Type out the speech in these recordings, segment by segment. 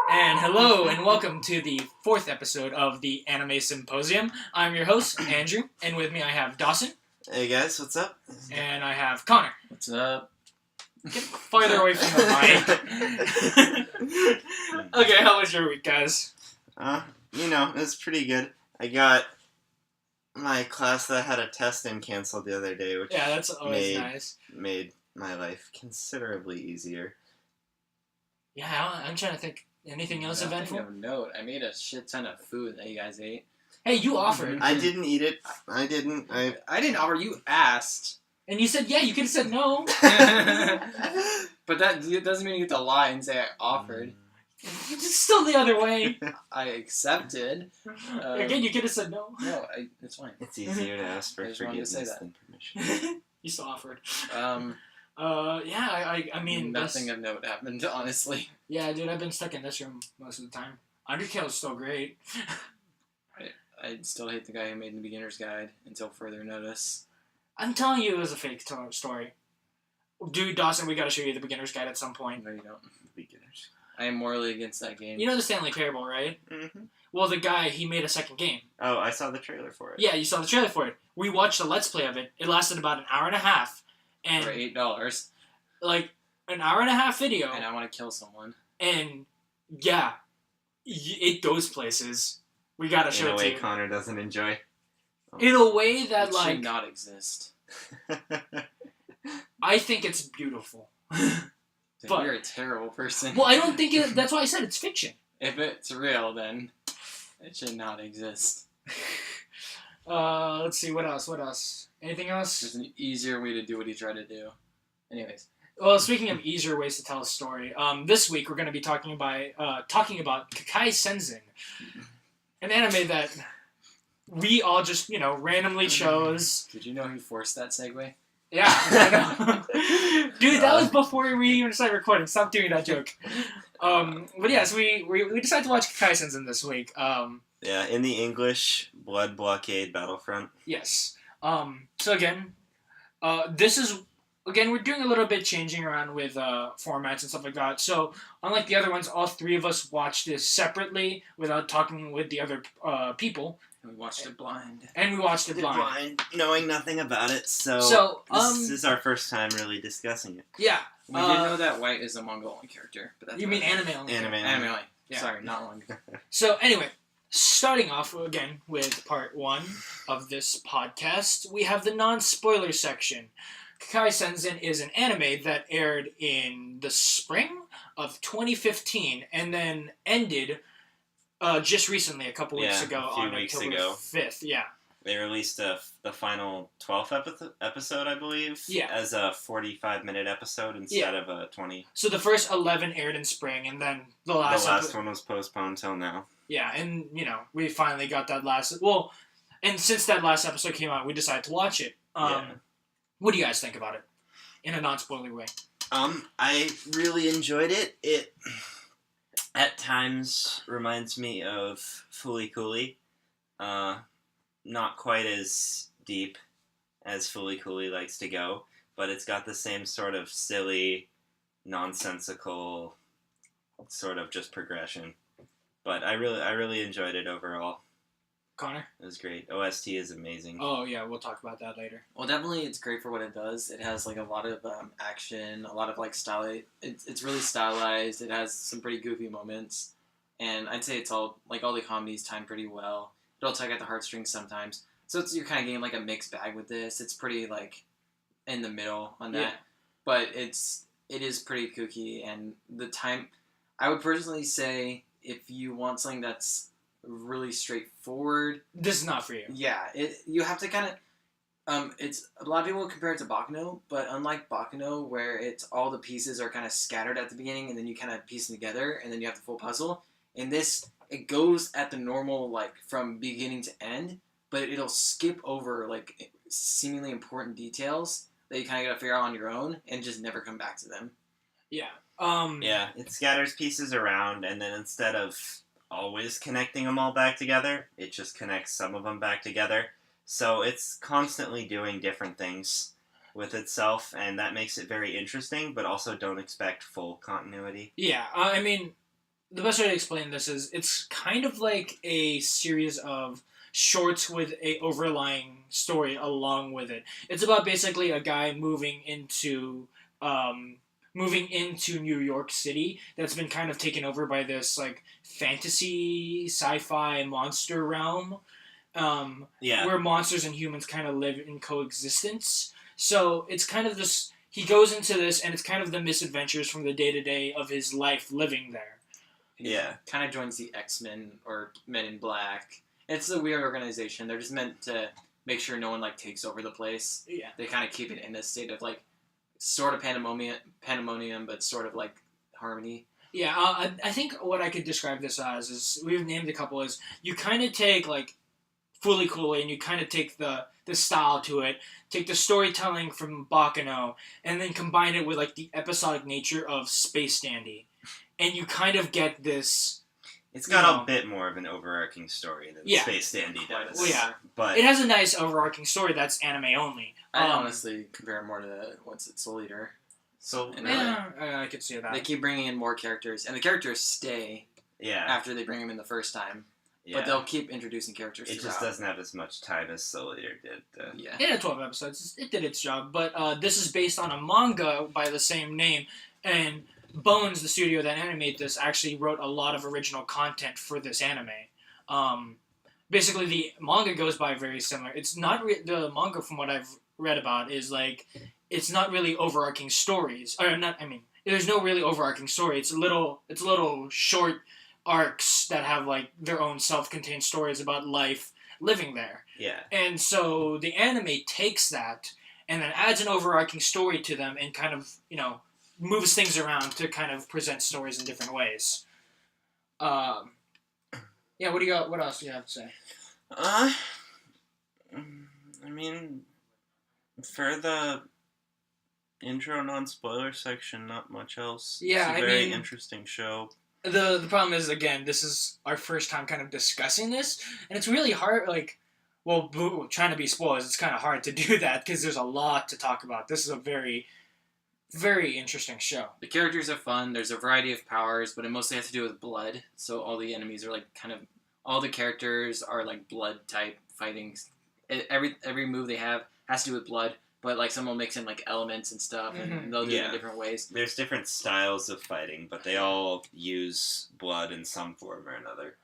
And hello and welcome to the 4th episode of the Anime Symposium. I'm your host, Andrew, and with me I have Dawson. Hey guys, what's up? And I have Connor. What's up? Get farther away from the mic. Okay, how was your week, guys? It was pretty good. I got my class that I had a test in canceled the other day, which that's always nice. Made my life considerably easier. Yeah, I'm trying to think. Anything else eventful? Note. I made a shit ton of food that you guys ate. Hey, you offered. I didn't eat it. I didn't offer. You asked. And you said, yeah, you could have said no. But that doesn't mean you get to lie and say I offered. It's still the other way. I accepted. Again, you could have said no. No, it's fine. It's easier to ask for forgiveness than permission. You still offered. I mean... Nothing of note happened, honestly. Yeah, dude, I've been stuck in this room most of the time. Undertale's still great. I still hate the guy who made the beginner's guide until further notice. I'm telling you it was a fake story. Dude, Dawson, we gotta show you the beginner's guide at some point. No, you don't. Beginners. I am morally against that game. You know the Stanley Parable, right? Mm-hmm. Well, the guy, he made a second game. Oh, I saw the trailer for it. Yeah, you saw the trailer for it. We watched a Let's Play of it. It lasted about an hour and a half. And for $8. Like, an hour and a half video. And I want to kill someone. And, yeah, it goes places. We gotta show it to you. In a way Connor doesn't enjoy. In a way that, it should not exist. I think it's beautiful. But you're a terrible person. Well, I don't think that's why I said it's fiction. If it's real, then it should not exist. Let's see, what else? Anything else? There's an easier way to do what he tried to do. Anyways. Well, speaking of easier ways to tell a story, this week we're going to be talking about Kekkai Sensen, an anime that we all just, randomly chose. Did you know he forced that segue? Yeah, I know. Dude, that was before we even started recording. Stop doing that joke. But yes, we decided to watch Kekkai Sensen this week. Yeah, in the English, Blood Blockade Battlefront. Yes. So again, we're doing a little bit changing around with formats and stuff like that. So unlike the other ones, all three of us watched this separately without talking with the other people. And we watched it blind. Knowing nothing about it. So this is our first time really discussing it. Yeah. We did know that White is a Mongolian character. But that's you mean anime only? Anime only. Yeah. Sorry, not long. So anyway, starting off again with part 1 of this podcast, we have the non-spoiler section. Kekkai Sensen is an anime that aired in the spring of 2015 and then ended just recently, a couple weeks ago on October 5th. Yeah. They released the final 12th episode, I believe, as a 45-minute episode instead of a 20. So the first 11 aired in spring, and then the last one was postponed till now. Yeah, and, we finally got that last... Well, and since that last episode came out, we decided to watch it. What do you guys think about it, in a non-spoiler way? I really enjoyed it. It, at times, reminds me of Fooly Cooly. Not quite as deep as Fooly Cooly likes to go, but it's got the same sort of silly, nonsensical sort of just progression. But I really enjoyed it overall. Connor? It was great. OST is amazing. Oh, yeah, we'll talk about that later. Well, definitely it's great for what it does. It has, a lot of action, a lot of, style. It's really stylized. It has some pretty goofy moments. And I'd say it's all the comedies timed pretty well. It'll tug at the heartstrings sometimes. So you're kind of getting, a mixed bag with this. It's pretty, in the middle on that. Yeah. But it is pretty kooky. And the time... I would personally say if you want something that's really straightforward... This is not for you. Yeah. You have to kind of... it's a lot of people compare it to Baccano, but unlike Baccano, where it's all the pieces are kind of scattered at the beginning, and then you kind of piece them together, and then you have the full puzzle. In this, it goes at the normal, from beginning to end, but it'll skip over, seemingly important details that you kind of got to figure out on your own, and just never come back to them. Yeah. Yeah, it scatters pieces around, and then instead of always connecting them all back together. It just connects some of them back together. So it's constantly doing different things with itself, and that makes it very interesting, but also don't expect full continuity. Yeah, I mean, the best way to explain this is it's kind of like a series of shorts with a overlying story along with it. It's about basically a guy moving into New York City that's been kind of taken over by this like fantasy sci-fi monster realm, where monsters and humans kind of live in coexistence. So it's kind of this. He goes into this, and it's kind of the misadventures from the day to day of his life living there. Yeah. Kind of joins the X-Men or Men in Black. It's a weird organization. They're just meant to make sure no one like takes over the place. Yeah. They kind of keep it in a state of like sort of pandemonium, but sort of like harmony. Yeah, I think what I could describe this as is we've named a couple is you kind of take like Fully Cooley and you kind of take the style to it, take the storytelling from Bakano, and then combine it with like the episodic nature of Space Dandy, and you kind of get this. It's got a bit more of an overarching story than Space Dandy does. Well, yeah, but it has a nice overarching story that's anime only. I honestly compare it more to What's It Soul Eater. So yeah, I could see that. They keep bringing in more characters, and the characters stay. Yeah. After they bring them in the first time. Yeah. But they'll keep introducing characters. It just doesn't have as much time as Soul Eater did. Yeah. It had 12 episodes. It did its job. But this is based on a manga by the same name. And Bones, the studio that animated this, actually wrote a lot of original content for this anime. Basically, the manga goes by very similar. It's not... the manga, from what I've read about, is like... It's not really overarching stories. Or not... I mean, there's no really overarching story. It's little short arcs that have like their own self-contained stories about life living there. Yeah. And so the anime takes that and then adds an overarching story to them and kind of, moves things around to kind of present stories in different ways. Yeah, what do you got? What else do you have to say? I mean, for the intro non-spoiler section, not much else. Yeah, it's a very interesting show. The problem is, again, this is our first time kind of discussing this, and it's really hard, trying to be spoilers, it's kind of hard to do that, because there's a lot to talk about. This is a very, very interesting show. The characters are fun, there's a variety of powers, but it mostly has to do with blood, so all the enemies are, like, all the characters are, like, blood-type fighting. Every move they have has to do with blood. But, like, some will mix in, like, elements and stuff, and they'll do it in different ways. There's different styles of fighting, but they all use blood in some form or another.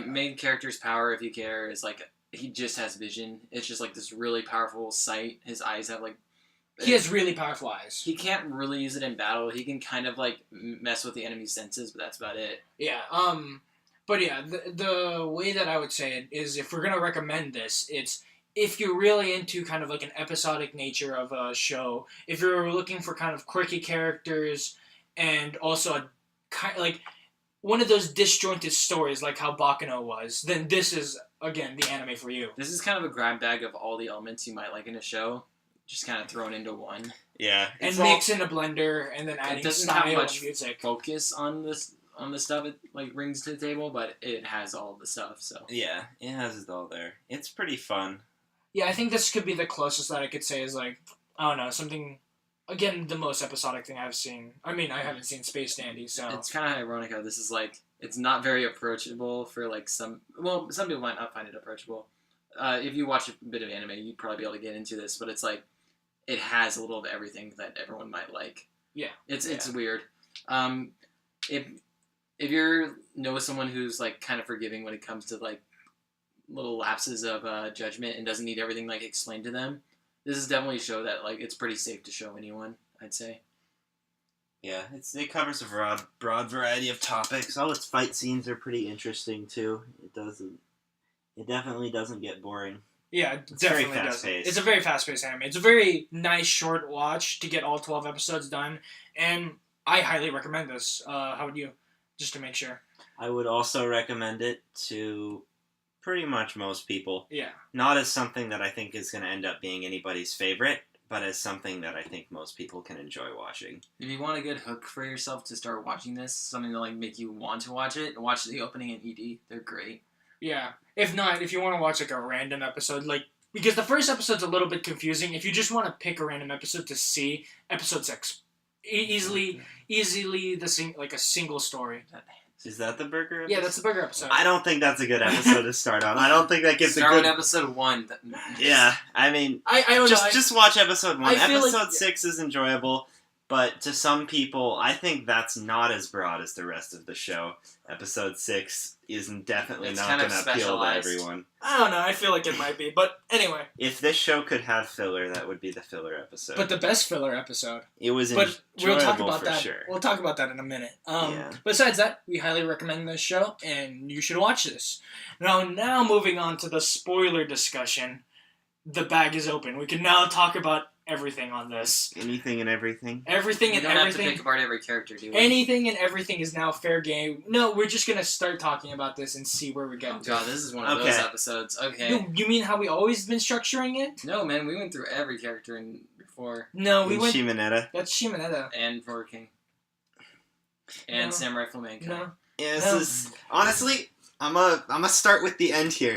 Main character's power, if you care, is, like, he just has vision. It's just, like, this really powerful sight. His eyes have, like... He has really powerful eyes. He can't really use it in battle. He can kind of, like, mess with the enemy's senses, but that's about it. Yeah, but yeah, the way that I would say it is if we're going to recommend this, it's... If you're really into kind of like an episodic nature of a show, if you're looking for kind of quirky characters and also like one of those disjointed stories like how Bakano was, then this is, again, the anime for you. This is kind of a grab bag of all the elements you might like in a show, just kind of thrown into one. Yeah. And mix in a blender and then adding style and music. Focus on the stuff it like brings to the table, but it has all the stuff, so. Yeah, it has it all there. It's pretty fun. Yeah, I think this could be the closest that I could say is like, I don't know, something, again, the most episodic thing I've seen. I mean, I haven't seen Space Dandy, so. It's kind of ironic how this is like, it's not very approachable for like some people might not find it approachable. If you watch a bit of anime, you'd probably be able to get into this, but it's like, it has a little of everything that everyone might like. Yeah. It's weird. If you know someone who's like kind of forgiving when it comes to like, little lapses of judgment and doesn't need everything like explained to them, this is definitely a show that like it's pretty safe to show anyone, I'd say. Yeah, it covers a broad variety of topics. All its fight scenes are pretty interesting too. It definitely doesn't get boring. Yeah, it it's definitely very fast does. paced. It's a very fast-paced anime. It's a very nice short watch to get all 12 episodes done, and I highly recommend this. How would you? Just to make sure. I would also recommend it to pretty much most people. Yeah. Not as something that I think is going to end up being anybody's favorite, but as something that I think most people can enjoy watching. If you want a good hook for yourself to start watching this, something to like make you want to watch it, watch the opening and ED. They're great. Yeah. If not, if you want to watch like a random episode, like because the first episode's a little bit confusing. If you just want to pick a random episode to see, episode 6, easily like a single story. Is that the burger episode? Yeah, that's the burger episode. I don't think that's a good episode to start on. I don't think that gives Start a good... with episode 1. Yeah, I mean, I don't know. just watch episode 1. I feel Episode like- 6 is enjoyable, but to some people, I think that's not as broad as the rest of the show. Episode 6 is definitely It's not kind going of to appeal to specialized. everyone. I don't know. I feel like it might be, but anyway. If this show could have filler, that would be the filler episode. But the best filler episode. it was But enjoyable we'll talk about for that. sure. We'll talk about that in a minute. Yeah. Besides that, we highly recommend this show, and you should watch this. Now moving on to the spoiler discussion. The bag is open. We can now talk about everything on this. Anything and everything. Everything We and don't have to everything. pick apart every character, do we? Anything and everything is now fair game. No, we're just gonna start talking about this and see where we get Oh to. god, this is one of those Okay. episodes. Okay. You mean how we always been structuring it? No, man, we went through every character in before. No, we And went. Shimonetta. That's Shimonetta. And for King. And No. Samurai Flamenco. No. Yeah, this No. is... Honestly, I'm gonna start with the end here.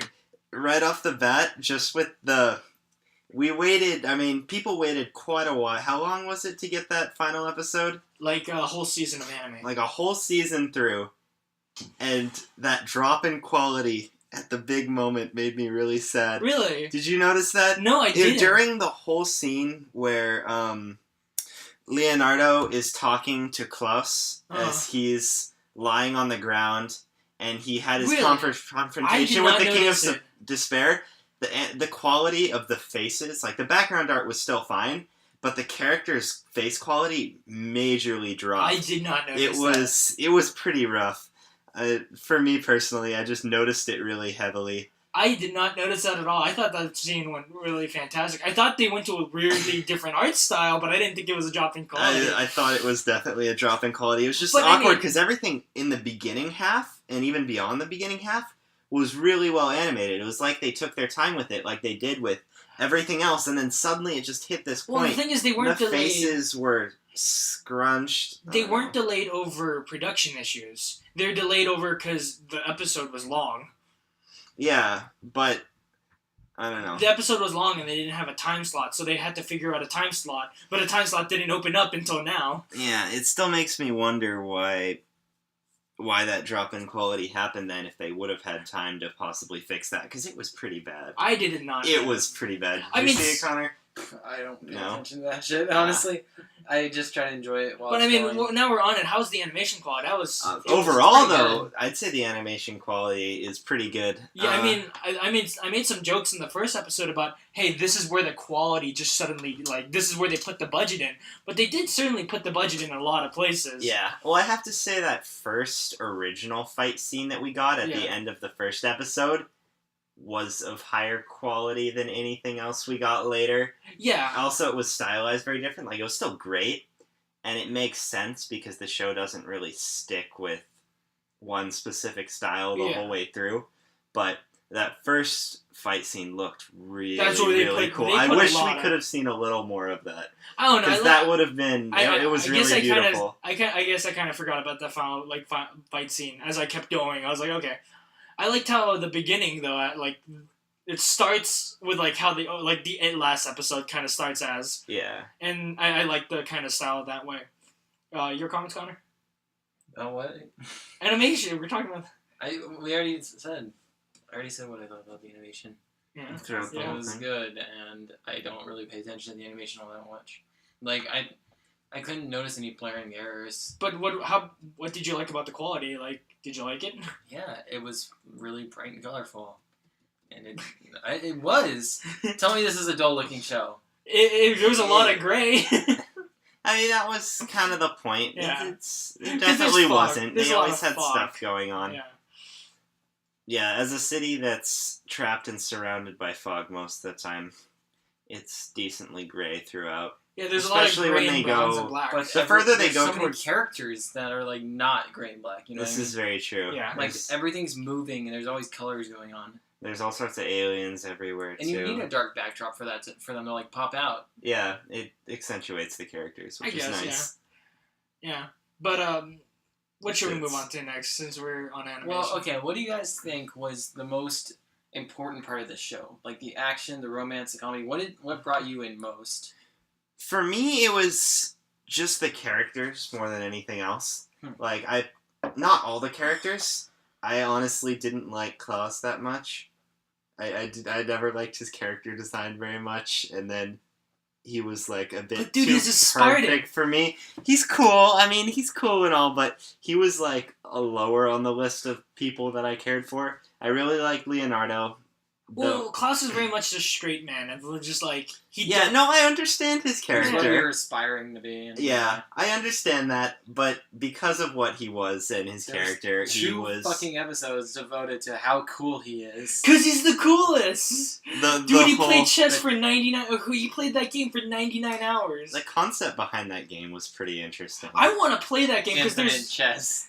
Right off the bat, just with the... We waited, people waited quite a while. How long was it to get that final episode? Like a whole season of anime. Like a whole season through. And that drop in quality at the big moment made me really sad. Really? Did you notice that? No, I didn't. During the whole scene where Leonardo is talking to Klaus as he's lying on the ground and he had his Really? confrontation with not the King of notice it. Despair, the quality of the faces, like the background art was still fine, but the character's face quality majorly dropped. I did not notice It was pretty rough. For me personally, I just noticed it really heavily. I did not notice that at all. I thought that scene went really fantastic. I thought they went to a weirdly different art style, but I didn't think it was a drop in quality. I thought it was definitely a drop in quality. It was just But I awkward mean- because everything in the beginning half and even beyond the beginning half was really well animated. It was like they took their time with it, like they did with everything else, and then suddenly it just hit this Well, the point. thing is, they The weren't delayed. faces were scrunched. I They don't weren't know. delayed over production issues. They're delayed over because the episode was long. Yeah, but I don't know. The episode was long and they didn't have a time slot, so they had to figure out a time slot. But a time slot didn't open up until now. Yeah, it still makes me wonder why that drop in quality happened then if they would have had time to possibly fix that, because it was pretty bad. I did not. It was pretty bad. I Did mean, you see it, Connor? I don't pay No. attention to that shit, honestly. I just try to enjoy it while But I it's mean, going. well, now we're on it. How's the animation quality? That was it was Overall, pretty though, good. I'd say the animation quality is pretty good. Yeah, I made some jokes in the first episode about, hey, this is where the quality just suddenly, like, this is where they put the budget in. But they did certainly put the budget in a lot of places. Yeah. Well, I have to say that first original fight scene that we got at the Yeah. end of the first episode was of higher quality than anything else we got later. Yeah. Also, it was stylized very different. Like, it was still great, and it makes sense because the show doesn't really stick with one specific style the Yeah. whole way through. But that first fight scene looked really, That's what they really put- cool. they I put a wish we lot could of- have seen a little more of that. I don't know. Because that would have been... it was really beautiful. I guess I kind of forgot about the final fight scene as I kept going. I was like, okay. I liked how the beginning though, it starts with like how the last episode kind of starts as, Yeah. and I like the kind of style that way. Your comments, Connor? Oh, what? Animation. We're talking about. I already said what I thought about the animation. Yeah. Throughout the It whole was thing. good, and I don't really pay attention to the animation all that much. Like, I couldn't notice any glaring errors. But what did you like about the quality? Like, did you like it? Yeah, it was really bright and colorful. And it was. Tell me this is a dull-looking show. There was a lot of gray. I mean, that was kind of the point. Yeah. It 'Cause definitely there's fog. wasn't. There's They a lot always of had fog. stuff going on. Yeah. Yeah, as a city that's trapped and surrounded by fog most of the time, it's decently gray throughout. Yeah, there's Especially a lot when of gray they and browns go- and blacks. But The further they there's go so many towards- characters that are like not gray and black. You know This what I mean? is very true. Yeah. Like There's- everything's moving and there's always colors going on. There's all sorts of aliens everywhere, And too. you need a dark backdrop for that for them to like pop out. Yeah, it accentuates the characters, which is nice. Yeah. But what should we move on to next since we're on animation? Well, okay, what do you guys think was the most important part of this show? Like the action, the romance, the comedy. What brought you in most? For me, it was just the characters more than anything else. Like, not all the characters. I honestly didn't like Klaus that much. I never liked his character design very much, and then he was like a bit too perfect for me. He's cool. I mean, he's cool and all, but he was like a lower on the list of people that I cared for. I really liked Leonardo. Well, Klaus is very much the straight man, and just like I understand his character. What you're aspiring to be. Yeah, I understand that, but because of what he was and his character, he was fucking episodes devoted to how cool he is. Cause he's the coolest. He played chess for 99. He played that game for 99 hours. The concept behind that game was pretty interesting. I want to play that game because there's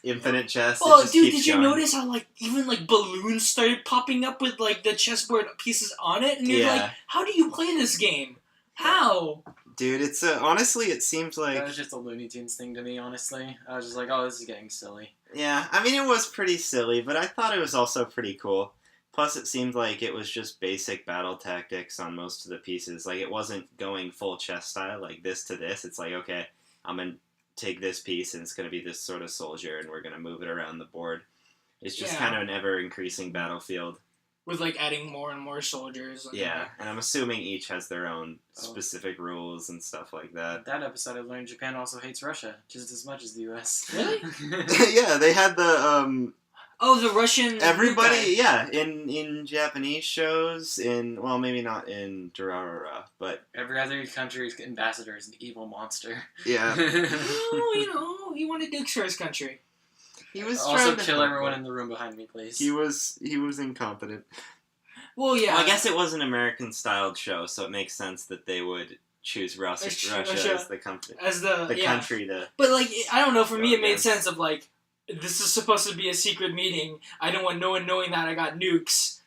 infinite chess. Oh, dude, did you notice how like even like balloons started popping up with like the chessboard pieces on it, and you're like, how do you play this game? How? Dude, it's honestly, it seems like that was just a Looney Tunes thing to me. Honestly, I was just like, oh, this is getting silly. Yeah, I mean, it was pretty silly, but I thought it was also pretty cool. Plus, it seemed like it was just basic battle tactics on most of the pieces. Like, it wasn't going full chess style, like this to this. It's like, okay, I'm gonna take this piece, and it's gonna be this sort of soldier, and we're gonna move it around the board. It's just kind of an ever-increasing battlefield. With, like, adding more and more soldiers. And and I'm assuming each has their own specific rules and stuff like that. That episode I learned Japan also hates Russia just as much as the U.S. Really? Yeah, they had the, the Russian... Everybody, in Japanese shows, well, maybe not in Durarara, but... Every other country's ambassador is an evil monster. Yeah. Well, he wanted dukes for his country. He was also kill everyone in the room behind me, please. He was incompetent. Well, yeah. Well, I guess it was an American-styled show, so it makes sense that they would choose Russia as the country. Country to... But, like, I don't know, for me it made sense of, like, this is supposed to be a secret meeting. I don't want no one knowing that I got nukes.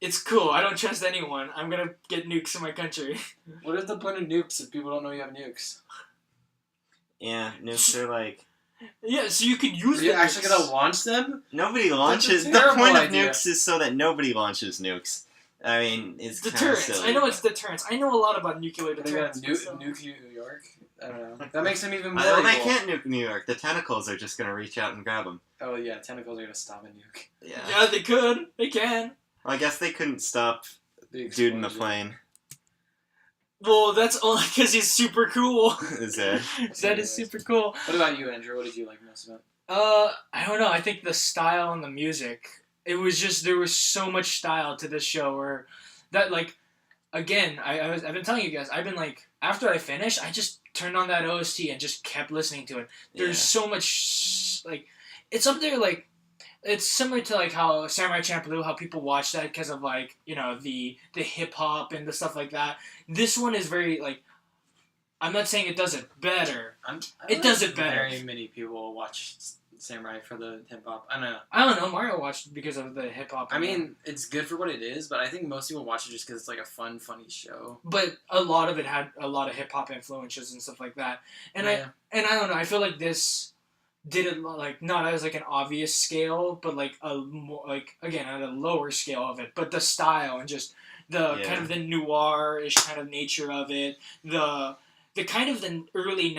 It's cool. I don't trust anyone. I'm gonna get nukes in my country. What is the point of nukes if people don't know you have nukes? Yeah, nukes are, like... Yeah, so you could use them. You're actually gonna launch them? Nobody launches. The point of nukes is so that nobody launches nukes. I mean, it's deterrence. Kind of silly, I know it's deterrence. I know a lot about nuclear deterrence. Nuke New York? I don't know. That makes them even more evil. They can't nuke New York. The tentacles are just gonna reach out and grab them. Oh yeah, tentacles are gonna stop a nuke. Yeah, they could. They can. Well, I guess they couldn't stop dude in the plane. Well, that's only because he's super cool. Zed. Zed is super cool. What about you, Andrew? What did you like most about? I don't know. I think the style and the music. It was just there was so much style to this show. Where that like, again, I've been telling you guys. I've been like after I finished, I just turned on that OST and just kept listening to it. There's so much like, it's up there like. It's similar to like how Samurai Champloo, how people watch that because of like the hip hop and the stuff like that. This one is very like. I'm not saying it does it better. It does it better. Very many people watch Samurai for the hip hop. I don't know. I don't know. Mario watched it because of the hip hop. I mean, it's good for what it is, but I think most people watch it just because it's like a fun, funny show. But a lot of it had a lot of hip hop influences and stuff like that. And I don't know. I feel like this. Did it like not as like an obvious scale, but like a more like again at a lower scale of it. But the style and just the kind of the noir-ish kind of nature of it, the kind of the early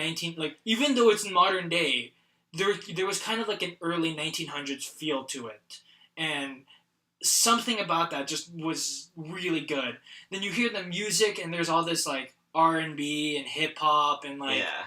even though it's modern day, there was kind of like an early 1900s feel to it, and something about that just was really good. Then you hear the music and there's all this like R&B and hip hop and like. Yeah.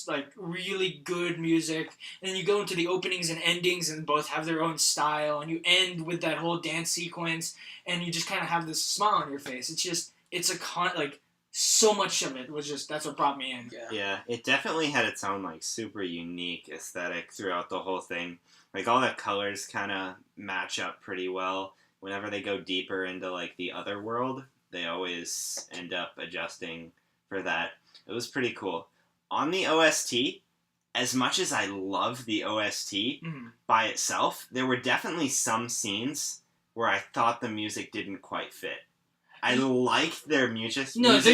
Like really good music, and then you go into the openings and endings and both have their own style, and you end with that whole dance sequence and you just kind of have this smile on your face. It's like so much of it was just that's what brought me in. Yeah, it definitely had its own like super unique aesthetic throughout the whole thing. Like all the colors kind of match up pretty well. Whenever they go deeper into like the other world, they always end up adjusting for that. It was pretty cool. On the OST, as much as I love the OST by itself, there were definitely some scenes where I thought the music didn't quite fit. I liked their music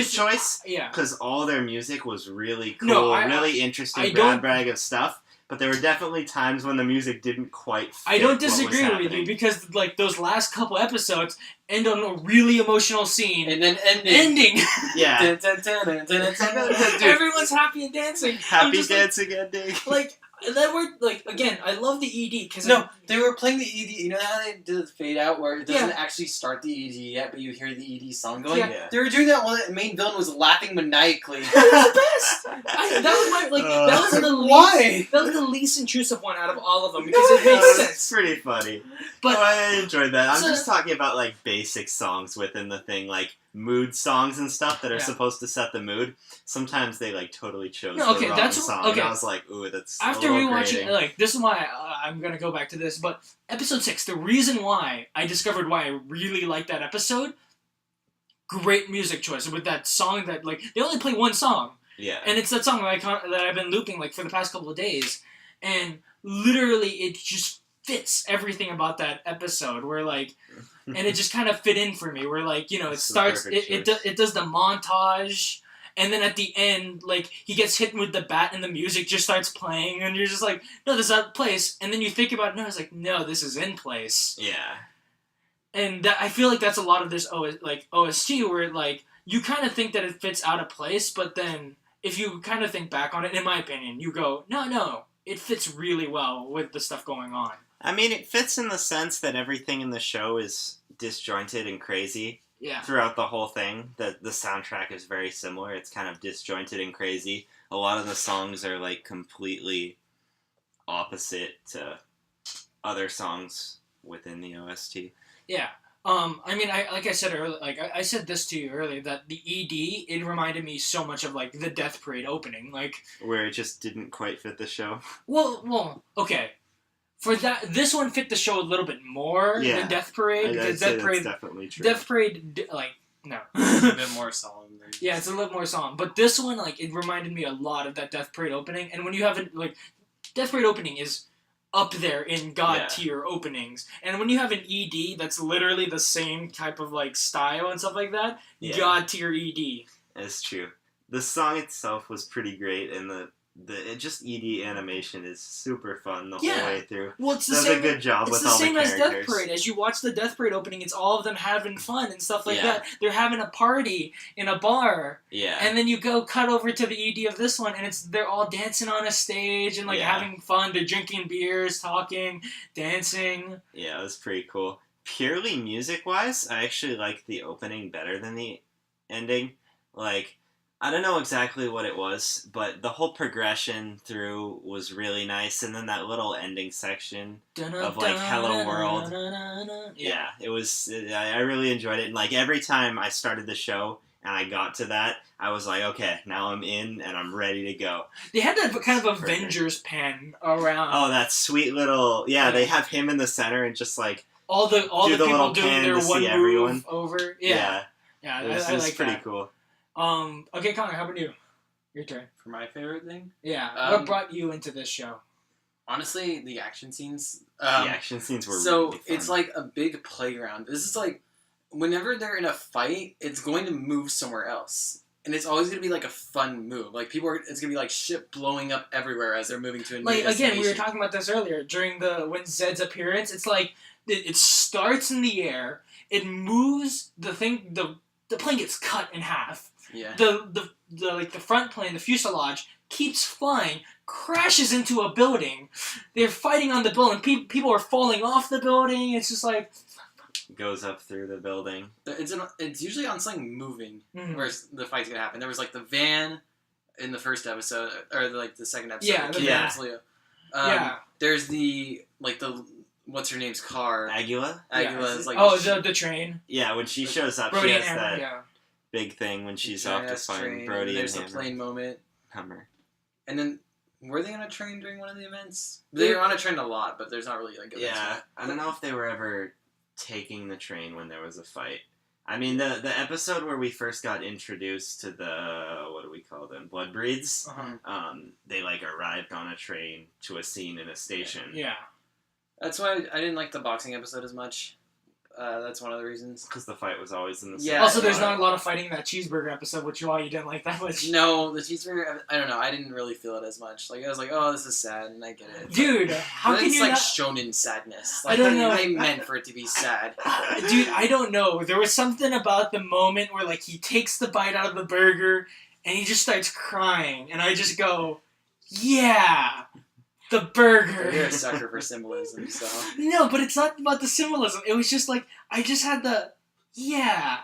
choice Yeah. because all their music was really cool, really interesting, brag of stuff. But there were definitely times when the music didn't quite fit. I don't disagree with you because like those last couple episodes end on a really emotional scene and then ending. Yeah. Everyone's happy and dancing. Happy dancing ending. Like that word. Like again, I love the ED because they were playing the ED. You know how they did the fade out where it doesn't actually start the ED yet, but you hear the ED song going. Yeah. They were doing that while the main villain was laughing maniacally. That was the best. That was the least. Why? That was the least intrusive one out of all of them because it makes sense. It's pretty funny. But I enjoyed that. I'm just talking about like basic songs within the thing, like mood songs and stuff that are supposed to set the mood. Sometimes they like totally chose the wrong song. And I was like, ooh, that's after rewatching. Like this is why I'm gonna go back to this. But episode 6, the reason why I discovered why I really liked that episode. Great music choice with that song that like they only play one song. Yeah. And it's that song that I've been looping like for the past couple of days, and literally it just fits everything about that episode. Where like, and it just kind of fit in for me. Where like it starts, it does the montage, and then at the end like he gets hit with the bat and the music just starts playing, and you're just like, no, this is out of place. And then you think about it, no, it's like, no, this is in place. Yeah. And I feel like that's a lot of this OST where like you kind of think that it fits out of place, but then if you kind of think back on it, in my opinion, you go, no, it fits really well with the stuff going on. I mean, it fits in the sense that everything in the show is disjointed and crazy. Yeah. Throughout the whole thing, the soundtrack is very similar. It's kind of disjointed and crazy. A lot of the songs are like completely opposite to other songs within the OST. Yeah. I mean, I said earlier, like I said this to you earlier, that the ED, it reminded me so much of like the Death Parade opening, like where it just didn't quite fit the show. Well, okay. For that, this one fit the show a little bit more than Death Parade because Death Parade, that's definitely true. Death Parade, like no, it's a bit more solemn. Yeah, it's a little more solemn, but this one, like, it reminded me a lot of that Death Parade opening. And when you have Death Parade opening is up there in God tier openings. And when you have an ED that's literally the same type of like style and stuff like that, God tier ED. That's true. The song itself was pretty great, and the just ED animation is super fun the whole way through. Well, it's the does same. A good job with all the characters. It's the same as Death Parade. As you watch the Death Parade opening, it's all of them having fun and stuff like that. They're having a party in a bar. Yeah. And then you go cut over to the ED of this one, and they're all dancing on a stage and like having fun. They're drinking beers, talking, dancing. Yeah, it was pretty cool. Purely music-wise, I actually like the opening better than the ending. Like, I don't know exactly what it was, but the whole progression through was really nice, and then that little ending section of like Hello World. Yeah, it was. I really enjoyed it, and like every time I started the show and I got to that, I was like, okay, now I'm in and I'm ready to go. They had that kind of Avengers pan around. Oh, that sweet little They have him in the center and just like all the people doing their one move over. Yeah, it was I like pretty that. Cool. Okay, Connor, how about you? Your turn. For my favorite thing? Yeah. What brought you into this show? Honestly, the action scenes. The action scenes were really fun. It's like a big playground. This is like, whenever they're in a fight, it's going to move somewhere else. And it's always going to be like a fun move. Like it's going to be like shit blowing up everywhere as they're moving to a new destination. Again, we were talking about this earlier. When Zed's appearance, it's like, it starts in the air, it moves, the plane gets cut in half. Yeah. The front plane, the fuselage, keeps flying, crashes into a building. They're fighting on the building. People are falling off the building. It's just like goes up through the building. It's usually on something moving where the fight's gonna happen. There was like the van in the first episode, or like the second episode. Yeah. There's the what's her name's car? Agula is like the train. Yeah, when she shows up, Brody she has that big thing when she's off to find train, Brody and there's a plane moment. Hummer. And then, were they on a train during one of the events? They were on a train a lot, but there's not really like I don't know if they were ever taking the train when there was a fight. I mean, the episode where we first got introduced to the, what do we call them, blood breeds, they like arrived on a train to a scene in a station. Yeah. That's why I didn't like the boxing episode as much. That's one of the reasons. Because the fight was always in the Yeah, Also, there's not a lot of fighting in that cheeseburger episode, which is why you didn't like that much. No, the cheeseburger. I don't know. I didn't really feel it as much. Like I was like, oh, this is sad, and I get it. Dude, how But can it's you like not... shonen sadness. I Like, don't know. I meant for it to be sad. Dude, I don't know. There was something about the moment where, like, he takes the bite out of the burger, and he just starts crying, and I just go, yeah, the burger. You're a sucker for symbolism, so. No, but it's not about the symbolism. It was just like, I just had the, yeah.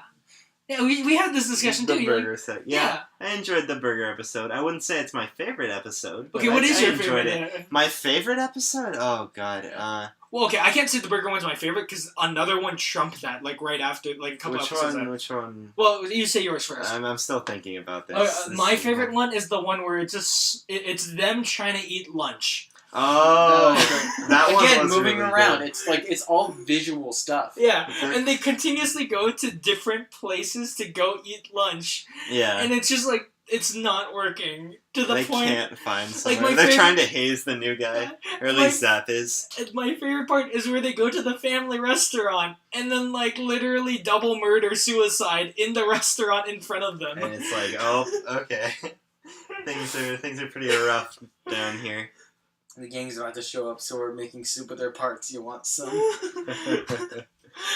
Yeah, we had this discussion The too. You're burger like, set. Yeah, I enjoyed the burger episode. I wouldn't say it's my favorite episode. But Okay, what is I your enjoyed favorite? it. My favorite episode? Oh, God. Well, okay, I can't say the burger one's my favorite because another one trumped that, like, right after, like, a couple episodes. Which one? Well, you say yours first. I'm still thinking about this. My favorite one is the one where it's them trying to eat lunch. Oh, that one Again, was moving really around. good. It's like it's all visual stuff. Yeah, and they continuously go to different places to go eat lunch, Yeah. and it's just like it's not working to the They point. can't find Like, somewhere. my They're favorite- trying to haze the new guy, or at least Zap is. My favorite part is where they go to the family restaurant and then like literally double murder suicide in the restaurant in front of them. And it's like, oh, okay. things are pretty rough down here. The gang's about to show up, so we're making soup with their parts. You want some?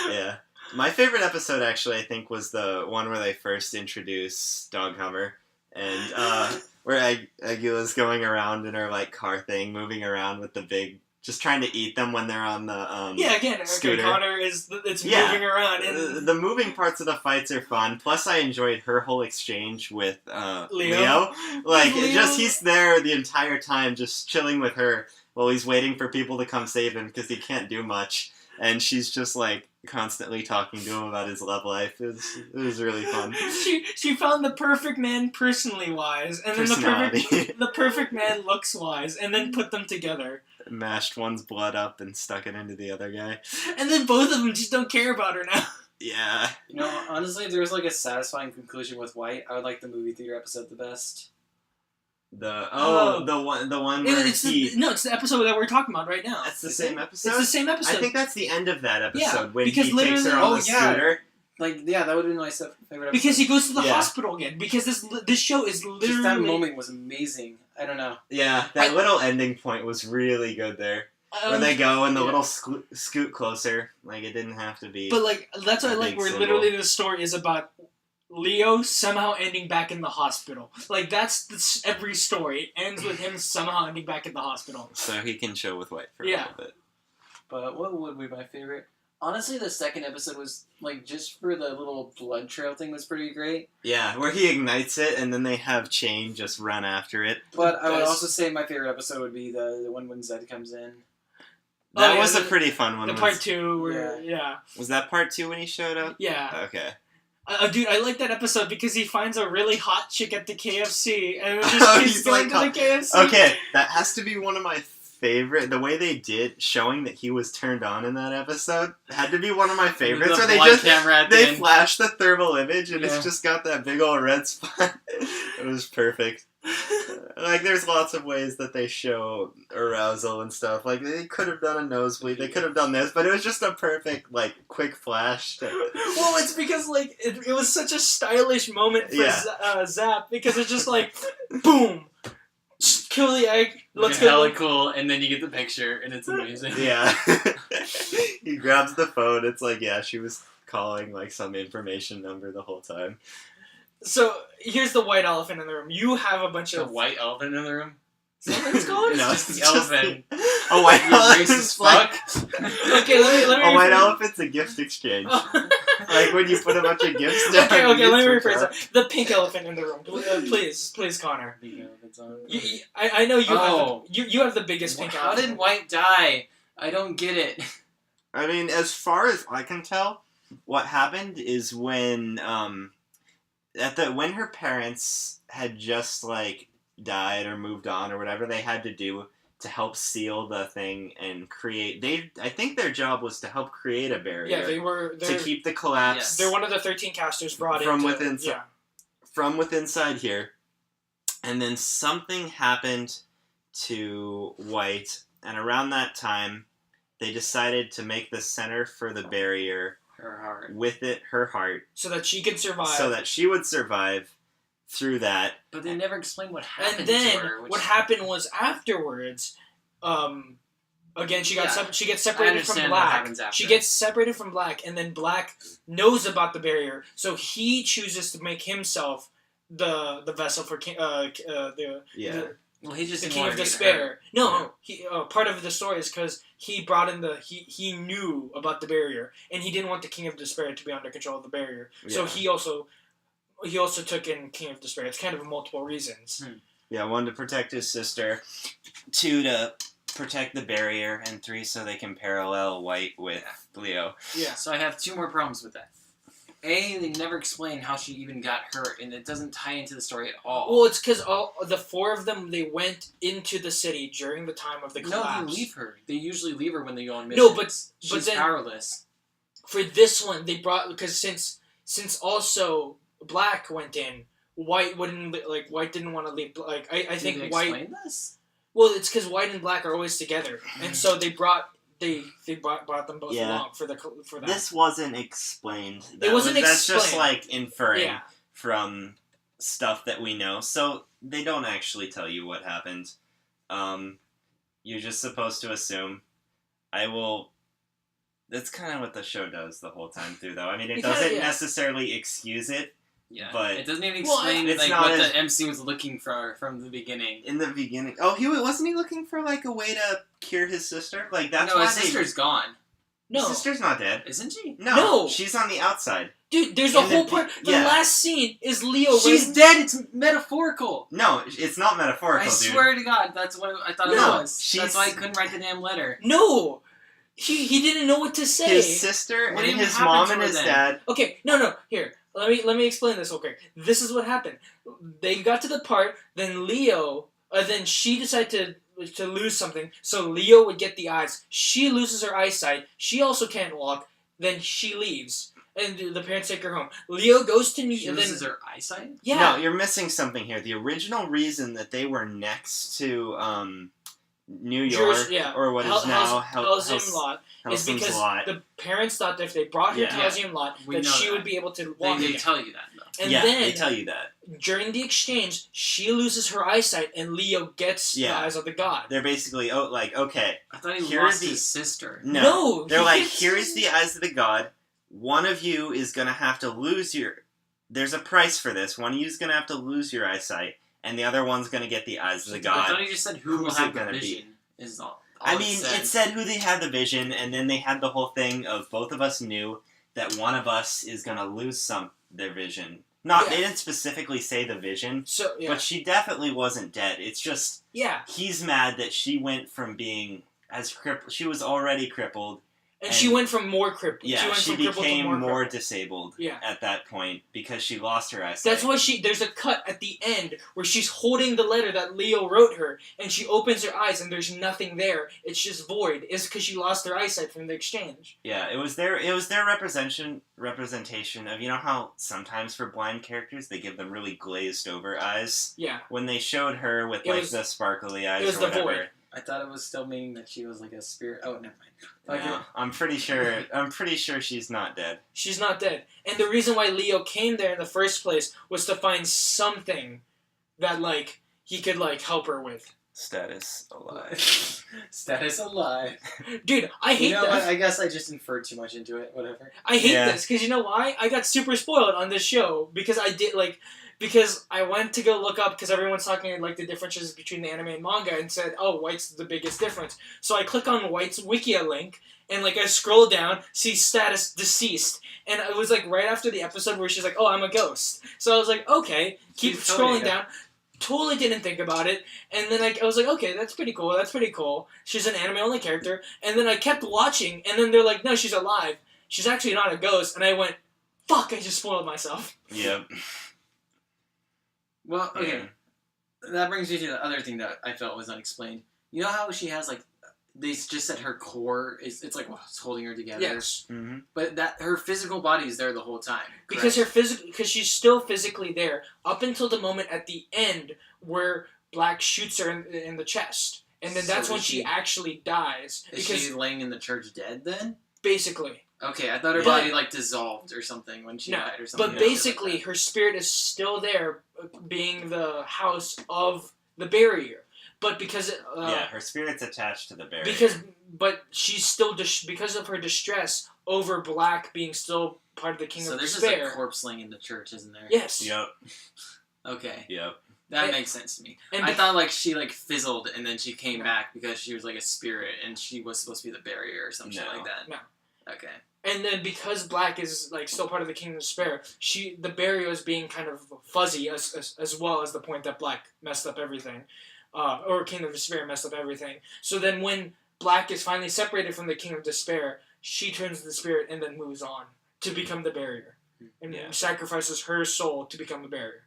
Yeah. My favorite episode, actually, I think, was the one where they first introduce Dog Hummer. And where Aguila's going around in her, like, car thing, moving around with the big... Just trying to eat them when they're on the, Yeah, again, okay, scooter. Connor it's moving around. And The moving parts of the fights are fun. Plus, I enjoyed her whole exchange with Leo. Like, Leo. he's there the entire time, just chilling with her while he's waiting for people to come save him because he can't do much. And she's just, like, constantly talking to him about his love life. It was really fun. she found the perfect man personally wise, and then the perfect man looks wise, and then put them together. Mashed one's blood up and stuck it into the other guy. And then both of them just don't care about her now. Yeah. You know, honestly, if there was like a satisfying conclusion with White, I would like the movie theater episode the best. The one where It's the episode that we're talking about right now. That's the same episode? It's the same episode. I think that's the end of that episode, Yeah, when because he takes her literally- on the Oh, yeah. scooter. Like, yeah, that would have been my favorite episode. Because he goes to the Yeah. hospital again. Because this show is literally... Just that moment was amazing. I don't know. Yeah, that little ending point was really good there. Where they go and the little scoot closer. Like, it didn't have to be... But, like, that's what I a like, big where symbol. literally the story is about Leo somehow ending back in the hospital. Like, that's every story. It ends with him somehow ending back in the hospital. So he can chill with White for a Yeah. little bit. But what would be my favorite? Honestly, the second episode was, like, just for the little blood trail thing was pretty great. Yeah, where he ignites it and then they have Chain just run after it. But I would Guys. also say my favorite episode would be the one when Zed comes in. That yeah, was a the- pretty fun one. The part 2 where, yeah. Was that part 2 when he showed up? Yeah. Okay. Dude, I like that episode because he finds a really hot chick at the KFC and then Oh, just he's keeps going like, to the KFC. Okay, that has to be one of my favorite. The way they did showing that he was turned on in that episode had to be one of my favorites. The Where they blood just camera at the they end. flash the thermal image and Yeah. it's just got that big old red spot. It was perfect. Like, there's lots of ways that they show arousal and stuff. Like, they could have done a nosebleed, they could have done this, but it was just a perfect, like, quick flash. Well, it's because, like, it was such a stylish moment for Yeah. Zap, because it's just like, boom, just kill the egg, let's It's hella go. cool, and then you get the picture, and it's amazing. Yeah. He grabs the phone, it's like, yeah, she was calling, like, some information number the whole time. So, here's the white elephant in the room. You have a bunch The of... white elephant in the room. Is that what it's called? No, Just it's the elephant. A white You elephant's racist like... fuck. Okay, let me A white rephrase- elephant's a gift exchange. Oh. Like, when you put a bunch of gifts down. Okay, you let me switch rephrase up. that. The pink elephant in the room. Please, Connor. The elephant's on. I know you Oh. have you have the biggest pink How elephant. did White die? I don't get it. I mean, as far as I can tell, what happened is when when her parents had just, like, died or moved on or whatever they had to do to help seal the thing and create. I think their job was to help create a barrier. Yeah, to they're keep the collapse they're one of the 13 casters brought in From to- within- Yeah. from inside here, and then something happened to White, and around that time, they decided to make the center for the barrier Her heart. with it, her heart, so that she can survive. so that she would survive through that. But they never explain what happened And then to her. what happened was afterwards. Again, she gets separated from what Black. happens after. She gets separated from Black, and then Black knows about the barrier, so he chooses to make himself the vessel for Well, he just the didn't King want of to get Despair. hurt. No, he part of the story is because he brought in he knew about the barrier, and he didn't want the King of Despair to be under control of the barrier. So Yeah. he also took in King of Despair. It's kind of multiple reasons. Yeah, 1 to protect his sister, 2 to protect the barrier, and 3 so they can parallel White with Leo. Yeah. So I have 2 more problems with that. A, they never explain how she even got hurt, and it doesn't tie into the story at all. Well, it's because all the 4 of them, they went into the city during the time of the collapse. No, they leave her. They usually leave her when they go on missions. No, but she's then powerless. for this one, they brought because since also Black went in, White White didn't want to leave. Like I think Did they White. explain this? Well, it's because White and Black are always together, and so they brought them both Yeah. along for that. This wasn't explained. Wasn't That's just explained. like inferring Yeah. from stuff that we know. So they don't actually tell you what happened. You're just supposed to assume. That's kind of what the show does the whole time through, though. I mean, it doesn't necessarily excuse it. Yeah, but it doesn't even Well, explain it's like not what as- the MC was looking for from the beginning. In the beginning, wasn't he looking for like a way to cure his sister? Like that's No, why his sister's gone, no, His sister's not dead. isn't she? No. She's on the outside. dude, there's a in the- whole part. The yeah. last scene is Leo. She's dead. It's metaphorical. No, it's not metaphorical, I dude. swear to God, that's what I thought it No, was. she's- That's why I couldn't write the damn letter. No, he didn't know what to say. His sister What and even his happened mom to and her his then? dad. Okay, no. Here, let me explain this. Okay, this is what happened. They got to the part. Then Leo. Then she decided to lose something. So Leo would get the eyes. She loses her eyesight. She also can't walk. Then she leaves, and the parents take her home. Leo goes to meet. She and loses then her eyesight. yeah. No, you're missing something here. The original reason that they were next to New York, or what is now Halcyon Lot, is Helsing's because Lot. the parents thought that if they brought her to Yeah. Halcyon Lot, We that know she that. would be able to walk They again. tell you that though. And yeah, then they tell you that. during the exchange, she loses her eyesight, and Leo gets the Yeah. eyes of the god. They're basically okay. I thought he Here lost is the- his sister. No, They're he like, gets- here's the eyes of the god. One of you is gonna have to lose There's a price for this. One of you's gonna have to lose your eyesight, and the other one's gonna get the eyes of the I god. thought he just said who will Who's it have the gonna be? vision. Is all. I mean, it said who they had the vision, and then they had the whole thing of both of us knew that one of us is gonna lose their vision. They didn't specifically say the vision, So yeah, but she definitely wasn't dead. It's just yeah, he's mad that she went from being she was already crippled. and she went from more crippled. Yeah, she she became more crippled. disabled Yeah. at that point because she lost her eyesight. That's why there's a cut at the end where she's holding the letter that Leo wrote her, and she opens her eyes and there's nothing there. It's just void. It's because she lost her eyesight from the exchange. Yeah, it was their representation of, you know how sometimes for blind characters they give them really glazed over eyes? Yeah. When they showed her with the sparkly eyes it was or the whatever. void. I thought it was still meaning that she was like a spirit. Oh, never mind. Yeah, I'm pretty sure she's not dead. She's not dead. And the reason why Leo came there in the first place was to find something that, he could, help her with. Status alive. Status alive. Dude, I hate You know what? that. I guess I just inferred too much into it. Whatever. I hate Yeah. this, because you know why? I got super spoiled on this show, because because I went to go look up, because everyone's talking, the differences between the anime and manga, and said, oh, White's the biggest difference. So I click on White's Wikia link, and, I scroll down, see status deceased. And it was, right after the episode where she's like, oh, I'm a ghost. So I was like, okay, keep She's totally scrolling down. Totally didn't think about it. And then I was like, okay, that's pretty cool. She's an anime-only character. And then I kept watching, and then they're like, no, she's alive. She's actually not a ghost. And I went, fuck, I just spoiled myself. Yep. Well, okay. That brings me to the other thing that I felt was unexplained. You know how she has they just said her core it's what's holding her together. Yes. Mm-hmm. But that her physical body is there the whole time. Because because she's still physically there up until the moment at the end where Black shoots her in the chest. And then that's So when is she she- actually dies. Is Because she laying in the church dead then? basically. Okay, I thought her Yeah. body like dissolved or something when she No, died or something. but basically her spirit is still there, being the house of the barrier. But because her spirit's attached to the barrier. But she's still because of her distress over Black being still part of the King of there's Despair. just a corpse laying in the church, isn't there? Yes. Yep. Okay. Yep. That makes sense to me. And I thought like she like fizzled and then she came back because she was like a spirit and she was supposed to be the barrier or some shit like that. No. Okay. And then because Black is like still part of the Kingdom of Despair, the barrier is being kind of fuzzy as well as the point that Black messed up everything, or Kingdom of Despair messed up everything. So then when Black is finally separated from the King of Despair, she turns to the spirit and then moves on to become the barrier, and sacrifices her soul to become the barrier.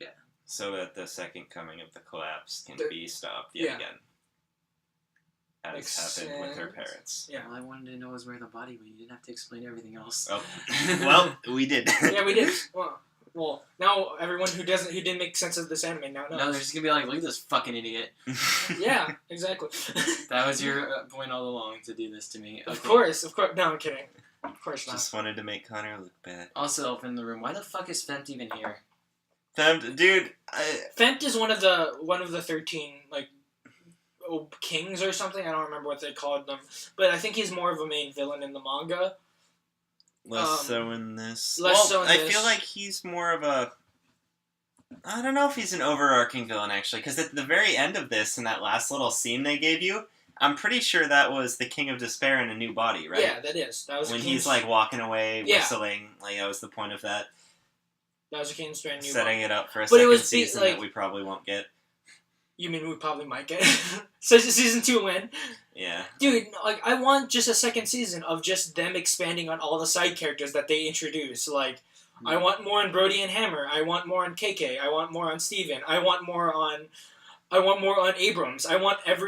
Yeah. So that the second coming of the collapse can be stopped yet again. As happened with her parents. Yeah. All I wanted to know was where the body went. You didn't have to explain everything else. Oh. Well, we did. Yeah, we did. Well, now everyone who didn't make sense of this anime now knows. No, they're just gonna be like, look at this fucking idiot. Yeah, exactly. That was your point all along to do this to me. Okay. Of course. No, I'm kidding. Of course not. Just wanted to make Connor look bad. Also, elephant in the room. Why the fuck is Fent even here? Dude, Fent is one of the 13 like kings or something. I don't remember what they called them, but I think he's more of a main villain in the manga. Less so in this. I feel like he's more of a. I don't know if he's an overarching villain actually, because at the very end of this, in that last little scene they gave you, I'm pretty sure that was the King of Despair in a new body, right? Yeah, that was when he's like walking away, Yeah. whistling. Like that was the point of that. That was a King of Despair new Setting body. it up for a But second it was season like- that we probably won't get. You mean we probably might get such a season 2 win? Yeah. Dude, like I want just a second season of just them expanding on all the side characters that they introduce. Like, I want more on Brody and Hammer. I want more on KK. I want more on Steven. I want more on Abrams. I want that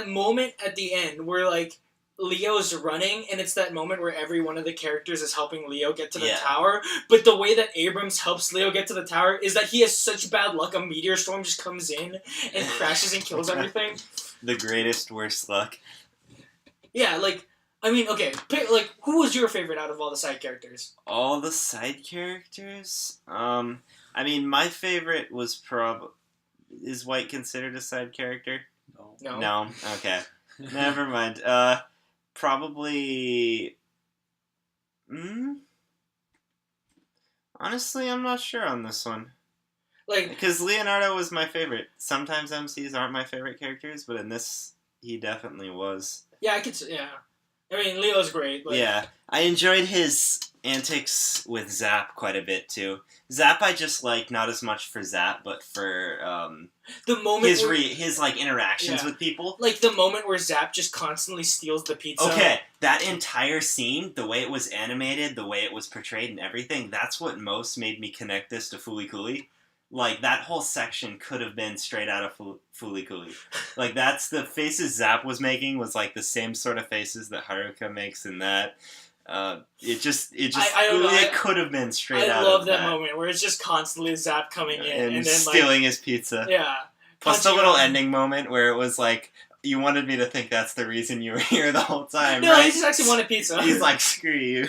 moment at the end where like Leo's running, and it's that moment where every one of the characters is helping Leo get to the tower. But the way that Abrams helps Leo get to the tower is that he has such bad luck. A meteor storm just comes in and crashes and kills everything. The greatest worst luck. Yeah, like, I mean, okay, who was your favorite out of all the side characters? All the side characters? I mean, my favorite was Is White considered a side character? No. No? Okay. Never mind. Probably... Honestly, I'm not sure on this one. Like, because Leonardo was my favorite. Sometimes MCs aren't my favorite characters, but in this, he definitely was. Yeah, I mean, Leo's great. Like, yeah. I enjoyed his antics with Zap quite a bit, too. Zap I just like, not as much for Zap, but for the moment his like, interactions with people. Like, the moment where Zap just constantly steals the pizza. Okay, that entire scene, the way it was animated, the way it was portrayed and everything, that's what most made me connect this to Fooly Cooly. Like, that whole section could have been straight out of Fooly Cooly. Like, that's the faces Zap was making was, like, the same sort of faces that Haruka makes in that. It could have been straight out of that. I love that moment where it's just constantly Zap coming in and then, stealing his pizza. Yeah. Plus the little ending moment where it was, like, you wanted me to think that's the reason you were here the whole time, No, right? he just actually wanted pizza. He's like, screw you.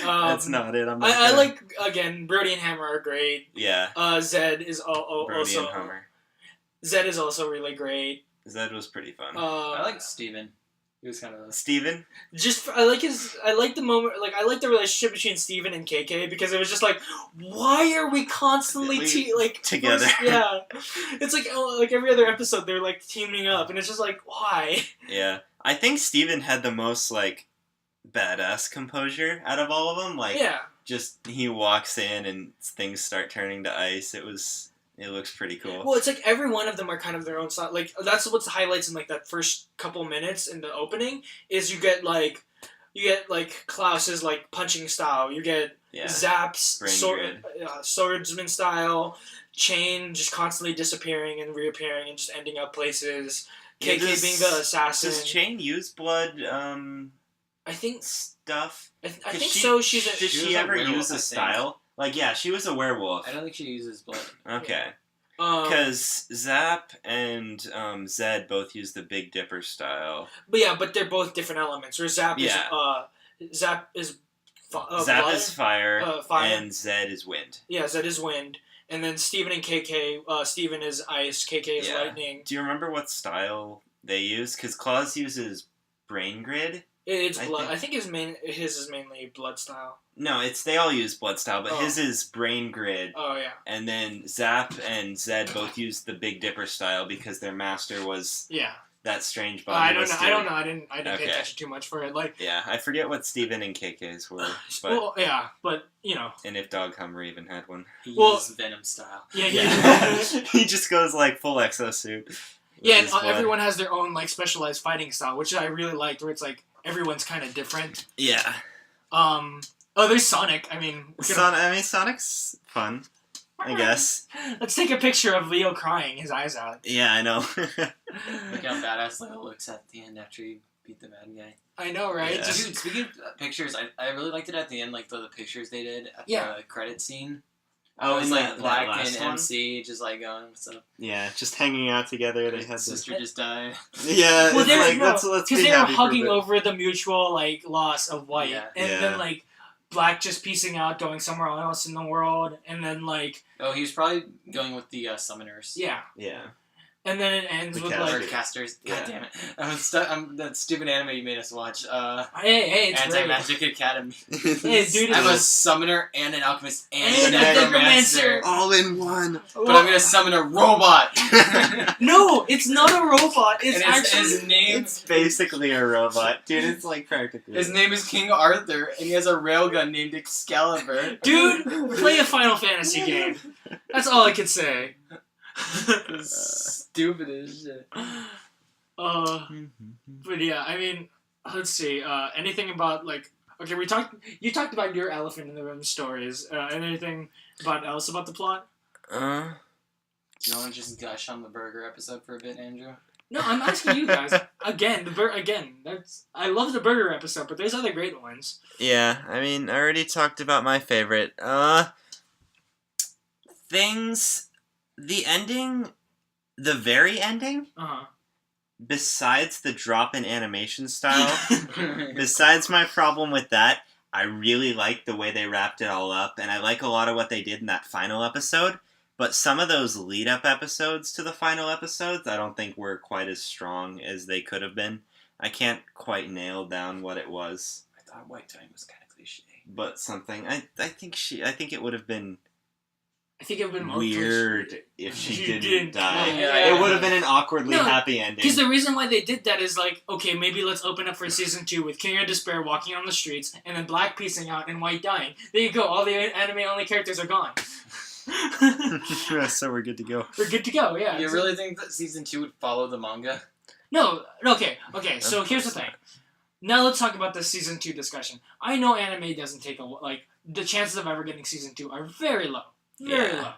That's not it. I like, again, Brody and Hammer are great. Yeah. Zed is Brody also... and Hammer. Zed is also really great. Zed was pretty fun. I like Steven. He was kind of... Steven? I like the moment, like, I like the relationship between Steven and KK, because it was just like, why are we constantly, together? Yeah. It's like every other episode, they're, like, teaming up, and it's just like, why? Yeah. I think Steven had the most, like, badass composure out of all of them. Like, just, he walks in and things start turning to ice. It looks pretty cool. Well, it's like every one of them are kind of their own style. Like, that's what's highlights in, like, that first couple minutes in the opening, is you get Klaus's, like, punching style. You get Zap's swordsman style. Chain just constantly disappearing and reappearing and just ending up places. KK being the assassin. Does Chain use blood, I think stuff? I think so. Did she ever use a style? Like, yeah, she was a werewolf. I don't think she uses blood. Okay. Because Zap and Zed both use the Big Dipper style. But they're both different elements. Or Zap is Zap is Zap blood, is fire, fire, and Zed is wind. Yeah, Zed is wind, and then Steven and KK. Steven is ice. KK is lightning. Do you remember what style they use? Because Claus uses Brain Grid. It's blood. I think his is mainly blood style. No, they all use blood style, but his is Brain Grid. Oh yeah. And then Zap and Zed both use the Big Dipper style because their master was that strange body. I don't know. I didn't pay attention too much for it. I forget what Steven and KK's were. But, but you know. And if Dog Hummer even had one. He uses Venom style. Yeah. He just goes full exosuit. Yeah, and everyone has their own specialized fighting style, which I really liked. Where it's everyone's kind of different. Yeah. Oh, there's Sonic. I mean, Sonic's fun, I guess. Let's take a picture of Leo crying his eyes out. Yeah, I know. Look how badass Leo looks at the end after he beat the bad guy. I know, right? Yeah. Dude, speaking of pictures, I really liked it at the end, the pictures they did at the credit scene. Oh, it was and Black last and one? MC just going, what's up? Yeah, just hanging out together. They had sister just died. Yeah, well, let's because be they were happy hugging over the mutual loss of White, and then Black just piecing out, going somewhere else in the world, and then oh, he was probably going with the summoners. Yeah. And then it ends with casters. God damn it! That stupid anime you made us watch. Hey, it's Anti-Magic Academy. Hey, dude, I'm a summoner and an alchemist and a a necromancer. All in one. But I'm gonna summon a robot. No, it's not a robot. It's actually his name. It's basically a robot, dude. It's practically. His name is King Arthur, and he has a railgun named Excalibur. Dude, play a Final Fantasy game. That's all I could say. Stupid as shit. But yeah, I mean, let's see. Anything about okay, you talked about your elephant in the room stories. Anything else about the plot? Do you want to just gush on the burger episode for a bit, Andrew? No, I'm asking you guys again. I love the burger episode, but there's other great ones. Yeah, I mean, I already talked about my favorite. The ending, the very ending, besides the drop in animation style, besides my problem with that, I really like the way they wrapped it all up, and I like a lot of what they did in that final episode, but some of those lead-up episodes to the final episodes, I don't think were quite as strong as they could have been. I can't quite nail down what it was. I thought White Time was kind of cliche. But something, I think it would have been... I think it would have been weird if she didn't die. Yeah. It would have been an awkwardly happy ending. Because the reason why they did that is okay, maybe let's open up for season 2 with King of Despair walking on the streets, and then Black piecing out and White dying. There you go. All the anime-only characters are gone. So we're good to go. We're good to go, yeah. You really think that season 2 would follow the manga? No. Okay, so here's the thing. Now let's talk about the season 2 discussion. I know anime doesn't take the chances of ever getting season 2 are very low. Very low.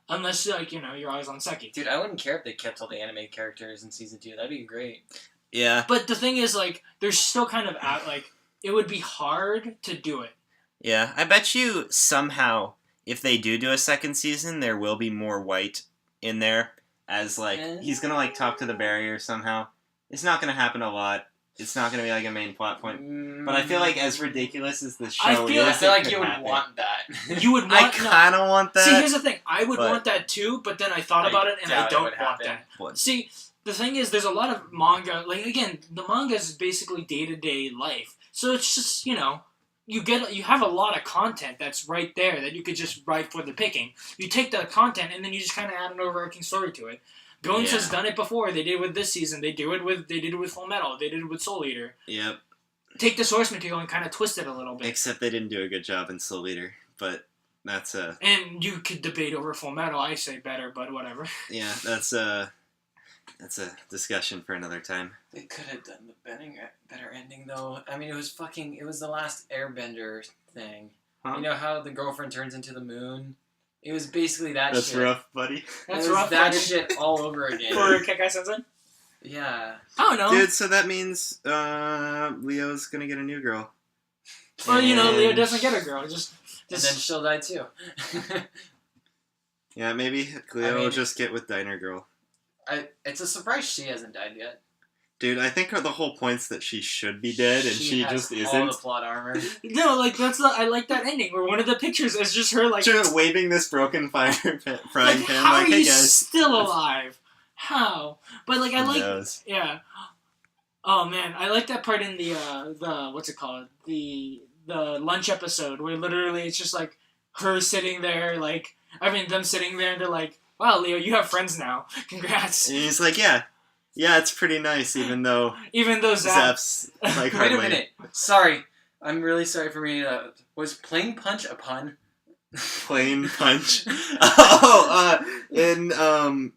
Unless, you're always on Seki. Dude, I wouldn't care if they kept all the anime characters in season 2. That'd be great. Yeah. But the thing is, they're still kind of it would be hard to do it. Yeah, I bet you somehow, if they do a second season, there will be more White in there. As, he's gonna, talk to the barrier somehow. It's not gonna happen a lot. It's not going to be a main plot point. But I feel as ridiculous as the show I feel like you would want that. You would want I kind of want that. See, here's the thing. I would want that too, but then I thought about it and I don't want that. What? See, the thing is, there's a lot of manga. Again, the manga is basically day-to-day life. So it's just, you have a lot of content that's right there that you could just write for the picking. You take the content and then you just kind of add an overarching story to it. Bones has done it before. They did it with this season. They did it with Full Metal. They did it with Soul Eater. Yep. Take the source material and kind of twist it a little bit. Except they didn't do a good job in Soul Eater, but that's And you could debate over Full Metal. I say better, but whatever. Yeah, that's a discussion for another time. They could have done the better ending though. I mean, it was the last Airbender thing. Huh? You know how the girlfriend turns into the moon? It was basically that That's shit. That's rough, buddy. That's rough. That shit all over again. For Kekkai Sensen? Yeah. I don't know. Dude, so that means Leo's gonna get a new girl. Well, Leo doesn't get a girl. Just and then she'll die too. Yeah, maybe Cleo I mean- will just get with Diner Girl. It's a surprise she hasn't died yet. Dude, I think the whole point's that she should be dead, and she has just all isn't. the plot armor. No, like I like that ending where one of the pictures is just her like Just waving this broken frying pan, like, pan how like, are hey you guys. still alive? How? But like I Who like knows? yeah. Oh man, I like that part in the what's it called? The lunch episode where literally it's just like her sitting there like them sitting there and they're like, "Wow, Leo, you have friends now. Congrats." And he's like, yeah, it's pretty nice, even though Even though Zap's like Wait a hardly- minute. Sorry. I'm really sorry for reading that. Was playing punch a pun? Plain punch. In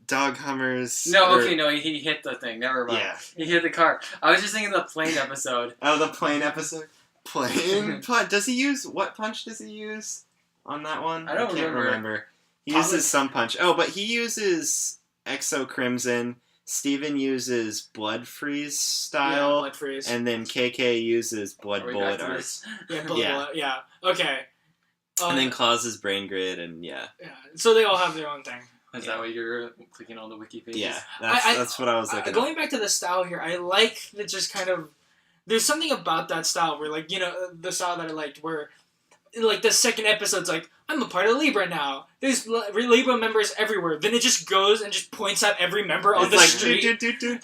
Dog Hummers. No, okay, no, he hit the thing. Never mind. Yeah. He hit the car. I was just thinking the plane episode. Oh, the plane episode. Plane punch. Does he use what punch does he use on that one? I don't can't remember. He Probably- uses some punch. Oh, but he uses Exo Crimson. Steven uses Blood Freeze style. Yeah, blood freeze. And then KK uses Blood Are we Bullet back to Art. this? Yeah, Yeah. yeah. Okay. And then Claus's Brain Grid, and yeah. So they all have their own thing. Is Yeah. that what you're clicking on the wiki pages? Yeah, I- that's what I was looking at. Going back to the style here, I like that just kind of. There's something about that style where, like, the style that I liked where, like, the second episode's like, I'm a part of Libra now. There's Libra members everywhere. Then it just goes and just points out every member on It's the like, street.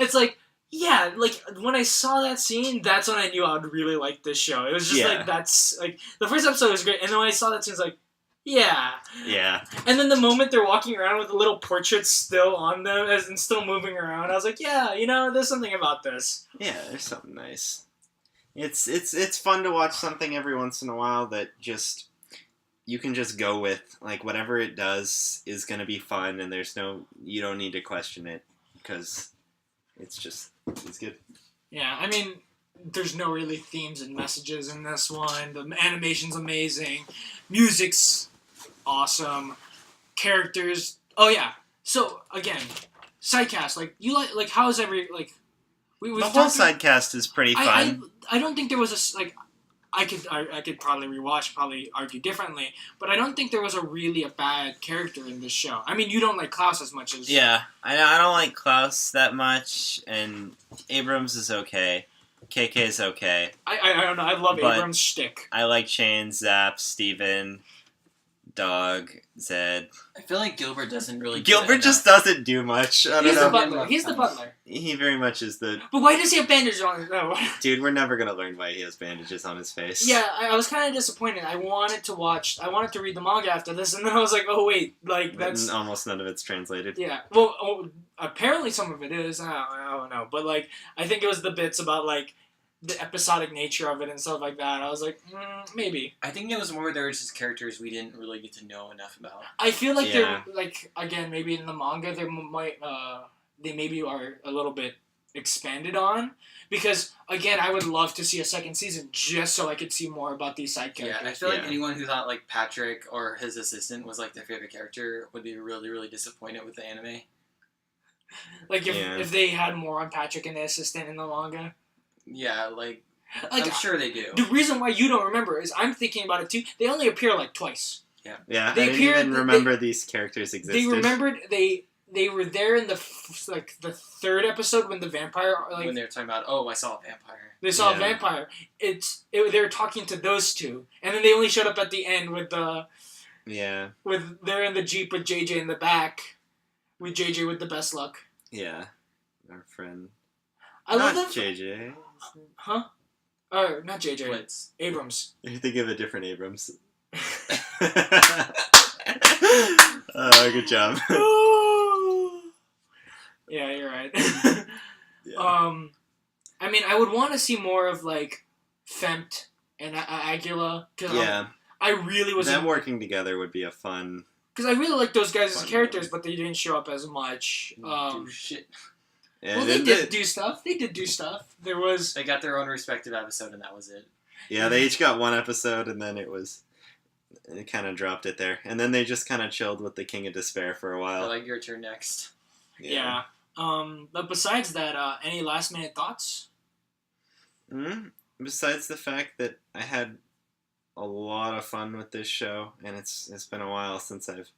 It's like, yeah, like, when I saw that scene, that's when I knew I would really like this show. It was just Yeah. like, that's, like, the first episode was great, and then when I saw that scene, it's like, yeah. Yeah. And then the moment they're walking around with the little portraits still on them and still moving around, I was like, yeah, there's something about this. Yeah, there's something nice. It's fun to watch something every once in a while that just you can just go with. Like whatever it does is gonna be fun, and you don't need to question it because it's good. Yeah, I mean, there's no really themes and messages in this one. The animation's amazing. Music's awesome. Characters. Oh yeah. So again, sidecast. Like you like how is every like we The whole side cast is pretty fun. I don't think there was I could probably rewatch, probably argue differently, but I don't think there was a bad character in this show. I mean, you don't like Klaus as much as Yeah, I don't like Klaus that much, and Abrams is okay. KK's okay. I don't know. I love But- Abrams' shtick. I like Shane, Zap, Steven, Dog, Zed. I feel like Gilbert doesn't really. get Gilbert enough. just doesn't do much. I He's don't the know. butler. He's the butler. He very much is the But why does he have bandages on his nose? dude. We're never gonna learn why he has bandages on his face. Yeah, I was kind of disappointed. I wanted to read the manga after this, and then I was like, oh wait, like that's almost none of it's translated. yeah. Well, apparently some of it is. I don't know, but like I think it was the bits about like the episodic nature of it and stuff like that. I was like, maybe. I think it was more there was just characters we didn't really get to know enough about. I feel like Yeah. they're like again maybe in the manga they might they maybe are a little bit expanded on because again I would love to see a second season just so I could see more about these side Yeah, characters. I feel like Yeah. anyone who thought like Patrick or his assistant was like their favorite character would be really, really disappointed with the anime. Like Yeah. if they had more on Patrick and the assistant in the manga. Yeah, like Like I'm sure they do. the reason why you don't remember is I'm thinking about it too. They only appear like twice. Yeah, They I didn't appeared- even remember these characters existed. They remembered they were there in the third episode when the vampire When they were talking about, oh, I saw a vampire. they saw a Yeah. vampire. They were talking to those two, and then they only showed up at the end with they're in the Jeep with JJ in the back, with JJ with the best luck. Yeah, our friend. I love Not that. JJ. Huh? Oh, not JJ. Blitz. Abrams. You think of a different Abrams. Oh, good job. Yeah, you're right. Yeah. I mean, I would want to see more of like Fempt and Agula because Yeah, I really was them working together would be a fun. because I really like those guys as Fun characters, movie. but they didn't show up as much. Do shit. Yeah, Well, they did do stuff. They did do stuff. There was They got their own respective episode, and that was it. yeah, they each got one episode, and then it kind of dropped it there, and then they just kind of chilled with the King of Despair for a while. Like your turn next. yeah. But besides that, any last minute thoughts? Besides the fact that I had a lot of fun with this show, and it's been a while since I've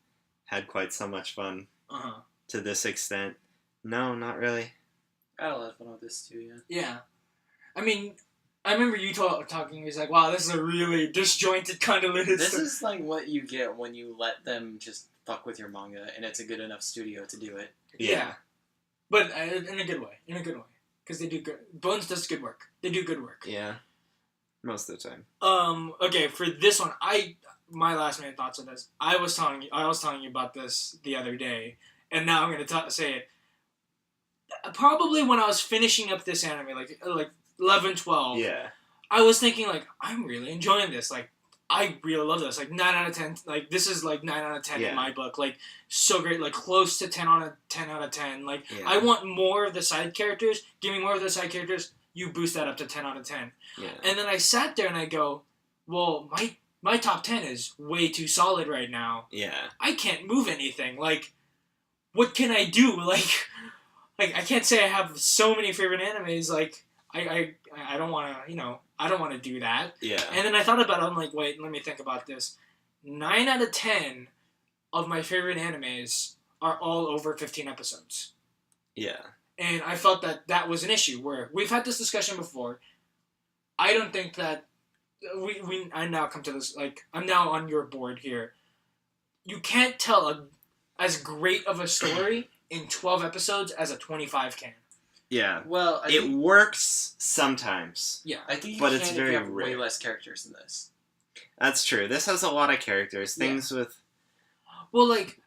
had quite so much fun Uh-huh. to this extent. No, not really. I had a lot of fun with this too. Yeah. Yeah. I mean, I remember you talking. He's like, "Wow, this is a really disjointed, convoluted." This story." is like what you get when you let them just fuck with your manga, and it's a good enough studio to do it. Yeah. But in a good way. In a good way, because they do good. Bones does good work. They do good work. Yeah. Most of the time. Okay, for this one, my last minute thoughts on this. I was telling you about this the other day, and now I'm gonna say it. Probably when I was finishing up this anime, like 11, 12, Yeah. I was thinking like, I'm really enjoying this. Like, I really love this. Like 9 out of 10. Like this is like 9 out of 10 in my book. Like so great. Like close to 10 out of 10. Like I want more of the side characters. Give me more of the side characters. You boost that up to 10 out of 10. Yeah. And then I sat there and I go, well, my top 10 is way too solid right now. Yeah. I can't move anything. Like, what can I do? Like I can't say I have so many favorite animes. Like, I don't want to, I don't want to do that. Yeah. And then I thought about it. I'm like, wait, let me think about this. 9 out of 10 of my favorite animes are all over 15 episodes. Yeah. And I felt that was an issue where we've had this discussion before. I don't think that I now come to this, like, I'm now on your board here. You can't tell as great of a story in 12 episodes as a 25 can. Yeah. Well, it works sometimes. Yeah. I think you but can it's if very you have rare. way less characters than this. That's true. This has a lot of characters. Things with... Well, like,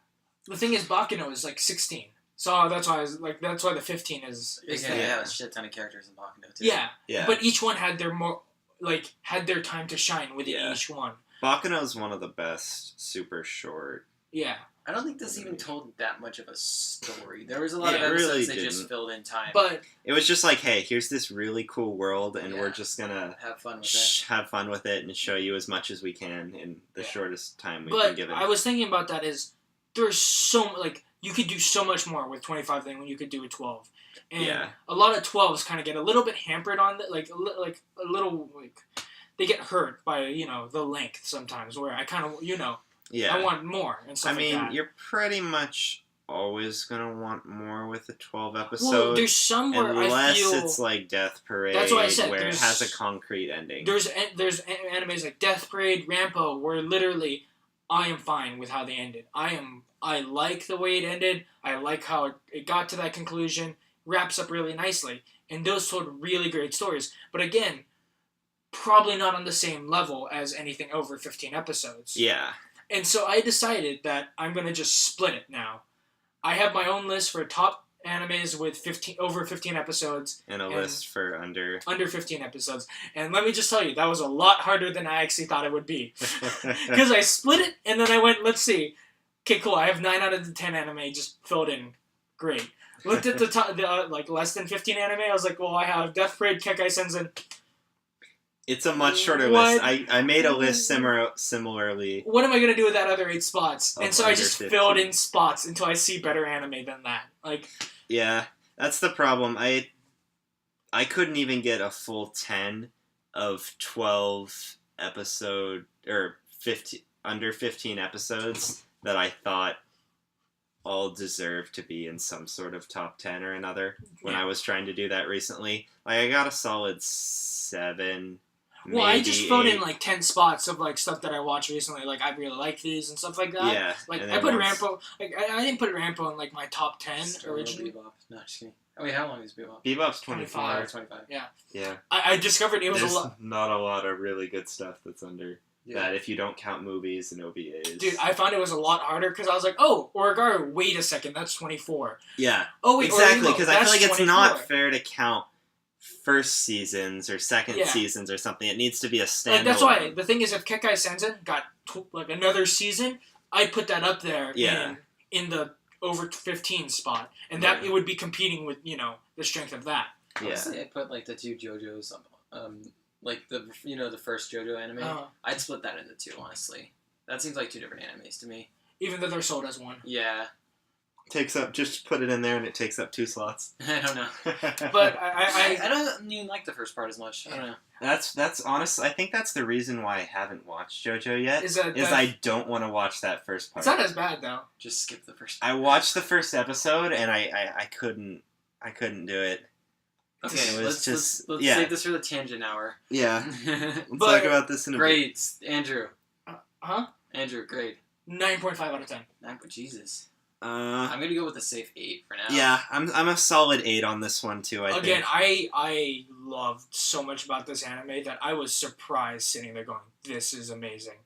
the thing is, Bakuno is, like, 16. So that's why that's why the 15 is Because there. they have a shit ton of characters in Bakuno too. Yeah. Yeah. But each one had their time to shine within each one. Bakuno's one of the best super short. Yeah. I don't think this even told that much of a story. There was a lot of it episodes really that just didn't. filled in time. But It was just like, hey, here's this really cool world, and we're just gonna have fun with it. have fun with it and show you as much as we can in the shortest time we've been but given. I was thinking about that is there's you could do so much more with 25 than when you could do with 12. And a lot of 12s kind of get a little bit hampered on that, like a little they get hurt by the length sometimes. Where I kind of I want more and stuff like that. You're pretty much always gonna want more with a 12 episode. Well, there's some where unless I feel it's like Death Parade, that's what I said, where it has a concrete ending. There's animes like Death Parade, Rampo, where literally I am fine with how they ended. I like the way it ended. I like how it got to that conclusion. Wraps up really nicely. And those told really great stories. But again, probably not on the same level as anything over 15 episodes. Yeah. And so I decided that I'm going to just split it now. I have my own list for top animes with over 15 episodes. And a list for under 15 episodes. And let me just tell you, that was a lot harder than I actually thought it would be. Because I split it, and then I went, let's see. Okay, cool, I have 9 out of the 10 anime just filled in. Great. Looked at the top, less than 15 anime, I was like, well, I have Death Parade, Kekkai Sensen. It's a much shorter list. I made a list similarly. What am I going to do with that other 8 spots? And so I just 15. filled in spots until I see better anime than that. Yeah, that's the problem. I couldn't even get a full 10 of 12 episode, or 15, under 15 episodes that I thought all deserved to be in some sort of top 10 or another when I was trying to do that recently. I got a solid 7. Well, I just filled 8. in 10 spots of stuff that I watched recently. I really like these and stuff like that. Yeah. I put Rampo. I didn't put Rampo in my top 10 originally. Bebop. No, just kidding. Oh wait, how long is Bebop? Bebop's 25. 25. Yeah. I discovered it was There's a lot. not a lot of really good stuff that's under that if you don't count movies and OVAs. Dude, I found it was a lot harder because I was like, oh, Origaru, wait a second, that's 24. Yeah. Oh, wait, exactly, because I feel like it's 24. not fair to count first seasons or second seasons or something. It needs to be a standalone. That's why the thing is, if Kekkai Sensen got another season, I'd put that up there in the over 15 spot, and that it would be competing with the strength of that. Yeah. Honestly, I put the 2 JoJo's, the first JoJo anime. I'd split that into 2. Honestly, that seems like 2 different animes to me. Even though they're sold as one. Yeah. Just put it in there and it takes up 2 slots. I don't know. But I don't even like the first part as much. I don't know. That's honest. I think that's the reason why I haven't watched JoJo yet. Is I don't want to watch that first part. It's not as bad though. Just skip the first part. I watched the first episode and I couldn't do it. Okay, It was let's yeah. save this for the tangent hour. Yeah. Let's But- talk about this in a bit. Grades, Andrew. Huh? Andrew, grade. 9.5 out of 10. Jesus. Uh, I'm gonna go with a safe 8 for now. yeah, I'm a solid 8 on this one too. I Again, think. I loved so much about this anime that I was surprised sitting there going, "This is amazing."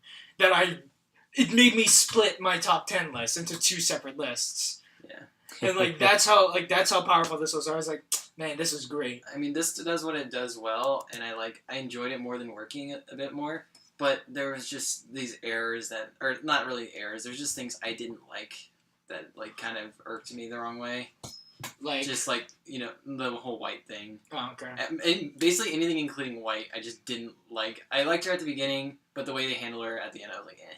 It made me split my top 10 list into 2 separate lists. Yeah. And that's how powerful this was. I was like, man, this is great. I mean, this does what it does well, and I enjoyed it more than working it a bit more. But there was just these errors or not really errors. There's just things I didn't like that kind of irked me the wrong way. Like, Just the whole white thing. oh, okay. And basically anything including white, I just didn't like. I liked her at the beginning, but the way they handle her at the end, I was like, eh.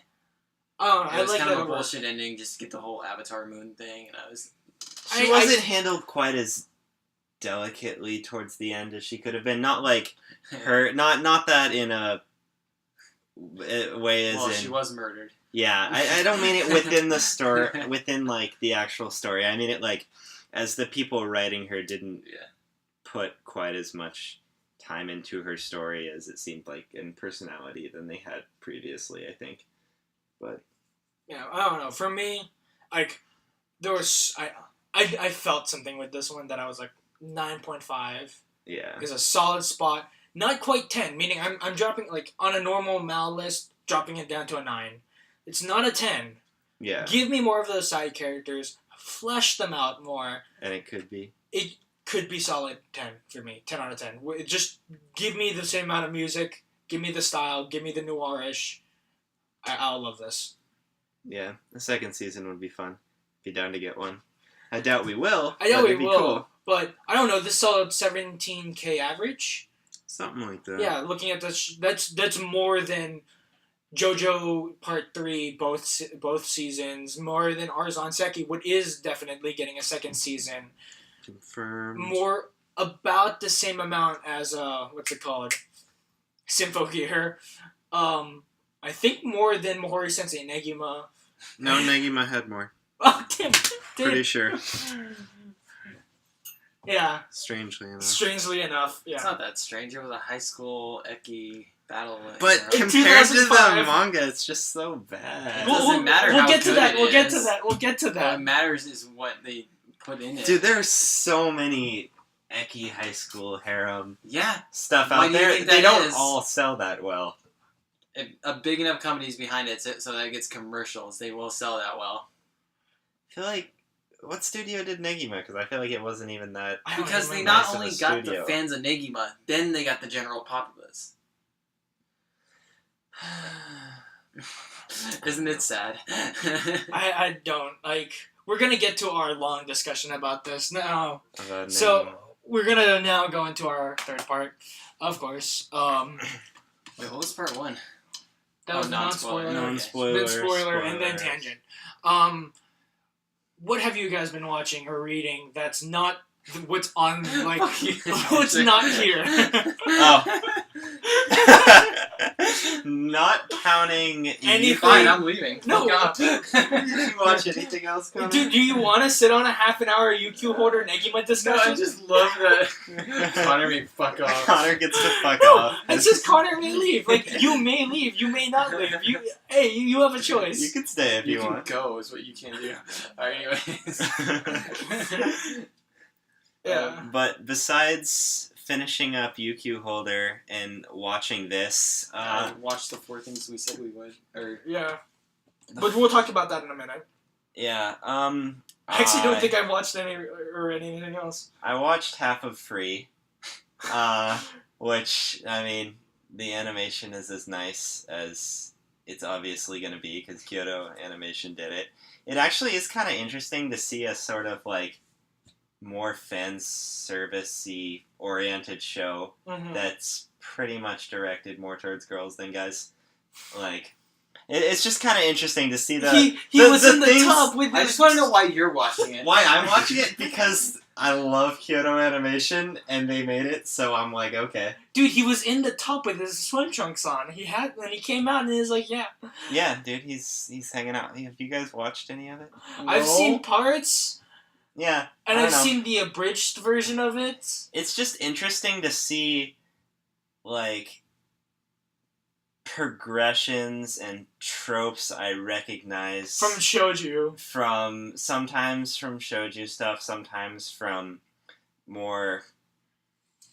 Oh, It I was like kind that of a overall. bullshit ending just to get the whole Avatar Moon thing, and I was. She wasn't handled quite as delicately towards the end as she could have been. Not like her. Not that in a way as Well, in. she was murdered. Yeah, I don't mean it within the story, within like the actual story. I mean it like as the people writing her didn't put quite as much time into her story as it seemed like in personality than they had previously, I think. But Yeah, I don't know. For me, like, there was I felt something with this one that I was like 9.5 yeah, is a solid spot. Not quite 10, meaning I'm dropping like on a normal Mal list, dropping it down to a 9. It's not a 10. yeah, Give me more of those side characters, flesh them out more. and it could be. It could be solid 10 for me. 10 out of 10. Just give me the same amount of music. Give me the style. Give me the noirish. I'll love this. Yeah, the second season would be fun. Be down to get one. I doubt we will. I know but we it'd be will, cool. but I don't know. This solid 17K average. Something like that. Yeah, looking at this, that's more than JoJo Part 3, both seasons. More than Arzon Seki, what is definitely getting a second season. Confirmed. More about the same amount as what's it called? Sympho Gear. I think more than Mahori Sensei Negima. No, Negima had more. Oh damn! Pretty sure. Yeah. Strangely enough. Strangely enough, It's yeah. not that strange. It was a high school Eki battle. But In compared to the 2005 manga, it's just so bad. It doesn't matter We'll how get to good that. it We'll get to is. that. We'll get to What that. matters is what they put in it. Dude, there's so many Eki high school harem Yeah, stuff Why out do you there. think They that don't is? all sell that well. if a big enough company's behind it so that it gets commercials, they will sell that well. I feel like what studio did Negima? Because I feel like it wasn't even that. I don't Because they even not Nice of only a got studio. the fans of Negima, then they got the general populace. Isn't it sad? I don't like. We're gonna get to our long discussion about this now. About So Negima. we're gonna now go into our third part, of course. Wait, what was part 1? That Oh, was non-spoiler. non-spoiler, Non-spoiler, then spoiler, and then spoiler. tangent. What have you guys been watching or reading that's not what's on like what's not here? Oh. Not counting. Anything- Fine, I'm leaving. No. Fuck off. Did you watch anything else, Connor? Dude, do you want to sit on a half an hour UQ Holder Negima No, discussion? I just love that. Connor may fuck off. Connor gets to fuck No, off. it's just Connor may leave. Like, you may leave, you may not leave. You have a choice. You can stay if You you can want. go is what you can do. Alright, anyways. Yeah. But besides finishing up UQ Holder and watching this, Watch the 4 things we said we would. Or Yeah. But we'll talk about that in a minute. yeah, I actually don't think I've watched any or anything else. I watched half of Free, which, I mean, the animation is as nice as it's obviously going to be because Kyoto Animation did it. It actually is kind of interesting to see a sort of, like, more fan service-y oriented show Mm-hmm. that's pretty much directed more towards girls than guys. Like, It's just kind of interesting to see He was in the things, tub with. I just want to know why you're watching it. Why I'm watching it? Because I love Kyoto Animation, and they made it, so I'm like, okay. Dude, he was in the tub with his swim trunks on. He came out and he was like, yeah. Yeah, dude, he's hanging out. Have you guys watched any of it? No. I've seen parts. Yeah. And I I've don't know. seen the abridged version of it. It's just interesting to see, like, progressions and tropes I recognize From shoujo. Sometimes from shoujo stuff, sometimes from more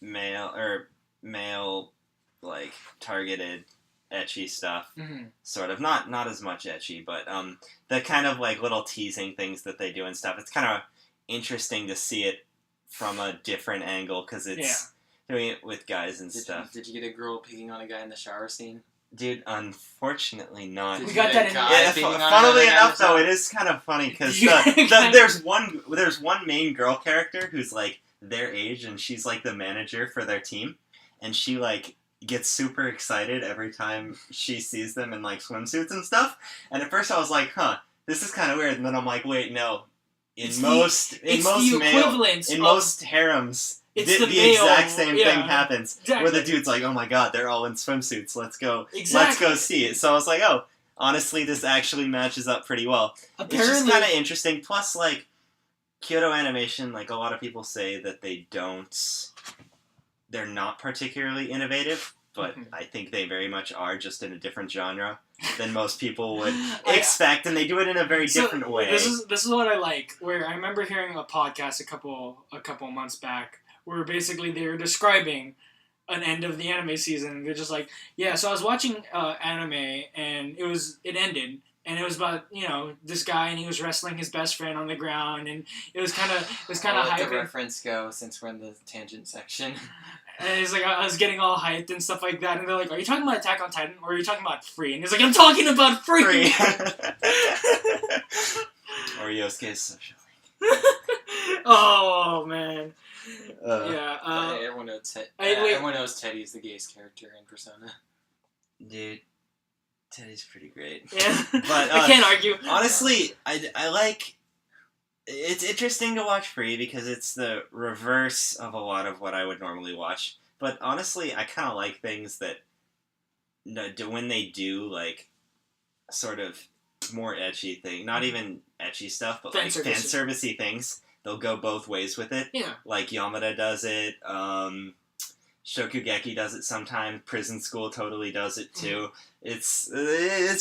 male like targeted ecchi stuff. Mm-hmm. Sort of not as much ecchi, but the kind of like little teasing things that they do and stuff. It's kind of interesting to see it from a different angle because it's doing it with guys and stuff. Did you get a girl picking on a guy in the shower scene? Dude, unfortunately not. Did We you got get that a in- guy Yeah, picking on funnily another guy in enough, the though, shower? it is kind of funny because Yeah. there's one main girl character who's like their age, and she's like the manager for their team, and she like gets super excited every time she sees them in like swimsuits and stuff. And at first I was like, huh, this is kind of weird, and then I'm like, wait, no. It's Most harems, It's the the male, exact same yeah. thing happens. Exactly. Where the dude's like, oh my god, they're all in swimsuits. Let's go Exactly. see it. So I was like, oh, honestly, this actually matches up pretty well. It's just Apparently, kind of interesting. Plus, like, Kyoto Animation, like, a lot of people say that they're not particularly innovative, but Mhm. I think they very much are, just in a different genre than most people would expect, and they do it in a very different way. This is what I like. Where I remember hearing a podcast a couple months back, where basically they were describing an end of the anime season. They're just like, yeah. So I was watching anime, and it ended, and it was about this guy, and he was wrestling his best friend on the ground, and it was kind of I'll let the hyping. reference go since we're in the tangent section. And he's like, I was getting all hyped and stuff like that, and they're like, are you talking about Attack on Titan or are you talking about Free? And he's like, I'm talking about Free. Or Yosuke's social. Oh man. Yeah. Everyone knows wait. everyone knows Teddy's the gayest character in Persona. Dude, Teddy's pretty great. Yeah. But, I can't argue. Honestly, I like... It's interesting to watch Free because it's the reverse of a lot of what I would normally watch. But honestly, I kind of like things that when they do, like, sort of more ecchi thing. Not even ecchi stuff, but like fan servicey things. They'll go both ways with it. Yeah. Like Yamada does it. Shokugeki does it sometimes. Prison School totally does it too. It's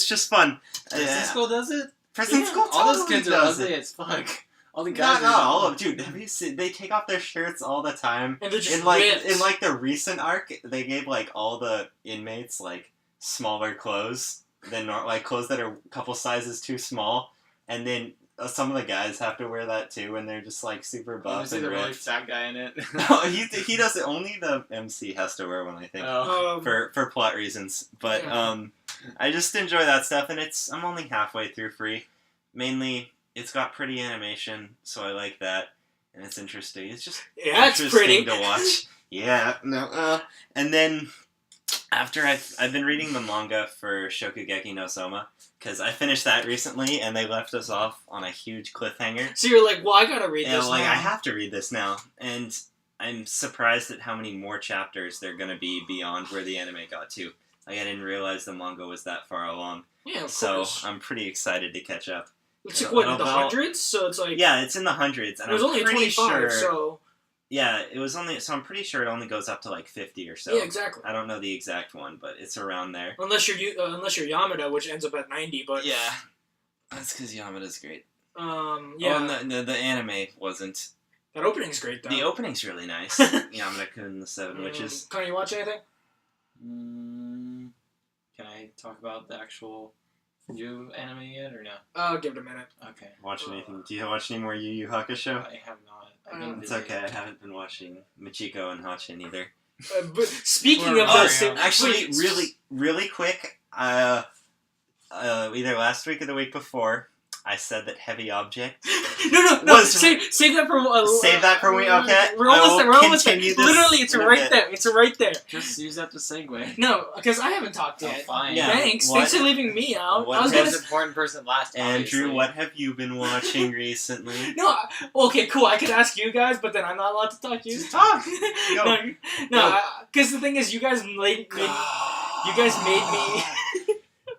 just fun. Prison School does it? Prison School totally all those kids are does ugly it. as fuck. All the guys Not all of dude. Have you seen? They take off their shirts all the time. And they're just in like ripped. the recent arc, they gave like all the inmates like smaller clothes than like clothes that are a couple sizes too small, and then some of the guys have to wear that too, and they're just like super buff Is and the really ripped. fat guy in it? No, he does it. Only the MC has to wear one, I think, for plot reasons. But Yeah. I just enjoy that stuff, and I'm only halfway through Free. Mainly, it's got pretty animation, so I like that, and it's interesting. It's just it's interesting pretty to watch. Yeah, no, and then after I've been reading the manga for Shokugeki no Soma because I finished that recently, and they left us off on a huge cliffhanger. So you're like, well, I gotta read this. Like now. I have to read this now, and I'm surprised at how many more chapters they're gonna be beyond where the anime got to. Like I didn't realize the manga was that far along. Yeah, of So course. I'm pretty excited to catch up. It's like what, in the I'll- hundreds? So it's like Yeah, it's in the hundreds, and it was I'm only pretty 25, sure. so Yeah, it was only. So I'm pretty sure it only goes up to like 50 or so. yeah, exactly. I don't know the exact one, but it's around there. Unless you're Yamada, which ends up at 90, but Yeah, that's because Yamada's great. yeah, Oh, and the anime wasn't. that opening's great though. The opening's really nice. Yamada-kun and the Seven Witches. Can you watch anything? Can I talk about the actual new anime yet or no? I'll give it a minute. Okay. Watch anything? Do you watch any more Yu Yu Hakusho? I have not. I've been It's busy. okay. I haven't been watching Michiko and Hachin either. But speaking Or of Mario. this, Actually, wait, really quick. Either last week or the week before, I said that Heavy Object. No. Save that for. Save that for me. Okay. We're almost there. We're almost there. Continue this Literally, it's in a right bit. there. It's right there. Just use that to segue. No, because I haven't talked Oh, yet. fine. Yeah. Thanks. What- Thanks for leaving me out. what I was The gonna. most important person last. Andrew, obviously. what have you been watching recently? No. Okay. Cool. I could ask you guys, but then I'm not allowed to talk to you. Just talk. No. Because the thing is, you guys made me.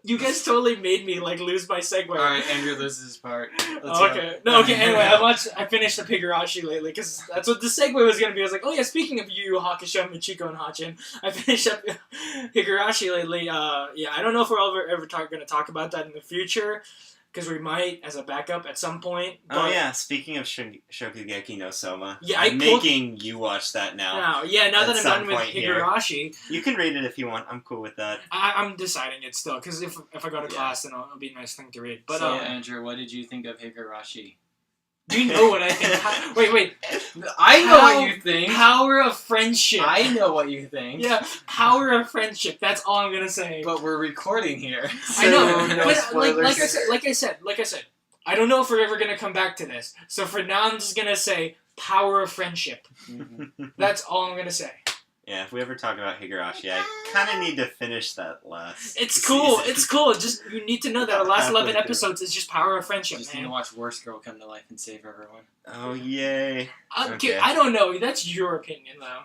You guys totally made me like lose my segue. All right, Andrew loses his part. Let's Okay. go. No. Okay. Anyway, I finished the Higurashi lately because that's what the segue was gonna be. I was like, oh yeah, speaking of Yu Yu Hakusho, Michiko, and Hachin, I finished up Higurashi lately. Yeah, I don't know if we're ever gonna talk about that in the future because we might as a backup at some point. Oh but yeah, speaking of Shokugeki no Soma, Yeah, I'm making you watch that now. Now At that I'm some done with point here. Higurashi, You can read it if you want. I'm cool with that. I'm deciding it still because if I go to Yeah. class, then it'll be a nice thing to read. But So, Andrew, what did you think of Higurashi? do you know what I think? Wait. I know what you think. Power of friendship. I know what you think. Yeah, power of friendship. That's all I'm gonna say. But we're recording here. I know, So, no but spoilers. like I said, I don't know if we're ever gonna come back to this. So for now, I'm just gonna say power of friendship. Mhm. That's all I'm gonna say. Yeah, if we ever talk about Higurashi, I kind of need to finish that last. It's cool. season. Just you need to know that the last Halfway 11 through. episodes is just power of friendship, Just need man. to watch Worst Girl come to life and save everyone. Oh yay! Okay, Okay. I don't know. That's your opinion, though.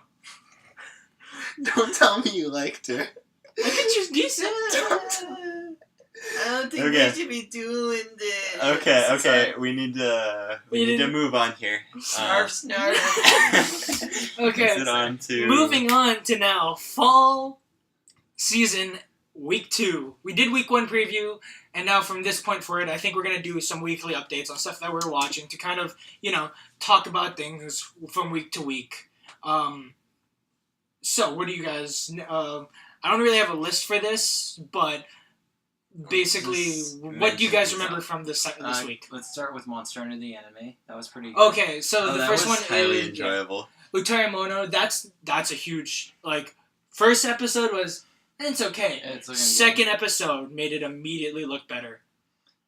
Don't tell me you liked her. I think she's decent. I don't think Okay. we should be doing this. Okay. We need to move on here. Snarf. Okay. Is it on to Moving on to now, fall season week 2. We did week 1 preview, and now from this point forward, I think we're going to do some weekly updates on stuff that we're watching to kind of, talk about things from week to week. So, what do you guys... I don't really have a list for this, but basically, what do you guys remember from this week? Let's start with Monster Under the Anime. That was pretty good. Okay, so the that first was one highly is... enjoyable. Utaramono, that's a huge, first episode was, it's okay. It's looking Second episode made it immediately look better.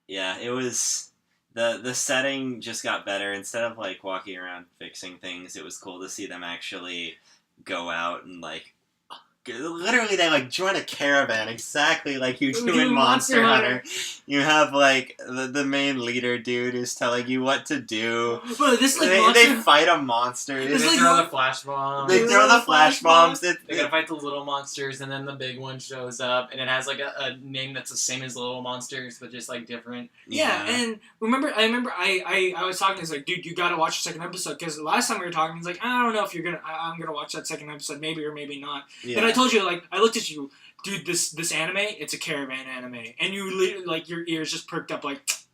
Yeah, it was the setting just got better. Instead of walking around fixing things, it was cool to see them actually go out and literally they join a caravan exactly like you do in Monster Hunter. You have the main leader dude who's telling you what to do. But this They fight a monster. It's They like throw Mon- the flash bombs. They throw the flash bombs. They gotta fight the little monsters, and then the big one shows up, and it has a name that's the same as the little monsters, but just different. Yeah, and I was talking. He's like, dude, you gotta watch the second episode because last time we were talking, he's like, I don't know if I'm gonna watch that second episode, maybe or maybe not. Yeah. And I told you, I looked at you, dude. This anime, it's a caravan anime, and you literally, your ears just perked up,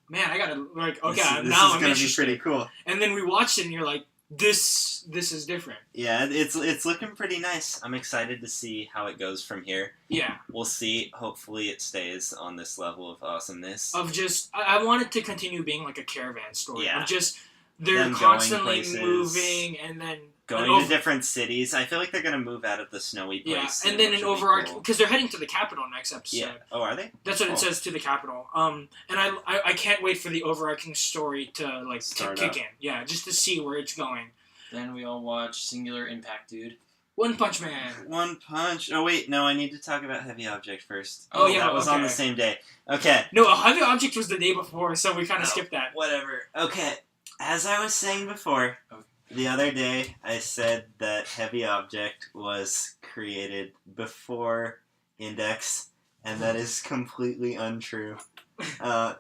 man, I gotta okay, this now is I'm gonna interested. be pretty cool. And then we watched it, and you're like, this is different. Yeah, it's looking pretty nice. I'm excited to see how it goes from here. Yeah. We'll see. Hopefully, it stays on this level of awesomeness. Of just, I want it to continue being like a caravan story. Yeah. Of just, they're Them going constantly places. moving, and then Going to different cities. I feel like they're gonna move out of the snowy place. and then an overarching, because they're heading to the capital next episode. Yeah. Oh, are they? That's what Oh. it says, to the capital. And I can't wait for the overarching story to Start kick up. in. Yeah, just to see where it's going. Then we all watch Singular Impact, dude. One Punch Man. One Punch. Oh wait, no. I need to talk about Heavy Object first. Oh, yeah, that was on okay. the same day. Okay. No, a Heavy Object was the day before, so we kind of No, skipped that. Whatever. Okay. As I was saying before, the other day I said that Heavy Object was created before Index, and that is completely untrue.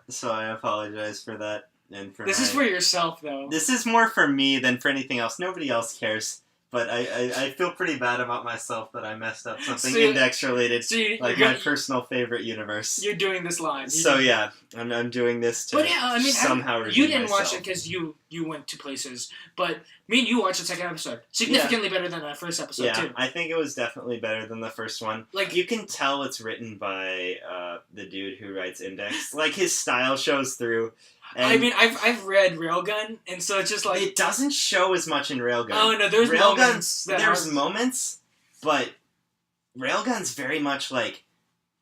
So I apologize for that. And for This is for yourself, though. This is more for me than for anything else. Nobody else cares. But I feel pretty bad about myself that I messed up something So- Index related, So you're, my personal favorite universe. you're doing this live. So yeah, I'm doing this to But yeah, I mean, somehow you redeem didn't watch myself. it because you went to places, but me and you watched the second episode. Significantly better than that first episode, Yeah, too. I think it was definitely better than the first one. You can tell it's written by the dude who writes Index. His style shows through. And I mean, I've read Railgun, and so it's just it doesn't show as much in Railgun. Oh no, there's moments. There's moments, but Railgun's very much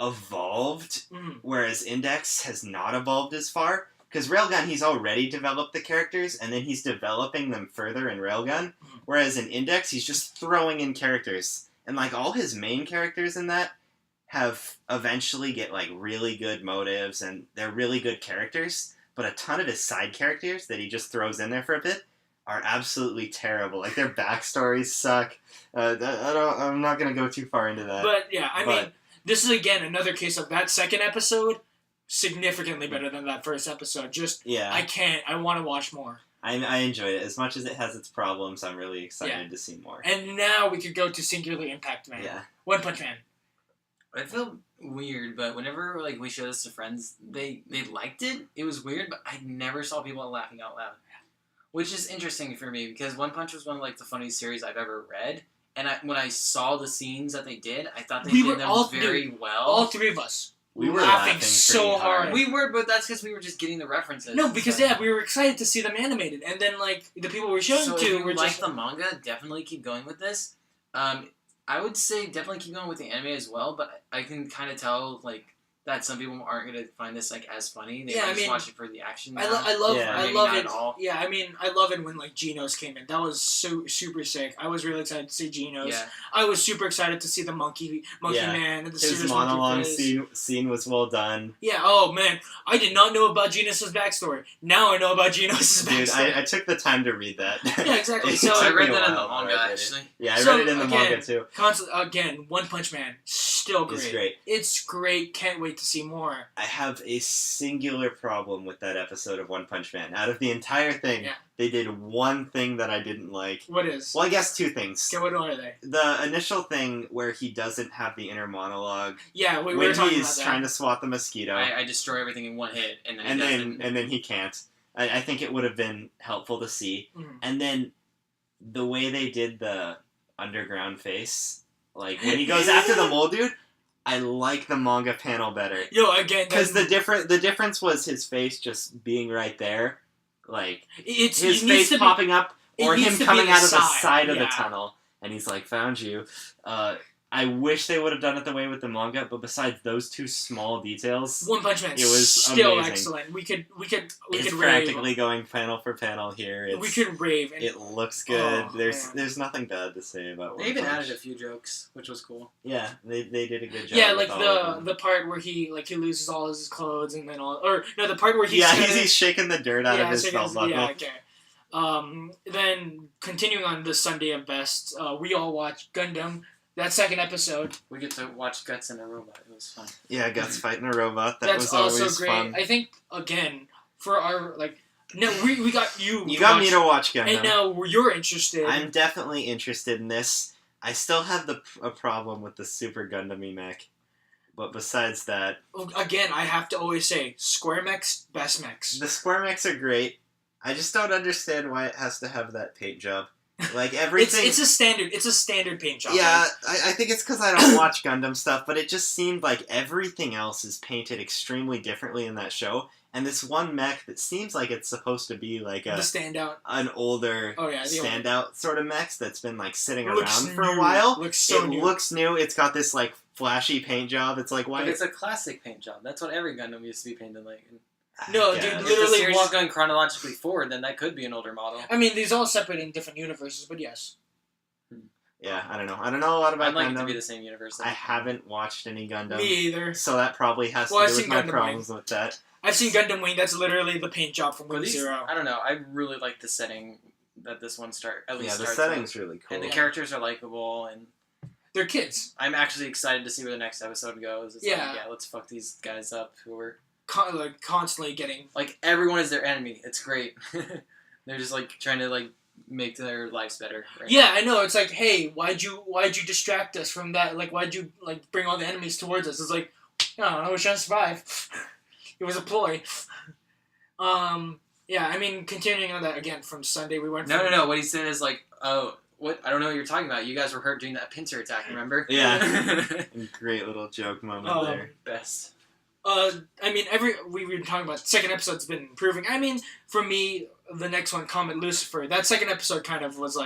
evolved, whereas Index has not evolved as far. Because Railgun, he's already developed the characters, and then he's developing them further in Railgun. Whereas in Index, he's just throwing in characters. And, like, all his main characters in that have eventually get, like, really good motives, and they're really good characters. But a ton of his side characters that he just throws in there for a bit are absolutely terrible. Like, their backstories suck. I'm not going to go too far into that. But, yeah, I mean, this is, again, another case of that second episode significantly better than that first episode. Just, yeah. I want to watch more. I enjoyed it. As much as it has its problems, I'm really excited to see more. And now we could go to Singularly Impact Man. Yeah. One Punch Man. I feel weird, but whenever like we showed this to friends, they liked it. It was weird, but I never saw people laughing out loud. Which is interesting for me, because One Punch was one of like the funniest series I've ever read. And when I saw the scenes that they did, I thought they did them very well. All three of us. We were laughing so hard. We were, but that's because we were just getting the references. No, because we were excited to see them animated, and then like the people we were showing so to if you were like just the manga. Definitely keep going with this. I would say definitely keep going with the anime as well, but I can kind of tell like that some people aren't going to find this like as funny. They might just watch it for the action. I love it. All. Yeah, I mean, I love it when like Genos came in. That was so super sick. I was really excited to see Genos. Yeah. I was super excited to see the monkey man and the his monologue scene was well done. Yeah. Oh man, I did not know about Genos' backstory. Now I know about Genos' backstory. Dude, I took the time to read that. Yeah, exactly. So I read that in the manga actually. Yeah, I read it in the manga too. Again, One Punch Man, still great. It's great. It's great. Can't wait to see more. I have a singular problem with that episode of One Punch Man. Out of the entire thing, they did one thing that I didn't like. What is? Well, I guess two things. Okay, what are they? The initial thing where he doesn't have the inner monologue. Yeah, we were when talking he's about that. trying to swat the mosquito. I destroy everything in one hit, and then he can't. I think it would have been helpful to see. Mm-hmm. And then the way they did the underground face, like when he goes after the mole dude. I like the manga panel better. Yo, again, because the difference was his face just being right there, like his face popping up, or him coming out of the side of the tunnel, and he's like, "Found you." I wish they would have done it the way with the manga, but besides those two small details, One Punch Man, it was still amazing. excellent. We could it's rave. practically going panel for panel here. We could rave. It looks good. There's nothing bad to say about. They even added a few jokes, which was cool. Yeah, they did a good job. Yeah, like the part where he loses all his clothes and then the part where he's shaking the dirt out of his belt buckle. Yeah, okay. Then continuing on the Sunday of Best, we all watched Gundam. That second episode. We get to watch Guts and a robot. It was fun. Yeah, Guts fighting a robot. That's was always also great. Fun. I think, again, for our, we got you. You got me to watch Gundam. And now you're interested. I'm definitely interested in this. I still have a problem with the Super Gundam mech. But besides that... Again, I have to always say, Square mechs, best mechs. The Square mechs are great. I just don't understand why it has to have that paint job. Like everything, it's a standard paint job. Yeah, I think it's because I don't watch Gundam stuff, but it just seemed like everything else is painted extremely differently in that show. And this one mech that seems like it's supposed to be like the standout, an older standout sort of mech that's been like sitting around for a while. Looks new. It's got this like flashy paint job. It's like why? But it's a classic paint job. That's what every Gundam used to be painted like. No, dude, literally. If the series is going chronologically forward, then that could be an older model. I mean, these all separate in different universes, but yes. Yeah, I don't know. I don't know a lot about I'd like Gundam. it to be the same universe. I haven't watched any Gundam. Me either. So that probably has to do with my problems with that. I've seen Gundam Wing. That's literally the paint job from Wing Zero. I don't know. I really like the setting that this one starts. Yeah, the setting's really cool. And the characters are likable and. They're kids. I'm actually excited to see where the next episode goes. It's let's fuck these guys up who are constantly getting everyone is their enemy. It's great. They're just trying to make their lives better. Right? Yeah, I know. It's like, hey, why'd you distract us from that? Why'd you bring all the enemies towards us? It's like, I was trying to survive. It was a ploy. Yeah, I mean, continuing on that again from Sunday, we went. No. What he said is what? I don't know what you're talking about. You guys were hurt doing that pincer attack, remember? Yeah. Great little joke moment there. Best. I mean, we've been talking about the second episode's been improving. I mean, for me, the next one, Comet Lucifer, that second episode kind of was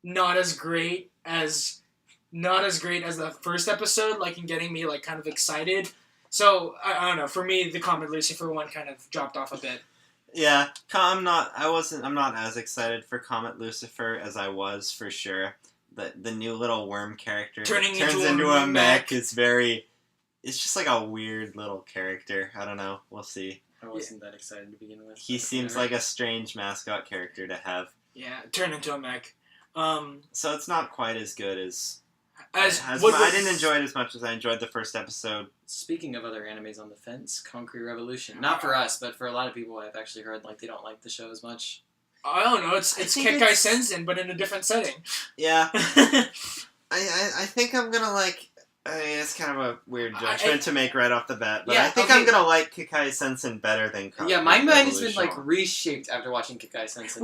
not as great as the first episode, in getting me kind of excited. So I don't know. For me, the Comet Lucifer one kind of dropped off a bit. Yeah, I'm not as excited for Comet Lucifer as I was for sure. The new little worm character Turning that turns into into a a mech. mech is very. It's just like a weird little character. I don't know. We'll see. I wasn't that excited to begin with. He seems like a strange mascot character to have. Yeah, turn into a mech. So it's not quite as good as. I didn't enjoy it as much as I enjoyed the first episode. Speaking of other animes on the fence, Concrete Revolution. Not for us, but for a lot of people, I've actually heard like they don't like the show as much. I don't know. It's think Kekkai it's- Sensen, but in a different setting. Yeah, I think I'm gonna like. It's kind of a weird judgment to make right off the bat, but Yeah, I think okay. I'm gonna like Kekkai Sensen better than Concrete Yeah, my mind has been Revolution. like reshaped after watching Kekkai Sensen.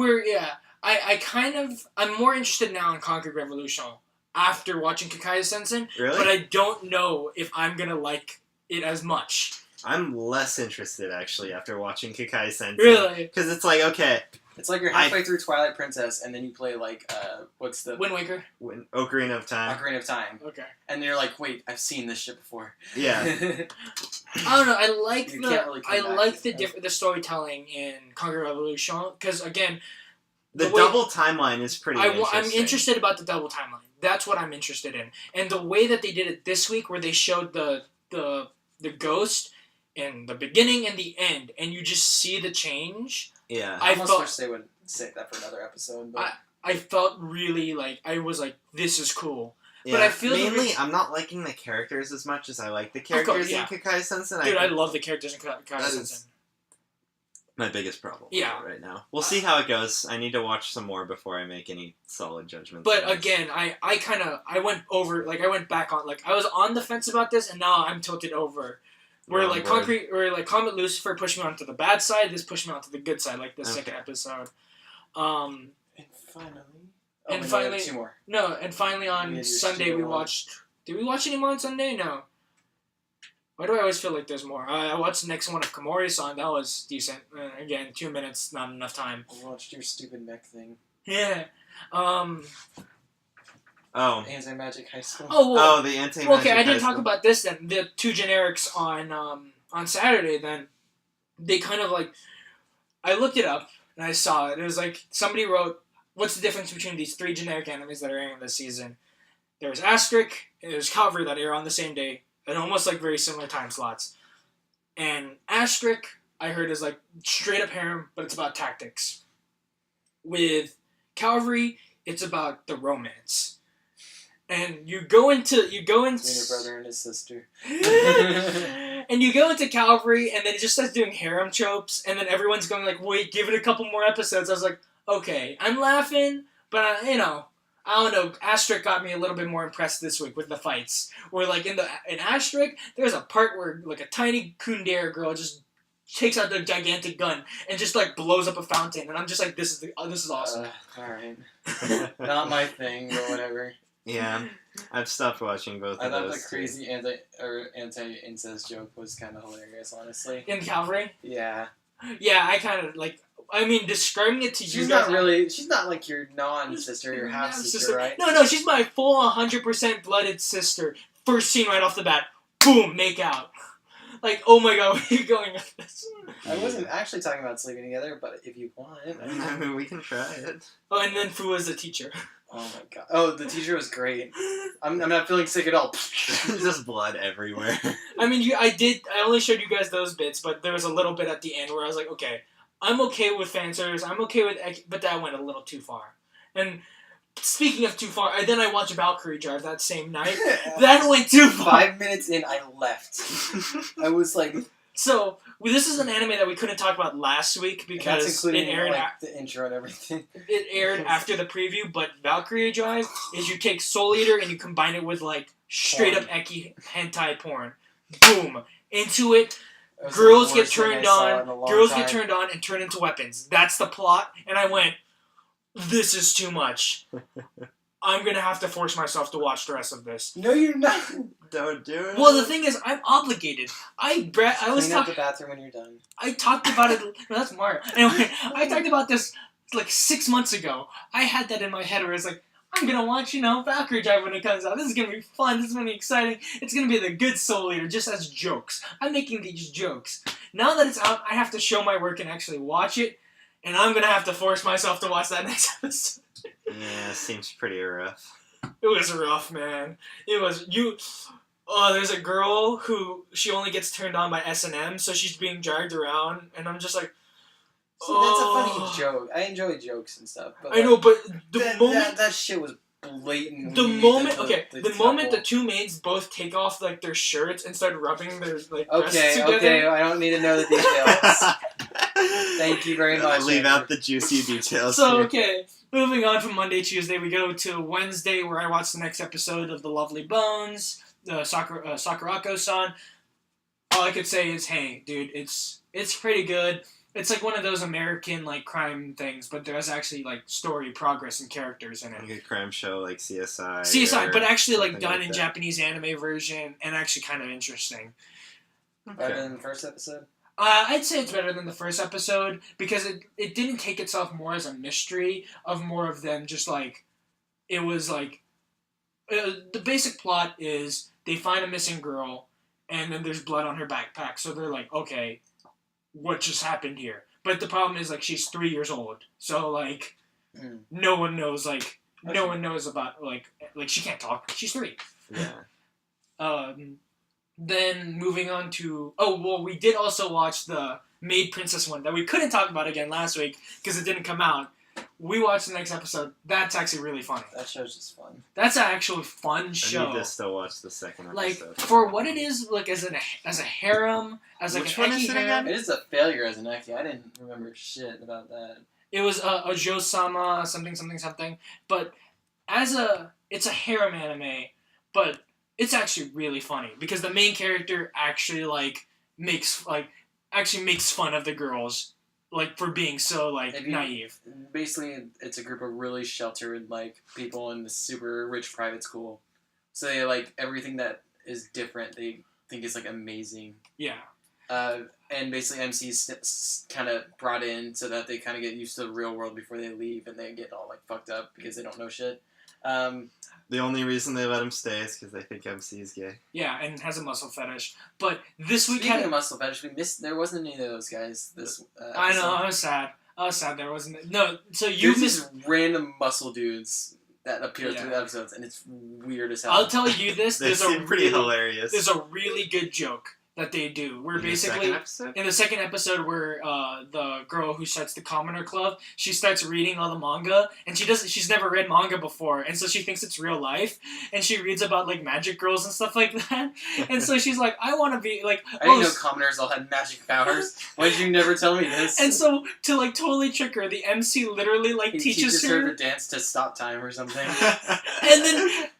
I'm more interested now in Concrete Revolution after watching Kekkai Sensen, Really? but I don't know if I'm gonna like it as much. I'm less interested actually after watching Kekkai Sensen. Really? Because it's like, okay, It's like you're halfway through Twilight Princess, and then you play like what's the Wind Waker? Ocarina of Time. Ocarina of Time, Okay. and you're like, wait, I've seen this shit before. Yeah. I don't know. I like You can't really come back to it. the storytelling in Concrete Revolution because again, The way- double timeline is pretty interesting. I'm interested about the double timeline. That's what I'm interested in, and the way that they did it this week, where they showed the ghost in the beginning and the end, and you just see the change. Yeah. I I almost felt wish they would save that for another episode. But I felt really like I was like, this is cool. Yeah. But I feel the mainly re- I'm not liking the characters as much as I like the course, characters yeah. in Kekkai Sensen. Dude, I think love the characters in Kekkai that Sensen. is my biggest problem with Yeah. it right now. We'll see how it goes. I need to watch some more before I make any solid judgments. But on this. again, I went back on I was on the fence about this, and now I'm tilted over. Where Wrong word. Comet Lucifer pushed me onto the bad side, this pushed me onto the good side, like the Okay. second episode. and finally, And we finally- have two more. No, and finally You on had your Sunday stupid we one. watched. Did we watch any more on Sunday? No. Why do I always feel like there's more? I watched the next one of Komori-san. That was decent. Again, 2 minutes, not enough time. I watched your stupid mech thing. Yeah. Oh. Anti-Magic High School. Oh, well, Oh, the anti. well, okay. I didn't talk about this then. The two generics on Saturday. Then they kind of I looked it up and I saw it. It was like somebody wrote, "What's the difference between these three generic animes that are airing this season?" There's Asterisk and there's Calvary that air on the same day and almost very similar time slots. And Asterisk, I heard, is straight up harem, but it's about tactics. With Calvary, it's about the romance. And you go into Between your brother and his sister. and you go into Calvary, and then it just starts doing harem tropes, and then everyone's going wait, give it a couple more episodes. I was like, okay, I'm laughing, but I don't know. Asterisk got me a little bit more impressed this week with the fights. Where in Asterisk, there's a part where a tiny Kundera girl just takes out the gigantic gun and just blows up a fountain, and I'm just like, this is awesome. Alright. Not my thing, but whatever. Yeah, I've stopped watching both I of thought those. the crazy anti-incest joke was kind of hilarious, honestly. In Calvary, Yeah. yeah, I kind of describing it to you She's guys. not really. She's not like your non-sister, your half-sister, right? No, she's my full 100% blooded sister. First scene right off the bat, boom, make out. Oh my god, where are you going with this? I wasn't actually talking about sleeping together, but if you want. I mean, we can try it. Oh, and then Fu was the teacher. Oh my god. Oh, the teacher was great. I'm not feeling sick at all. Just blood everywhere. I mean, I only showed you guys those bits, but there was a little bit at the end where I was like, okay, I'm okay with fan service, I'm okay with, but that went a little too far. And speaking of too far, I watched Valkyrie Drive that same night. That went too far. 5 minutes in, I left. I was like, So, this is an anime that we couldn't talk about last week that's because including it aired the intro and everything. It aired after the preview, but Valkyrie Drive is you take Soul Eater and you combine it with straight up eki hentai porn. Boom. Into it, That was girls the get worst thing turned I saw in a on, long girls time. get turned on and turn into weapons. That's the plot, and I went, this is too much. I'm gonna have to force myself to watch the rest of this. No, you're not. Don't do it. Well, the thing is, I'm obligated. I was Clean up talking. the bathroom when you're done. I talked about it. No, that's Mario. Anyway, I talked about this 6 months ago. I had that in my head where it's I'm gonna watch, Valkyrie Drive when it comes out. This is gonna be fun. This is gonna be exciting. It's gonna be the good Soul Eater, just as jokes. I'm making these jokes. Now that it's out, I have to show my work and actually watch it, and I'm gonna have to force myself to watch that next episode. Yeah, seems pretty rough. It was rough, man. It was there's a girl who she only gets turned on by S&M, so she's being dragged around, and I'm just like, See, that's a funny joke. I enjoy jokes and stuff. But I know, but the moment that shit was blatant. the moment the two maids both take off their shirts and start rubbing their breasts together. Okay, I don't need to know the details. Thank you very much. Leave out the juicy details. So here. okay, moving on from Monday, Tuesday, we go to Wednesday where I watch the next episode of The Lovely Bones, Sakurako-san. All I could say is, hey, dude, it's pretty good. It's like one of those American crime things, but there's actually story, progress, and characters in it. Like a crime show like CSI. CSI, but actually done in that. Japanese anime version, and actually kind of interesting. Better than the first episode? I'd say it's better than the first episode because it didn't take itself more as a mystery of more of them just it was the basic plot is they find a missing girl and then there's blood on her backpack, so they're like, okay, what just happened here? But the problem is she's 3 years old, so no one knows no one knows about she can't talk, she's 3. Yeah. Then moving on to we did also watch the Maid Princess one that we couldn't talk about again last week because it didn't come out. We watched the next episode. That's actually really funny. That show's just fun. That's an actually fun show. I need to still watch the second episode. For what it is, as a harem, as Which an one is eki it harem. It is a failure as an eki. I didn't remember shit about that. It was a Jo-sama something. But it's a harem anime, but it's actually really funny because the main character actually makes fun of the girls for being so naive. Basically, it's a group of really sheltered people in this super rich private school. So they everything that is different. They think is amazing. Yeah. And basically, MC's kind of brought in so that they kind of get used to the real world before they leave, and they get all fucked up because they don't know shit. The only reason they let him stay is because they think MC is gay. Yeah, and has a muscle fetish. But this week Speaking of muscle fetish, there wasn't any of those guys this I know, I was sad there wasn't. No, so you There's missed... these random muscle dudes that appear through the episodes, and it's weird as hell. I'll tell you this, They seem pretty hilarious. There's a really good joke that they do. Where basically in the second episode where the girl who starts the Commoner Club, she starts reading all the manga, and she's never read manga before, and so she thinks it's real life, and she reads about magic girls and stuff like that, and so she's like, I want to be I didn't know commoners all had magic powers. Why did you never tell me this? And so to totally trick her, the MC literally he teaches her to dance to stop time or something.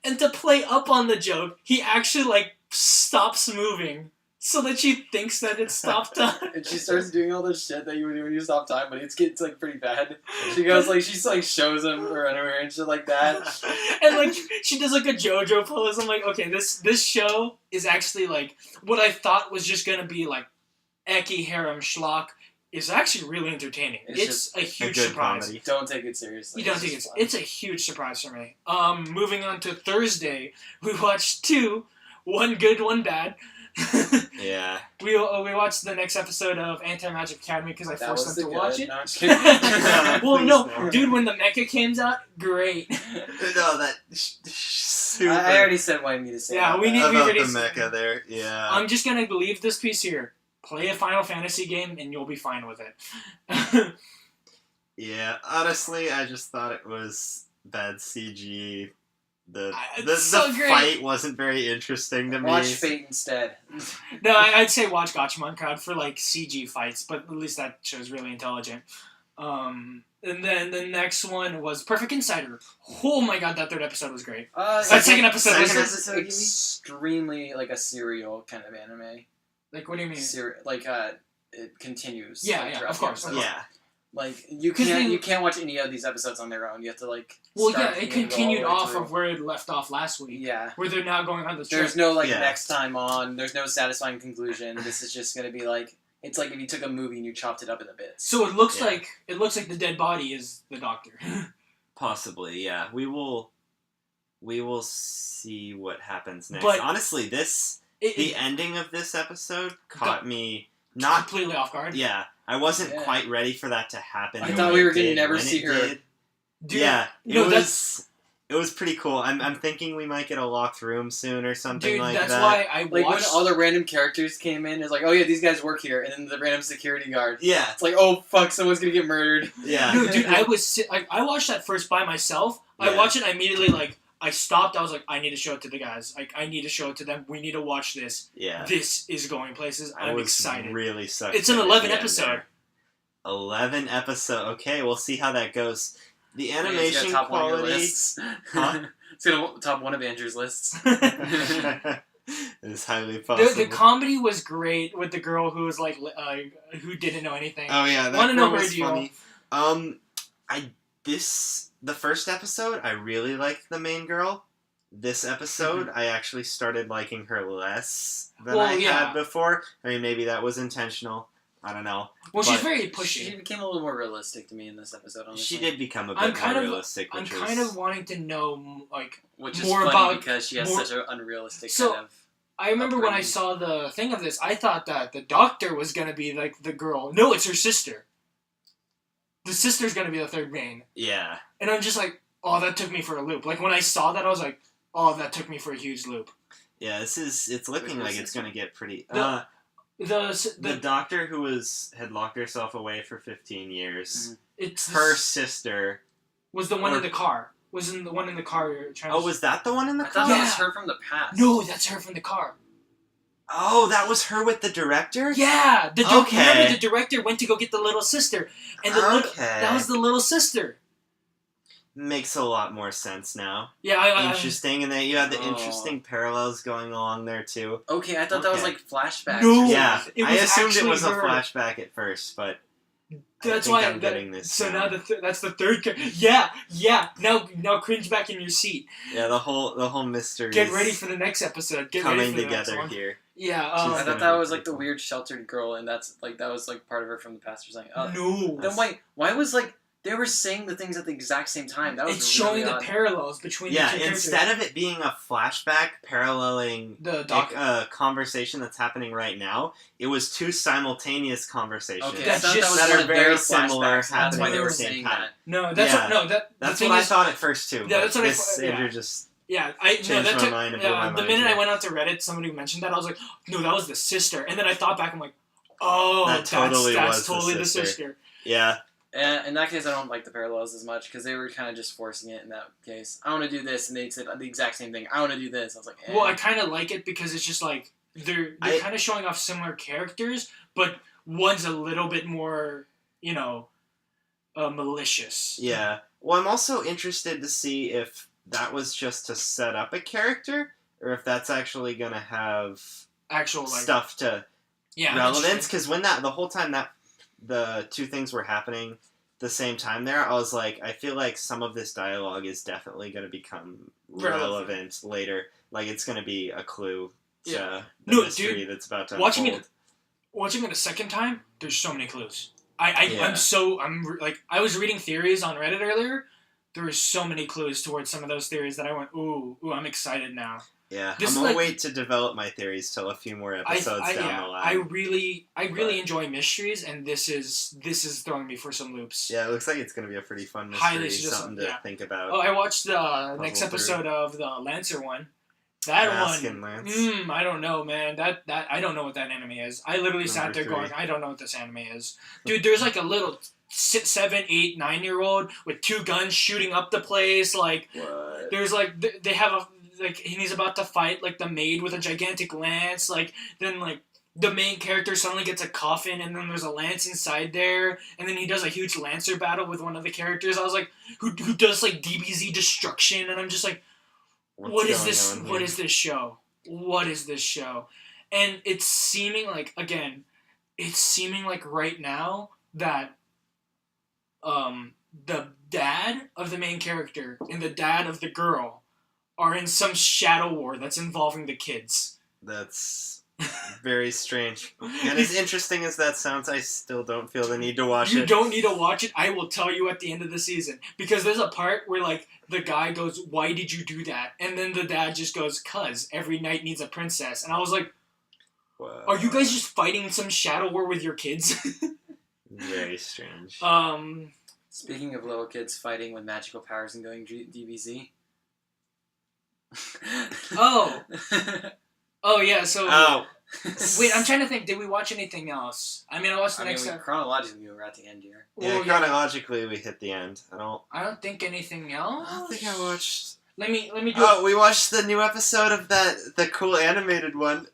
and to play up on the joke, he actually stops moving. So that she thinks that it's stop time. And she starts doing all this shit that you would do when you stop time, but it gets pretty bad. She goes she shows him her underwear and shit like that. And she does a JoJo pose. I'm like, okay, this show is actually what I thought was just gonna be eki harem schlock is actually really entertaining. It's a huge surprise. Comedy. Don't take it seriously. You don't take it. It's a huge surprise for me. Moving on to Thursday, we watched 2, one good, one bad. Yeah. We watched the next episode of Anti-Magic Academy because I forced them to watch it. No, I'm just kidding. Well, no, dude, when the mecha came out, great. No, that super. I already said what I need to say. Yeah, about we that. need- about already the mecha there. Yeah. I'm just gonna leave this piece here. Play a Final Fantasy game and you'll be fine with it. Yeah, honestly, I just thought it was bad CG. The so great. fight wasn't very interesting to me. Watch Fate instead. No, I'd say watch Gatchaman Crowd for CG fights, but at least that show's really intelligent. And then the next one was Perfect Insider. Oh my god, that third episode was great. Second episode was This is extremely a serial kind of anime. what do you mean? It continues. Yeah, of course. Yeah. You can't watch any of these episodes on their own. You have to it continued off of where it left off last week. Yeah. Where they're now going on the trip. There's no next time on. There's no satisfying conclusion. This is just gonna be it's like if you took a movie and you chopped it up into bits. So it looks like the dead body is the doctor. Possibly, yeah. We will we will see what happens next. But honestly, the ending of this episode caught me not completely off guard. Yeah, I wasn't quite ready for that to happen. I thought we were gonna never see her. Dude, yeah, it was pretty cool. I'm thinking we might get a locked room soon or something like that. Dude, that's why I like watched... when all the random characters came in, it's like, oh yeah, these guys work here, and then the random security guard. Yeah, it's like, oh fuck, someone's gonna get murdered. Yeah, no, dude, I watched that first by myself. Yeah. I watched it. I immediately I stopped. I was like, I need to show it to the guys. I need to show it to them. We need to watch this. Yeah, this is going places. I'm excited. Really sucked. It's an 11 episode. 11 episode. Okay, we'll see how that goes. The animation top quality. Huh? It's gonna top one of Andrew's lists. It is highly possible. The comedy was great with the girl who was like, who didn't know anything. Oh yeah, that girl was funny. The first episode, I really liked the main girl. This episode, I actually started liking her less than I had before. I mean, maybe that was intentional. I don't know. Well, she's very pushy. She became a little more realistic to me in this episode, honestly. She did become a bit more realistic. I'm kind of wanting to know, which is more funny about... because she has such an unrealistic kind of... I remember when I saw the thing of this, I thought that the doctor was going to be, like, the girl. No, it's her sister. The sister's going to be the third main. Yeah. And I'm just like, oh, that took me for a loop. Like, when I saw that, I was like, oh, that took me for a huge loop. Yeah, it's looking like it's going to get pretty... The doctor who had locked herself away for 15 years. It's her sister was the one in the car. Wasn't the one in the car? Was that the one in the car? I thought that was her from the past. No, that's her from the car. Oh, that was her with the director? Yeah, remember the director went to go get the little sister, and that was the little sister. Makes a lot more sense now. Yeah, interesting, and then you had the interesting parallels going along there too. Okay, I thought that was like flashbacks. No, yeah, I assumed it was a flashback at first, but that's why I'm getting this. So now that's the third. Yeah. Now cringe back in your seat. Yeah, the whole mystery. Get ready for the next episode. Coming together here. Yeah, I thought that was like the weird sheltered girl, and that was like part of her from the past or something. No. Then why was like. They were saying the things at the exact same time. That was it's really showing the parallels between the two characters. Instead of it being a flashback paralleling a conversation that's happening right now, it was two simultaneous conversations that are very similar happening at the same time. No, that's what I thought at first too. Yeah, that's what Andrew just changed my mind and blew my mind. The minute I went out to Reddit, somebody mentioned that, I was like, no, that was the sister. And then I thought back, I'm like, oh, that's totally the sister. Yeah. In that case, I don't like the parallels as much because they were kind of just forcing it in that case. I want to do this, and they said the exact same thing. I want to do this. I was like, eh. Well, I kind of like it because it's just like they're kind of showing off similar characters, but one's a little bit more, malicious. Yeah. Well, I'm also interested to see if that was just to set up a character, or if that's actually going to have actual stuff to relevance. Because when the whole time that the two things were happening the same time there, I was like, I feel like some of this dialogue is definitely going to become relevant later. Like, it's going to be a clue to the mystery that's about to unfold. Watching it a second time, there's so many clues. I was reading theories on Reddit earlier. There were so many clues towards some of those theories that I went, ooh, I'm excited now. Yeah, I'm gonna wait to develop my theories till a few more episodes down the line. I really enjoy mysteries, and this is throwing me for some loops. Yeah, it looks like it's gonna be a pretty fun mystery, something to think about. Oh, I watched the next episode of the Lancer one. That one, I don't know, man. That I don't know what that anime is. I literally sat there going, I don't know what this anime is, dude. There's like a little 7, 8, 9-year-old with 2 guns shooting up the place. Like, what? There's like they have a. Like, and he's about to fight, like, the maid with a gigantic lance, like, then, like, the main character suddenly gets a coffin, and then there's a lance inside there, and then he does a huge lancer battle with one of the characters. I was like, who does, like, DBZ destruction, and I'm just like, what is this show? What is this show? And it's seeming like, again, right now that, the dad of the main character and the dad of the girl are in some shadow war that's involving the kids. That's Very strange. And as interesting as that sounds, I still don't feel the need to watch You it. don't need to watch it. I will tell you at the end of the season. Because there's a part where, like, the guy goes, "Why did you do that?" And then the dad just goes, "'Cause every knight needs a princess." And I was like, Wow. are you guys just fighting some shadow war with your kids? Very strange. Speaking of little kids fighting with magical powers and going DBZ. Oh. Oh, yeah, so... Oh. Wait, I'm trying to think. Did we watch anything else? I mean, I watched the next... Chronologically, we were at the end here. Yeah, Well, chronologically, we hit the end. I don't think anything else. I don't think I watched... Let me do Oh, we watched the new episode of the cool animated one.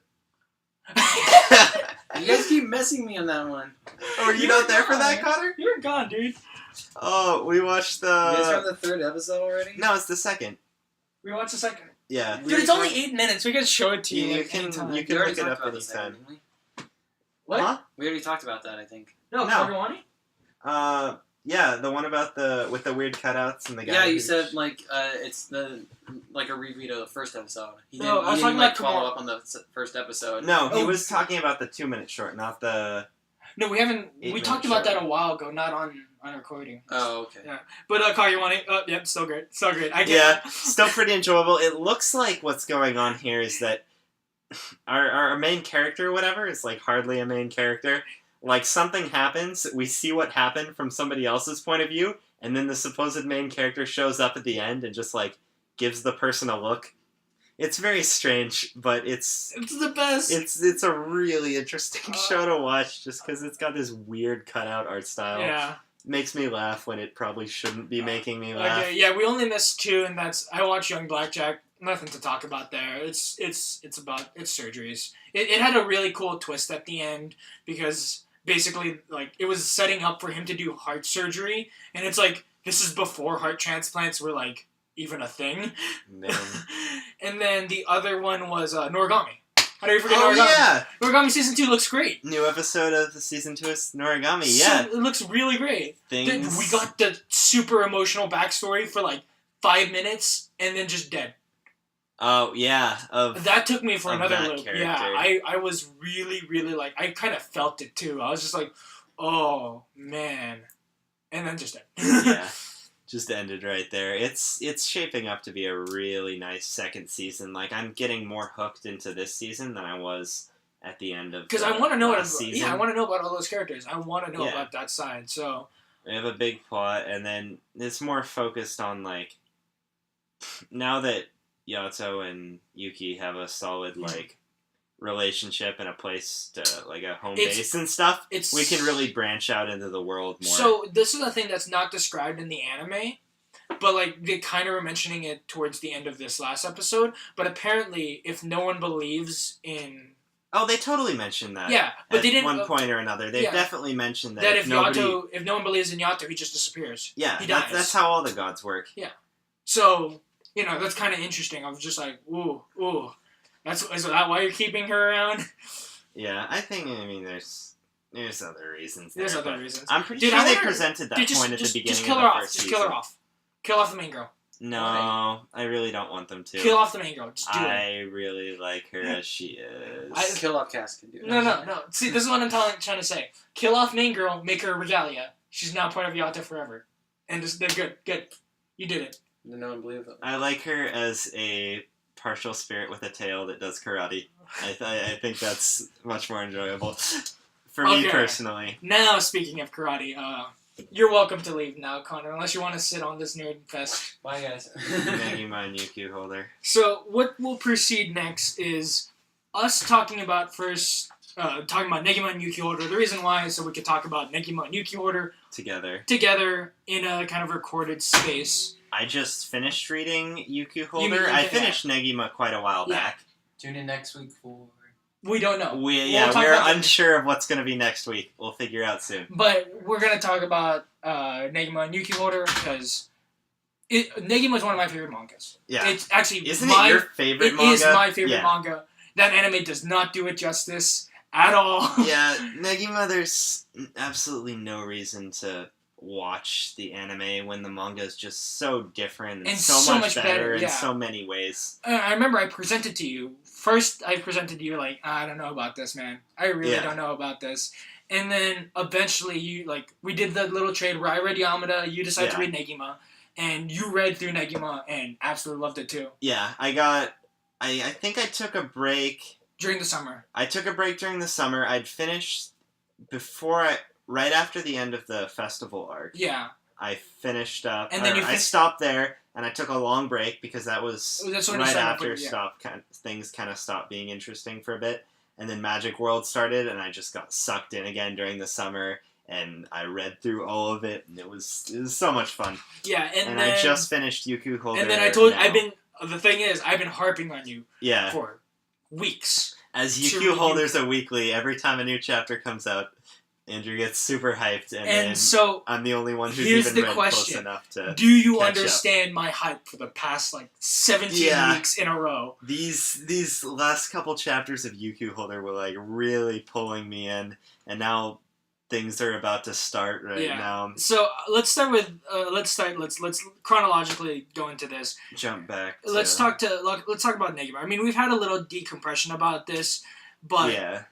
You guys keep messing me on that one. Oh, were you not there for that, Connor? You were gone, dude. Oh, we watched You guys are on the third episode already? No, it's the second. We watched the second. Yeah. Dude, it's only 8 minutes. We can show it to you. You like, can anytime. you can We already look it talked up about the second, anytime. didn't we? What? Huh? We already talked about that, I think. No, No. Kagawani? Yeah, the one about with the weird cutouts and the guy. Yeah, you who- said it's a reread of the first episode. He No, I was talking like about follow tomorrow. up on the first episode. No, he Oh. was talking about the 2-minute short, not the. No, we haven't. We 8-minute talked about short. that a while ago, not on recording. Oh, okay. Yeah. But Kagawani, yep, still great. Still great. I get Yeah, it. still pretty enjoyable. It looks like what's going on here is that our main character, or whatever, is like hardly a main character. Like something happens, we see what happened from somebody else's point of view, and then the supposed main character shows up at the end and just like gives the person a look. It's very strange, but it's the best. it's a really interesting show to watch just because it's got this weird cutout art style. Yeah. Makes me laugh when it probably shouldn't be making me laugh. Okay, yeah, we only missed 2, and that's I watched Young Blackjack. Nothing to talk about there. It's surgeries. It had a really cool twist at the end because basically like it was setting up for him to do heart surgery, and it's like this is before heart transplants were like even a thing. Man. And then the other one was Noragami. How do you forget Oh Noragami? yeah! Noragami season 2 looks great. New episode of the season 2 is Noragami. Yeah, So, it looks really great. things. We got the super emotional backstory for like 5 minutes and then just dead. Oh yeah, That took me for of another that loop. character. Yeah, I was really, really like, I kind of felt it too. I was just like, oh, man. And then just dead. yeah, just ended right there. It's shaping up to be a really nice second season. Like I'm getting more hooked into this season than I was at the end of. Because I want to know last season. I want to know about all those characters. I want to know Yeah. about that side. So We have a big plot, and then it's more focused on like now that Yato and Yuki have a solid like relationship and a place to like a home base and stuff. We can really branch out into the world more. So this is a thing that's not described in the anime, but like they kind of were mentioning it towards the end of this last episode. But apparently, if no one believes in Oh, they totally mentioned that. yeah, but at they didn't one point or another. They yeah. definitely mentioned that. that if nobody, if no one believes in Yato, he just disappears. yeah, he dies. that's how all the gods work. So you know that's kind of interesting. I was just like, ooh. Is that why you're keeping her around? Yeah, I mean, there's other reasons. There's there, other but reasons. I'm pretty Dude, sure I they wonder- presented that Dude, point at the beginning just kill of her the off. first Just season. kill her off. Kill off the main girl. No, I really don't want them to. Kill off the main girl. Just do it. I really like her as she is. Kill off Cass can do it. No. See, this is what I'm trying to say. Kill off main girl. Make her a regalia. She's now part of Yato forever. And just they're good. You did it. No one believed them. I like her as a partial spirit with a tail that does karate. I think that's much more enjoyable for me Okay. personally. Now, speaking of karate, you're welcome to leave now, Connor, unless you want to sit on this nerd fest. Bye, guys. Negima and UQ Holder. So, what will proceed next is us talking about Negima and UQ Holder. The reason why is so we could talk about Negima and UQ Holder together in a kind of recorded space. I just finished reading UQ You Holder. I did finished Negima quite a while Yeah. back. Tune in next week for... We don't know. We're talk about that. unsure of what's going to be next week. We'll figure out soon. But we're going to talk about Negima and UQ Holder because Negima is one of my favorite mangas. Yeah. It's actually Isn't it your favorite manga? It is my favorite Yeah. manga. That anime does not do it justice at all. Yeah, Negima, there's absolutely no reason to watch the anime when the manga is just so different and so much better in yeah. so many ways. I remember I presented to you first I presented you like, I don't know about this, man. I really Yeah. don't know about this. And then eventually we did the little trade where I read Yamada, you decided to read Negima, and you read through Negima and absolutely loved it too. Yeah, I think I took a break. During the summer. I took a break during the summer. I'd finished right after the end of the festival arc. Yeah. I finished up, and then I stopped there, and I took a long break because that's when right after things kind of stopped being interesting for a bit. And then Magic World started, and I just got sucked in again during the summer, and I read through all of it, and it was so much fun. Yeah, and then I just finished UQ Holder. And then the thing is, I've been harping on you for weeks. As UQ Holders a weekly, every time a new chapter comes out, Andrew gets super hyped, and so I'm the only one who's even read close enough to do you understand my hype for the past 17 weeks in a row? These last couple chapters of UQ Holder were really pulling me in, and now things are about to start now. So let's start with let's chronologically go into this. Jump back. Let's talk about Negima. I mean, we've had a little decompression about this, but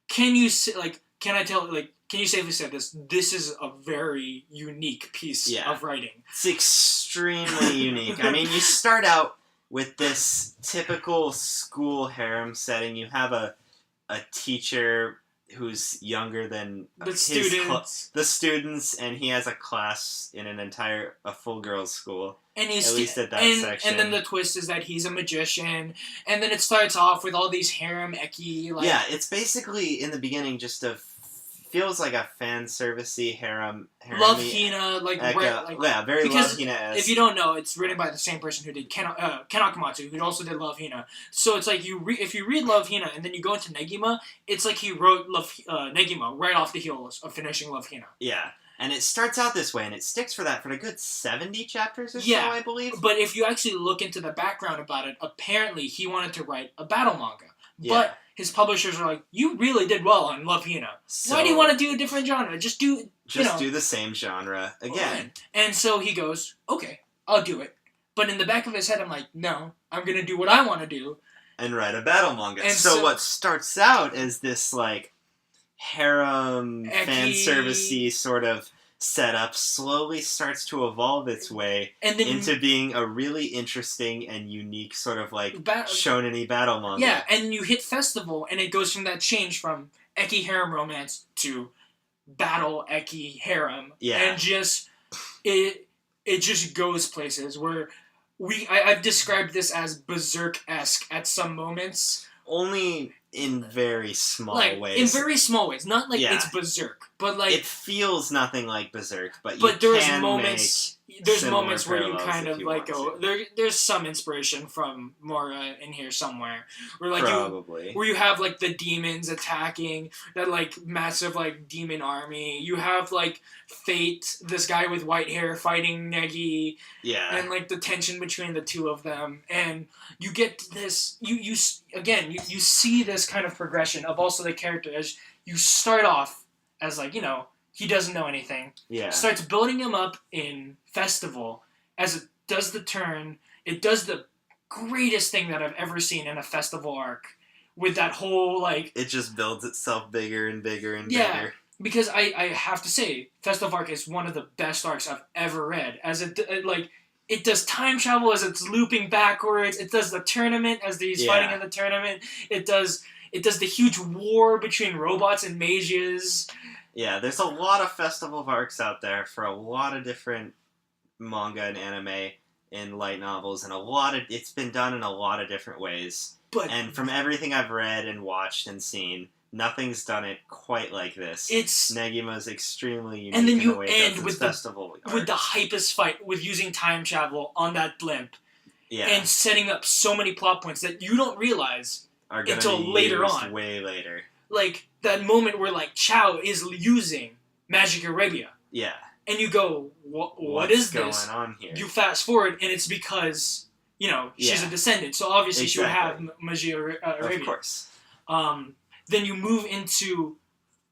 can you can you safely say this? This is a very unique piece of writing. It's extremely unique. I mean, you start out with this typical school harem setting. You have a teacher who's younger than the students, and he has a class in a full girls' school. And at least at that section. And then the twist is that he's a magician, and then it starts off with all these harem eki. It's basically in the beginning just feels like a fan servicey harem. Love Hina, very Love Hina-esque. If you don't know, it's written by the same person who did Ken Akamatsu, who also did Love Hina. So it's like if you read Love Hina and then you go into Negima, it's like he wrote Negima right off the heels of finishing Love Hina. Yeah. And it starts out this way, and it sticks for a good 70 chapters or so, I believe. But if you actually look into the background about it, apparently he wanted to write a battle manga. But his publishers are like, you really did well on Love Hina. So, why do you want to do a different genre? Just do the same genre again. And so he goes, okay, I'll do it. But in the back of his head, I'm like, no, I'm going to do what I want to do. And write a battle manga. And so what starts out as this, harem, fan-servicey sort of setup slowly starts to evolve its way into being a really interesting and unique sort of shonen-y battle manga. Yeah, and you hit festival, and it goes from that change from eki harem romance to battle eki harem. Yeah. And just it just goes places where I've described this as Berserk-esque at some moments. Only in very small ways. In very small ways. Not it's Berserk, but it feels nothing like Berserk, but there's moments where you kind of go. There's some inspiration from Mora in here somewhere, where where you have the demons attacking that massive demon army. You have Fate, this guy with white hair fighting Negi, and the tension between the two of them, and you get this. You see this kind of progression of also the character as you start off as he doesn't know anything. Yeah. Starts building him up in Festival as it does the turn. It does the greatest thing that I've ever seen in a Festival arc with that whole It just builds itself bigger and bigger and bigger. Because I have to say, Festival arc is one of the best arcs I've ever read. As it does time travel as it's looping backwards. It does the tournament as he's fighting in the tournament. It does the huge war between robots and mages. Yeah, there's a lot of festival arcs out there for a lot of different manga and anime and light novels, and it's been done in a lot of different ways. And from everything I've read and watched and seen, nothing's done it quite like this. Negima's extremely unique. And then you in the way end with with the hypest fight with using time travel on that blimp. Yeah. And setting up so many plot points that you don't realize until later on. Way later. That moment where Chao is using Magic Arabia. Yeah. And you go, what is this? Going on here? You fast forward, and it's because, she's a descendant. So obviously she would have Magic Arabia. Of course. Then you move into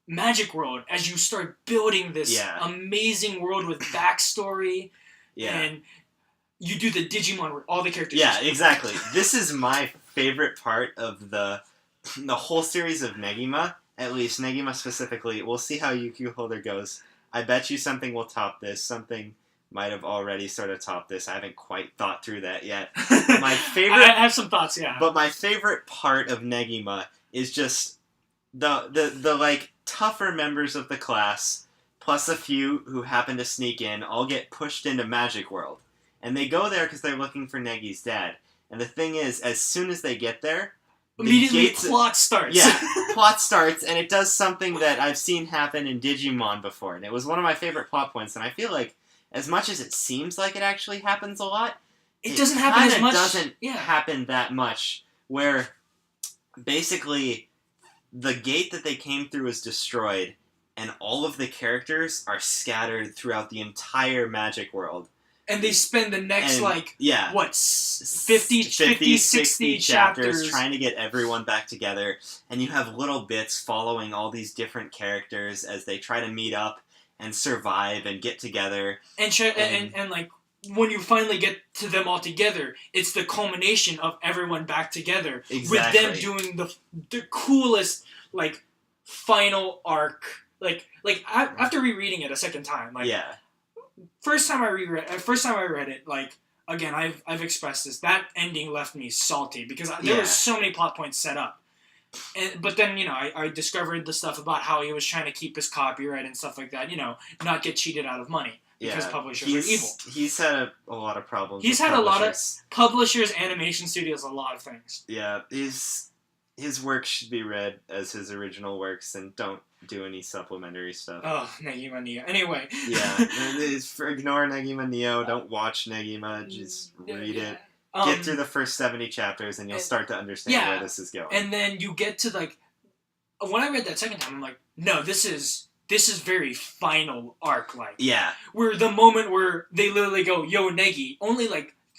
Magic World as you start building this amazing world with backstory. Yeah. And you do the Digimon where all the characters... Yeah, exactly. This is my favorite part of the whole series of Negima, at least Negima specifically. We'll see how UQ Holder goes. I bet you something will top this. Something might have already sort of topped this. I haven't quite thought through that yet. My favorite... I have some thoughts, yeah. But my favorite part of Negima is just the like, tougher members of the class, plus a few who happen to sneak in, all get pushed into Magic World. And they go there because they're looking for Negi's dad. And the thing is, as soon as they get there... Immediately plot starts. Yeah, plot starts, and it does something that I've seen happen in Digimon before. And it was one of my favorite plot points, and I feel like, as much as it seems like it actually happens a lot, it doesn't happen as much. It doesn't happen that much, where basically the gate that they came through is destroyed, and all of the characters are scattered throughout the entire Magic World. And they spend the next, 50, 60 chapters trying to get everyone back together. And you have little bits following all these different characters as they try to meet up and survive and get together. And when you finally get to them all together, it's the culmination of everyone back together. Exactly. With them doing the coolest, final arc. After rereading it a second time, First time I read it, again, I've expressed this. That ending left me salty because there were so many plot points set up. But then, I discovered the stuff about how he was trying to keep his copyright and stuff like that, not get cheated out of money because publishers are evil. He's had a lot of problems. He's had a lot of publishers, animation studios, a lot of things. Yeah, his work should be read as his original works and don't do any supplementary stuff. Oh, Negima Neo. Anyway. Yeah, ignore Negima Neo. Don't watch Negima. Just read it. Get through the first 70 chapters and you'll start to understand where this is going. And then you get to, when I read that second time, I'm like, no, this is very final arc-like. Yeah. Where the moment where they literally go, yo, Negi, only,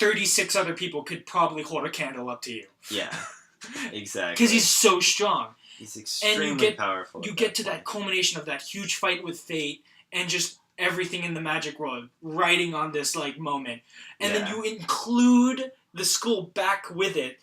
36 other people could probably hold a candle up to you. Yeah. Exactly. Because he's so strong. He's extremely powerful. You get to that culmination of that huge fight with Fate and just everything in the Magic World riding on this moment. And then you include the school back with it.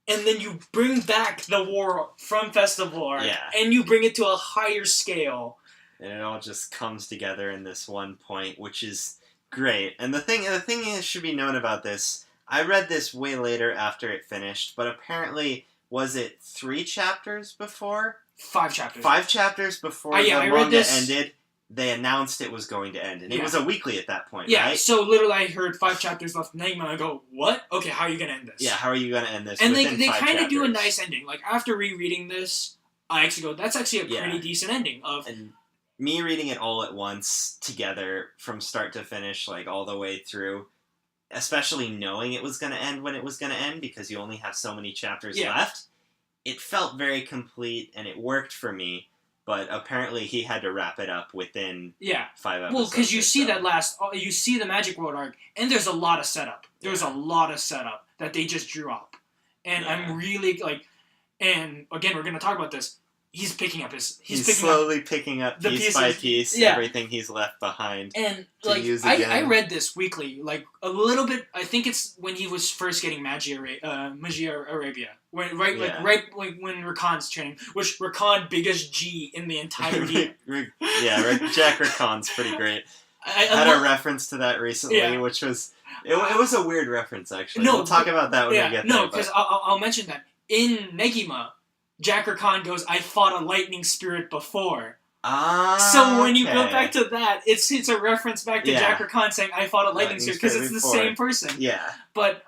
And then you bring back the war from Festival Arc. Yeah. And you bring it to a higher scale. And it all just comes together in this one point, which is great. And the thing that should be known about this, I read this way later after it finished, but apparently, was it 3 chapters before? 5 chapters. 5 chapters before the manga ended, they announced it was going to end. And it was a weekly at that point, right? Yeah, so literally I heard 5 chapters left in Negima, and I go, what? Okay, how are you going to end this? Yeah, how are you going to end this? And they kind of do a nice ending. After rereading this, I actually go, that's actually a pretty decent ending. And me reading it all at once, together, from start to finish, all the way through, especially knowing it was going to end when it was going to end, because you only have so many chapters left, it felt very complete, and it worked for me, but apparently he had to wrap it up within 5 episodes. Well, because you see you see the Magic World arc, and there's a lot of setup. There's a lot of setup that they just drew up. And I'm really, and again, we're going to talk about this, he's picking up He's slowly picking up piece by piece everything he's left behind. And I read this weekly, a little bit. I think it's when he was first getting Magia Arabia, when when Rakan's training, which Rakan biggest G in the entire game. Jack Rakan's pretty great. I had a reference to that recently, which was it was a weird reference actually. We'll talk about that when we get there. No, because I'll mention that in Negima, Jack Rakan goes, I fought a lightning spirit before. So when you go back to that, it's a reference back to Jack Rakan saying, I fought a lightning spirit, because it's the same person. Yeah. But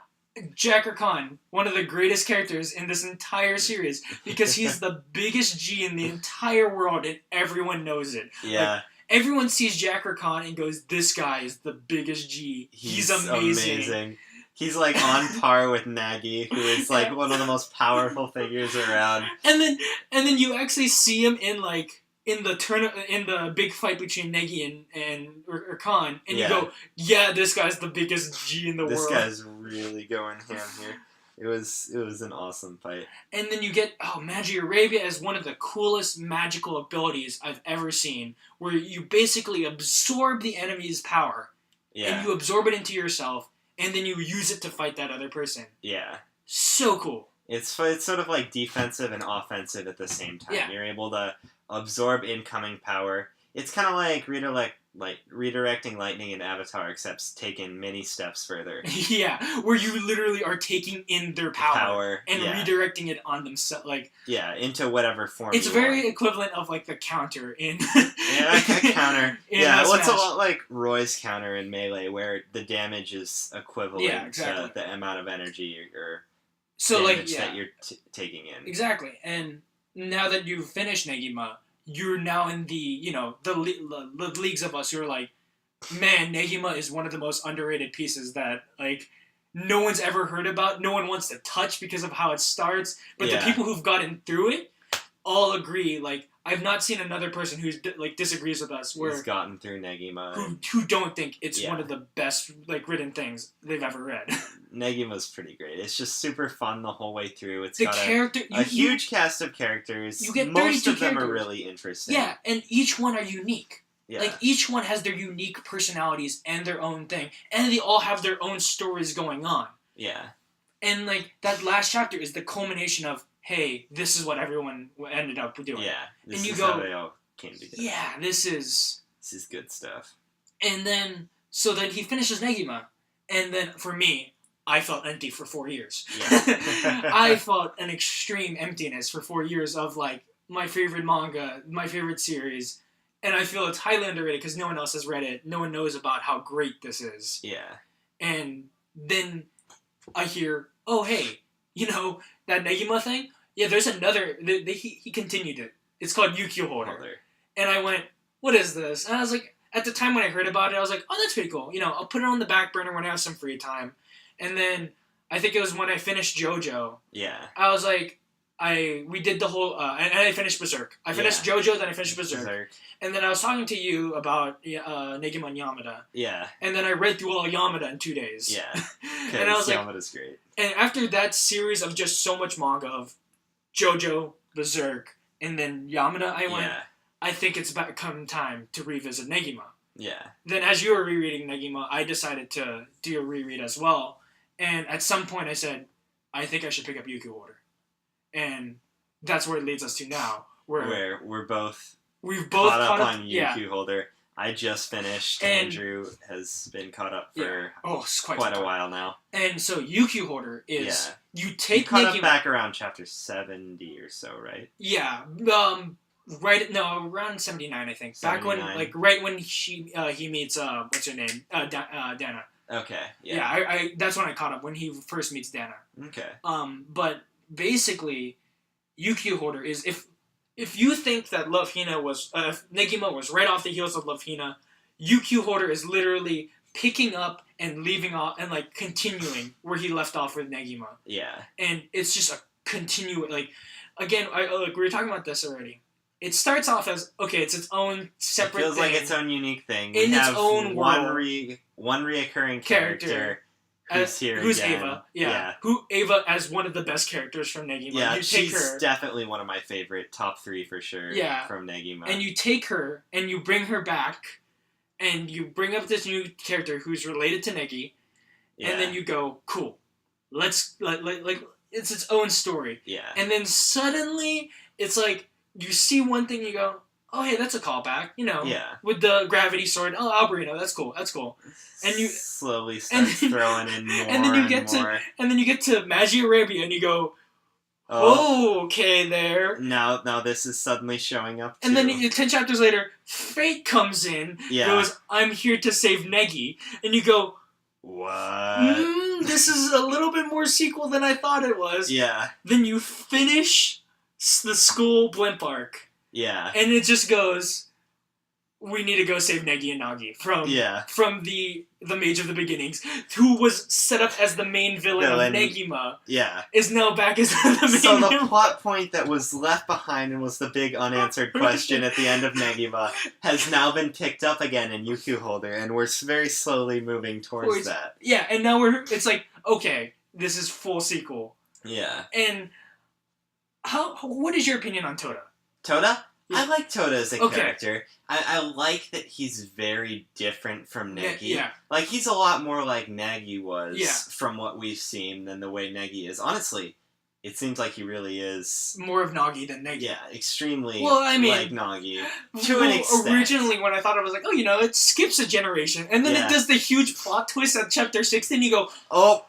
Jack Rakan, one of the greatest characters in this entire series, because he's the biggest G in the entire world, and everyone knows it. Yeah. Everyone sees Jack Rakan and goes, this guy is the biggest G. He's amazing. He's on par with Nagi, who is one of the most powerful figures around. And then you actually see him in the big fight between Negi and Rakan, and you go, this guy's the biggest G in the world. This guy's really going ham here. It was an awesome fight. And then you get Magia Arabia as one of the coolest magical abilities I've ever seen, where you basically absorb the enemy's power, and you absorb it into yourself. And then you use it to fight that other person. Yeah. So cool. It's sort of like defensive and offensive at the same time. Yeah. You're able to absorb incoming power. It's kind of like redirecting lightning in Avatar, except taken many steps further. Yeah, where you literally are taking in their power and yeah. redirecting it on themselves. Like, yeah, into whatever form. it's you very want. equivalent of like the counter in. Yeah, like a counter. Yeah, well, it's a Smash. lot like Roy's counter in Melee, where the damage is equivalent Yeah, exactly. to the amount of energy or So damage like, yeah, that you're taking in. exactly. And now that you've finished Negima, you're now in the the leagues of us who are like, man, Negima is one of the most underrated pieces that like no one's ever heard about. No one wants to touch because of how it starts. But Yeah. the people who've gotten through it all agree. Like, I've not seen another person who's like disagrees with us Who's gotten through Negima. who don't think it's Yeah. one of the best like written things they've ever read. Negima's pretty great. It's just super fun the whole way through. It's The got character, a huge cast of characters. you get Most 32 of them are characters. really interesting. Yeah, and each one are unique. Yeah. Like, each one has their unique personalities and their own thing. And they all have their own stories going on. yeah. And, like, that last chapter is the culmination of, hey, this is what everyone ended up doing. Yeah. This And you is go, how they all came together. yeah, this is... This is good stuff. And then, so then he finishes Negima. And then, for me, I felt empty for 4 years. Yeah. I felt an extreme emptiness for 4 years of, like, my favorite manga, my favorite series... And I feel it's highly underrated because no one else has read it. No one knows about how great this is. Yeah. And then I hear, oh, hey, that Negima thing? Yeah, there's another... He continued it. It's called UQ Holder. And I went, what is this? And I was like, at the time when I heard about it, I was like, oh, that's pretty cool. I'll put it on the back burner when I have some free time. And then I think it was when I finished JoJo. Yeah. I was like, we did the whole... and I finished Berserk. I finished JoJo, then I finished Berserk. And then I was talking to you about Negima and Yamada. Yeah. And then I read through all Yamada in 2 days. Yeah. And I was like... Yamada's great. And after that series of just so much manga of JoJo, Berserk, and then Yamada, I went, I think it's about come time to revisit Negima. Yeah. Then as you were rereading Negima, I decided to do a reread as well. And at some point I said, I think I should pick up UQ Holder. And that's where it leads us to now. Where we're both... We've both caught up on yeah. UQ Holder. I just finished. And Andrew has been caught up for it's quite a while now. And so UQ Holder is you take you caught Negima, up back around chapter 70 or so, right? Yeah. Around 79 I think. 79. Back when right when he meets what's her name? Dana. Okay. Yeah, I that's when I caught up when he first meets Dana. Okay. But basically UQ Holder is if you think that Love Hina was Negima was right off the heels of Love Hina, UQ Holder is literally picking up and leaving off and like continuing where he left off with Negima. Yeah. And it's just a again, we were talking about this already. It starts off as it's its own separate. It feels thing like its own unique thing. in we its have own world. One reoccurring character. Who's again. Ava? Yeah. Who Ava as one of the best characters from Negima. Yeah, you take she's her, definitely one of my favorite top 3 for sure. Yeah. From Negima. and you take her and you bring her back, and you bring up this new character who's related to Negi, and then you go, cool, let's like it's its own story. Yeah. And then suddenly it's like you see one thing, you go, oh hey, that's a callback, Yeah. with the gravity sword. Oh, Alberino, that's cool. And you slowly start throwing in more and then you get more. and then you get to Magi Arabia, and you go, oh, okay, there. Now this is suddenly showing up too. And then 10 chapters later, Fate comes in, goes, I'm here to save Negi. And you go, what? This is a little bit more sequel than I thought it was. Yeah. Then you finish the school blimp arc. Yeah. And it just goes, we need to go save Negi and Nagi from the Mage of the Beginnings, who was set up as the main villain of Negima. Yeah. Is now back as the main So the villain. plot point that was left behind and was the big unanswered question at the end of Negima has now been picked up again in UQ Holder, and we're very slowly moving towards that. Yeah, and now it's like, okay, this is full sequel. Yeah. And what is your opinion on Toda? Toda? Yeah. I like Toda as a character. I like that he's very different from Negi. Yeah. Like, he's a lot more like Negi was Yeah. from what we've seen than the way Negi is. Honestly, it seems like he really is. More of Nagi than Negima. Yeah, extremely Well, I mean, like Nagi. To an extent. Originally, when I thought it was like, oh, it skips a generation, and then it does the huge plot twist at chapter 6, and you go, oh,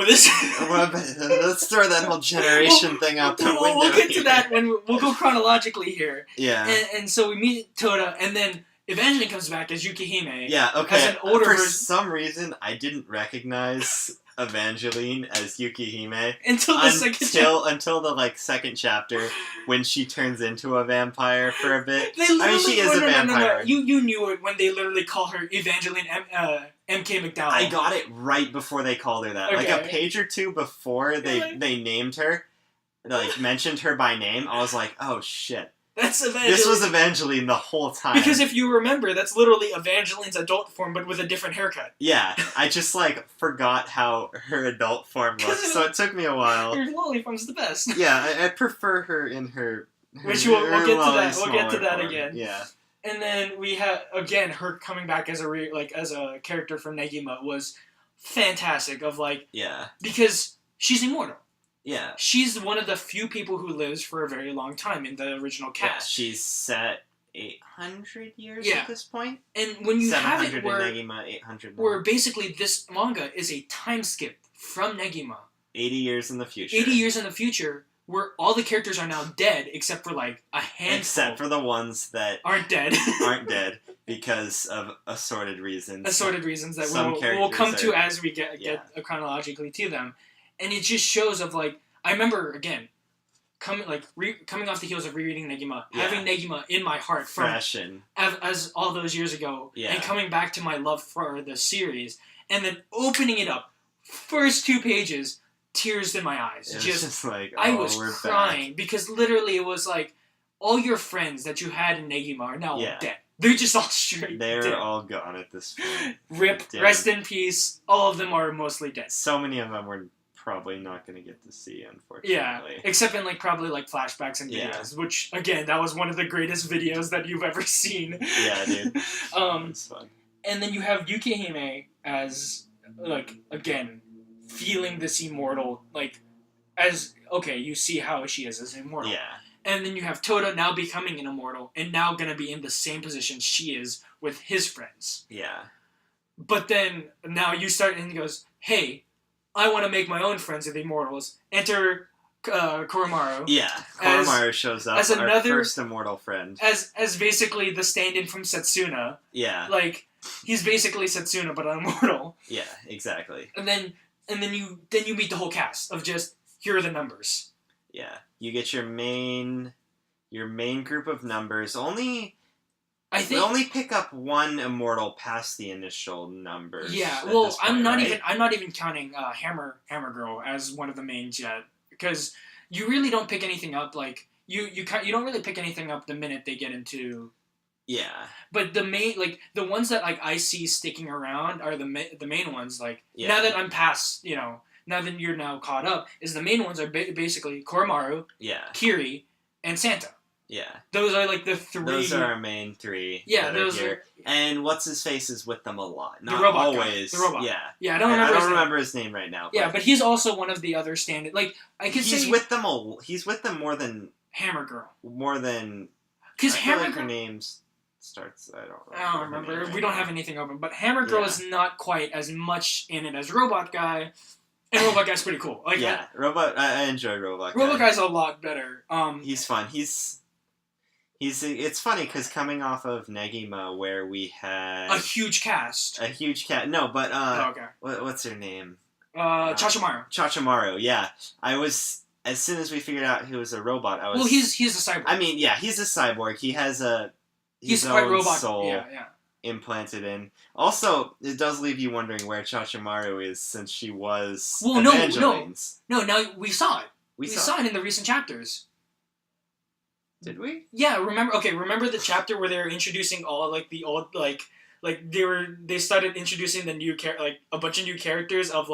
this. Let's throw that whole generation thing out the window. We'll get to that when we'll go chronologically here. Yeah. And so we meet Toda, and then Evangeline comes back as Yukihime. Yeah. Okay. As an older For version. some reason, I didn't recognize Evangeline as Yukihime until the second chapter when she turns into a vampire for a bit. She is a vampire. No. You knew it when they literally call her Evangeline M.K. McDowell. I got it right before they called her that. Okay. Like a page or two before they named her, like mentioned her by name. I was like, oh shit. That's Evangeline. This was Evangeline the whole time. Because if you remember, that's literally Evangeline's adult form, but with a different haircut. Yeah, I just forgot how her adult form looked, so it took me a while. Her lolly form's the best. Yeah, I prefer her in her. Which we'll get to that. We'll get to that form. again. Yeah. And then we have again her coming back as a character from Negima was fantastic. Because she's immortal. Yeah. She's one of the few people who lives for a very long time in the original cast. Yeah, she's set 800 years at this point. And when you have it where, Negima, 800 now. where basically this manga is a time skip from Negima. 80 years in the future. 80 years in the future, where all the characters are now dead except for a handful. Except for the ones that aren't dead. aren't dead because of assorted reasons. Assorted reasons that we'll come to as we get chronologically to them. And it just shows I remember, again, coming off the heels of rereading Negima, having Negima in my heart as all those years ago, and coming back to my love for the series, and then opening it up, first 2 pages, tears in my eyes. I was crying, because literally it was all your friends that you had in Negima are now all dead. They're just all straight They're dead. all gone at this point. Rip, rest in peace, all of them are mostly dead. So many of them were probably not going to get to see, unfortunately. Yeah, except in probably flashbacks and videos, which again, that was one of the greatest videos that you've ever seen. Yeah, dude. It's fun. And then you have Yukihime as again feeling this immortal you see how she is as immortal. Yeah. And then you have Toda now becoming an immortal and now gonna be in the same position she is with his friends. Yeah. But then now you start and he goes, hey, I want to make my own friends of the immortals. Enter Koromaru. Yeah, Koromaru shows up as our first immortal friend. As basically the stand-in from Setsuna. Yeah. He's basically Setsuna but immortal. Yeah, exactly. And then you meet the whole cast of just here are the numbers. Yeah, you get your main group of numbers. We only pick up one immortal past the initial numbers. Yeah, well, I'm not even counting Hammer Girl as one of the mains yet, because you really don't pick anything up. You don't really pick anything up the minute they get into. Yeah. But the main the ones that I see sticking around are the main ones. Now that I'm past, now that you're now caught up, is the main ones are basically Koromaru, Kiri, and Santa. Yeah. Those are the 3. Those are our main 3. Yeah, those are. And what's his face is with them a lot. Not the robot always. Guy. The robot. Yeah. Yeah, I don't remember his name right now. Yeah, but he's also one of the other stand. He's with them he's with them more than Hammer Girl. More than. Because Hammer Girl. Her name starts. I don't remember. We don't have anything open, but Hammer Girl is not quite as much in it as Robot Guy. And Robot Guy's pretty cool. Robot. I enjoy Robot Guy. Robot Guy's a lot better. He's fun. It's funny because coming off of Negima, where we had a huge cast. No, but okay. What's her name? Chachamaru. Chachamaru. Yeah, I was as soon as we figured out he was a robot. I was. Well, he's a cyborg. I mean, yeah, he's a cyborg. He has his quite own robot. soul implanted in. Also, it does leave you wondering where Chachamaru is, since she was Evangeline's. No. We saw it. We saw it in the recent chapters. Did we? Yeah, remember the chapter where they were introducing all the old they started introducing the new a bunch of new characters of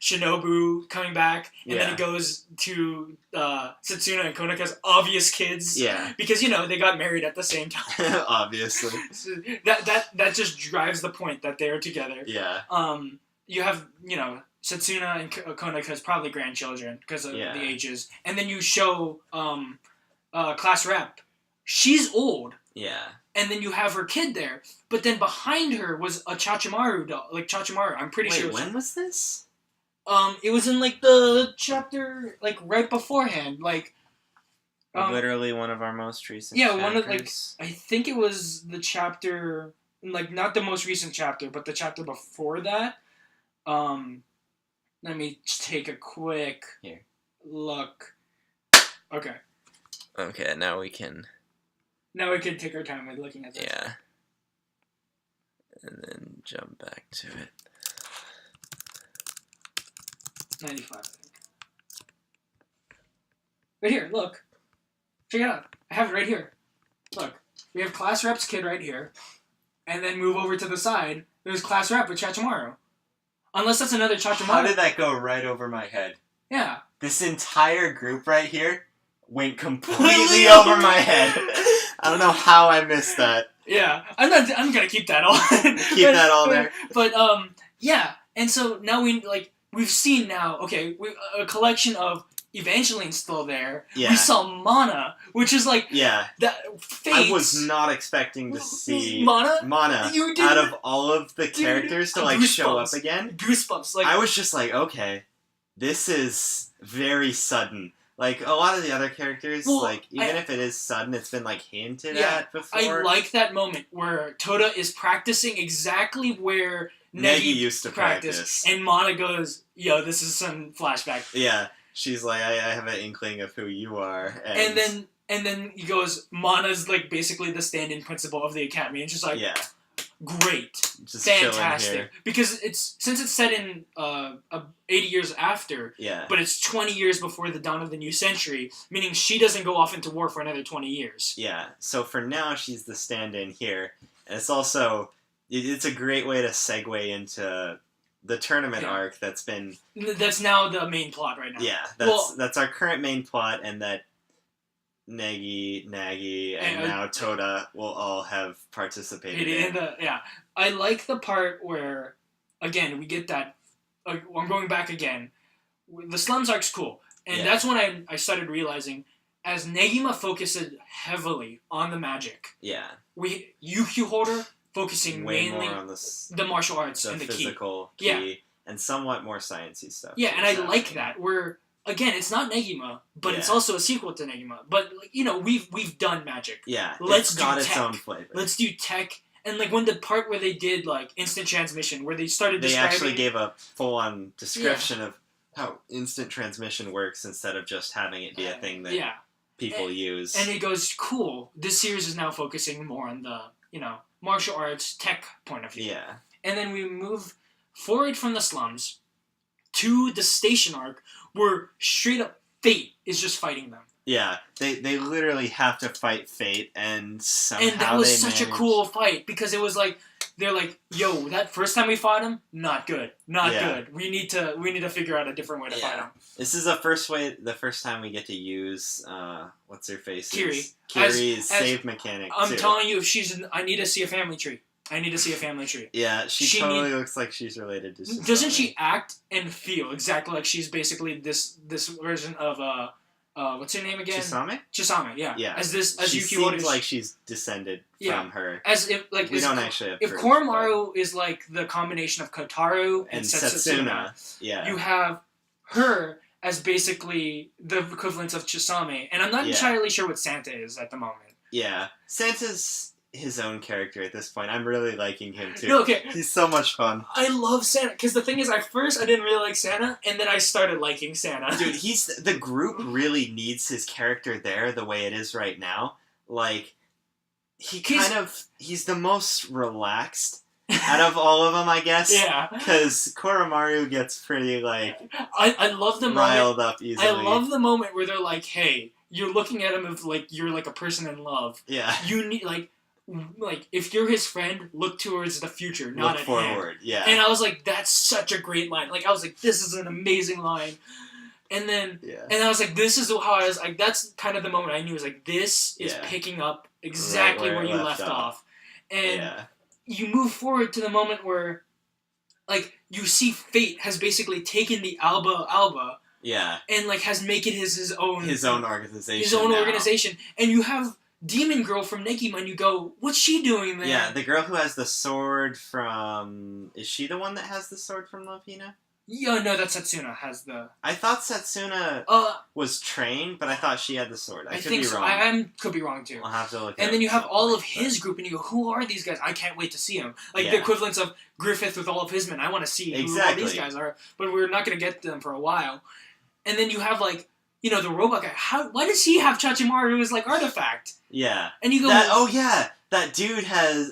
Shinobu coming back, and then it goes to Setsuna and Konaka's obvious kids. Yeah. Because they got married at the same time. Obviously. that just drives the point that they're together. Yeah. You have Setsuna and Konaka's probably grandchildren because of Yeah. the ages, and then you show class rep. She's old, Yeah. and then you have her kid there, but then behind her was a Chachimaru doll, like Chachimaru. I'm pretty sure. Wait, when was this? It was in like the chapter like right beforehand, like. Literally one of our most recent. Yeah, chapters. one of like I think it was the chapter, like not the most recent chapter, but the chapter before that. Let me take a quick look. Okay. Okay, now we can. Now we can take our time with looking at this. Yeah. And then jump back to it. 95, I think. Right here, look. Check it out. I have it right here. Look. We have class rep's kid right here. And then move over to the side. There's class rep with Chachimaru. Unless that's another Chachimaru. How did that go right over my head? Yeah. This entire group right here went completely over my head. I don't know how I missed that. Yeah. I'm gonna keep that all. Keep that all there. But yeah. And so now we've seen now, okay, a collection of Evangeline's still there. Yeah. We saw Mana, which is like Yeah. that Fate. I was not expecting to see Mana. You did out of all of the characters to like show up goosebumps. again. Goosebumps. Like I was just like, okay, this is very sudden. Like a lot of the other characters, like even if it is sudden, it's been like hinted at before. I like that moment where Toda is practicing exactly where Negi used to practice. and Mana goes, "Yo, this is some flashback." Yeah, she's like, I have an inkling of who you are, and then he goes, Mana's like basically the stand-in principal of the academy, and she's like, yeah, great, just chilling here. fantastic, because since it's set in 80 years after, yeah, but it's 20 years before the dawn of the new century, meaning she doesn't go off into war for another 20 years. Yeah, so for now she's the stand-in here, and it's also it's a great way to segue into the tournament arc that's now the main plot right now. Yeah, that's our current main plot, and that Nagi, and now Toda will all have participated in. I like the part where, again, we get that. I'm going back again. The slums arc's cool, and that's when I started realizing, as Negima focuses heavily on the magic. Yeah. UQ Holder focusing way mainly more on the martial arts and the physical key, and somewhat more sciencey stuff. Yeah, and I like that. Where again, it's not Negima, but it's also a sequel to Negima. But we've done magic. Yeah, let's got do its tech. own flavor. Let's do tech, and like when the part where they did like instant transmission, where they started. They actually gave a full-on description of how instant transmission works instead of just having it be a thing that people use. And it goes, cool. This series is now focusing more on the martial arts tech point of view. Yeah. And then we move forward from the slums to the station arc, where straight up Fate is just fighting them. Yeah, they literally have to fight Fate, and somehow and that was such a cool fight, because it was like they're like, yo, that first time we fought him, not good. We need to figure out a different way to fight him. This is the first time we get to use what's her face? Kiri's save mechanic. I'm telling you, I need to see a family tree. Yeah, she totally looks like she's related to Chisame. Doesn't she act and feel exactly like she's basically this version of what's her name again? Chisame, yeah. Yeah. As she UQ seems Holder, like she's descended from her. As if like we don't actually have if proof, Koromaru is like the combination of Kotaru and Setsuna, you have her as basically the equivalent of Chisame, and I'm not entirely sure what Santa is at the moment. Yeah, Santa's his own character at this point. I'm really liking him too. No, okay. He's so much fun. I love Santa, because the thing is, at first I didn't really like Santa, and then I started liking Santa. Dude, the group really needs his character there the way it is right now. Like, he's the most relaxed out of all of them, I guess. Yeah. Because Koromaru gets pretty, like, I love the riled up easily. I love the moment where they're like, hey, you're looking at him as like you're like a person in love. Yeah. You need like if you're his friend, look towards the future, not look forward. him. Yeah. And I was like, that's such a great line. Like I was like, this is an amazing line. And then and I was like, this is how I was like, that's kind of the moment I knew, was like, this is picking up exactly where you left off. And you move forward to the moment where like, you see Fate has basically taken the Alba Yeah. and, like, has made it his own... His own organization. His own now. organization. And you have Demon Girl from Negima, and you go, what's she doing there? Yeah, the girl who has the sword from... Is she the one that has the sword from Lupina? Yeah, no, that's Setsuna has the... I thought Setsuna was trained, but I thought she had the sword. I could think be so. wrong. I could be wrong, too. I'll have to look And it then up you have at some all point, of his group, and you go, who are these guys? I can't wait to see them. Like, the Yeah. equivalents of Griffith with all of his men. I want to see who all these guys are. But we're not going to get them for a while. And then you have, like, you know, the robot guy. Why does he have Chachimaru's, like, artifact? Yeah. And you go... That dude has...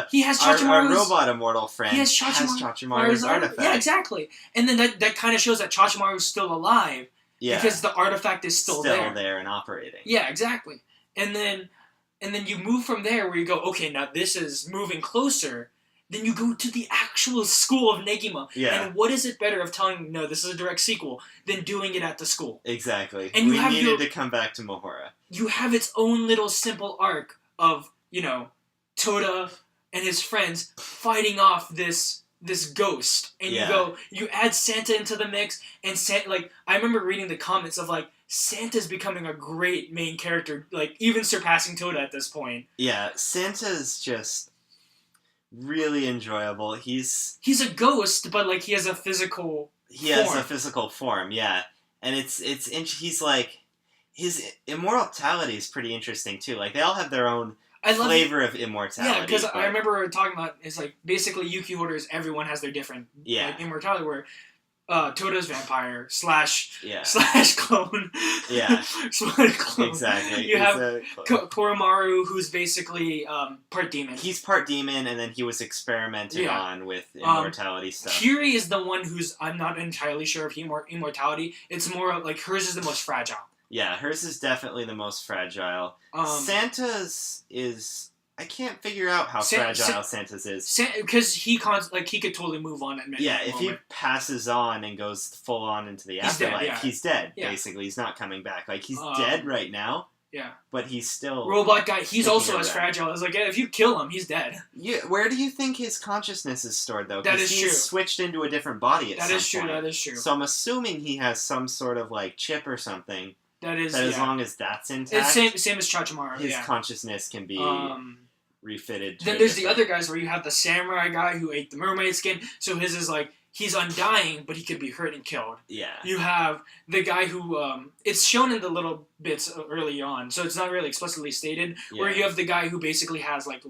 he has our Chachimaru's... robot immortal friend He has Chachimaru's artifact. Yeah, exactly. And then that kind of shows that Chachimaru's still alive. Yeah. Because the artifact is still there. Still there and operating. Yeah, exactly. And then you move from there where you go, okay, now this is moving closer. Then you go to the actual school of Negima. Yeah. And what is it better of telling, no, this is a direct sequel, than doing it at the school? Exactly. And we needed to come back to Mahora. You have its own little simple arc of, you know, Toda and his friends fighting off this ghost. And you add Santa into the mix, and I remember reading the comments of, like, Santa's becoming a great main character, like, even surpassing Toda at this point. Yeah, Santa's just really enjoyable. He's a ghost, but, like, he has a physical has a physical form, yeah. And he's like, his immortality is pretty interesting too. Like, they all have their own flavor of immortality. Yeah, because I remember talking about, it's like, basically UQ holders, everyone has their different like, immortality, where Toda's vampire / clone. Yeah. Clone. Exactly. You have Koromaru, who's basically part demon. He's part demon, and then he was experimented on with immortality stuff. Kiri is the one who's, I'm not entirely sure of immortality. It's more like, hers is the most fragile. Yeah, hers is definitely the most fragile. Santa's is... I can't figure out how fragile Santa's is. Because he could totally move on at any moment. If he passes on and goes full on into the afterlife, he's dead, basically. He's not coming back. Like, he's dead right now. Yeah. But he's still... Robot guy, he's also as fragile. It's like, if you kill him, he's dead. Yeah, where do you think his consciousness is stored, though? That is true. He's switched into a different body at some point. That is true. So I'm assuming he has some sort of, like, chip or something. That is, as long as that's intact... It's same as Chachimaru, his consciousness can be... refitted. Then there's the other guys where you have the samurai guy who ate the mermaid skin, so his is like, he's undying, but he could be hurt and killed. Yeah. You have the guy who, it's shown in the little bits early on, so it's not really explicitly stated, where you have the guy who basically has, like,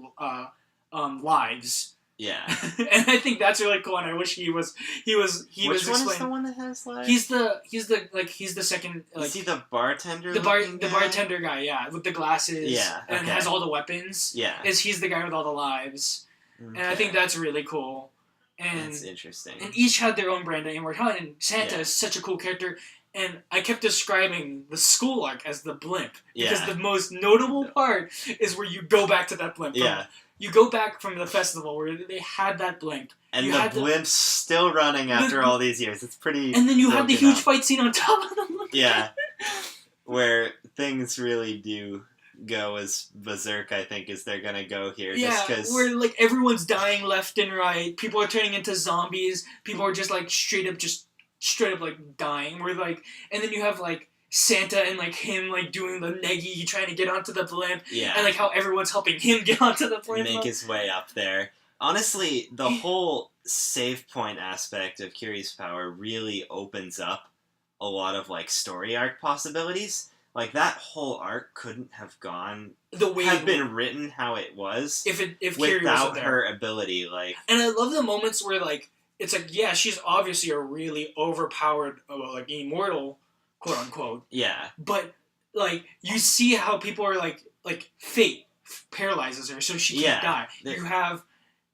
lives. Yeah. And I think that's really cool, and I wish he was Which one is the one that has lives? He's the second, like... Is he the bartender? The bartender guy, yeah, with the glasses. Yeah, okay. And has all the weapons. Yeah. He's the guy with all the lives. Okay. And I think that's really cool. And that's interesting. And each had their own brand of immortality, and Santa is such a cool character. And I kept describing the school arc as the blimp. Because the most notable part is where you go back to that blimp. You go back from the festival where they had that blimp. And the blimp's still running after all these years. It's pretty... And then you have the huge fight scene on top of the blimp. Yeah. Where things really do go as berserk, I think, as they're gonna go here. Yeah, just where, like, everyone's dying left and right. People are turning into zombies. People are just, like, straight up, like, dying. Where, like... And then you have, like... Santa and, like, him, like, doing the Negi, trying to get onto the blimp. Yeah. And, like, how everyone's helping him get onto the blimp. Make his way up there. Honestly, the whole save point aspect of Kiri's power really opens up a lot of, like, story arc possibilities. Like, that whole arc couldn't have been written how it was if Kiri without her ability, like... And I love the moments where, like, it's like, yeah, she's obviously a really overpowered, like, immortal... quote unquote. Yeah. But, like, you see how people are like fate paralyzes her, so she can't die.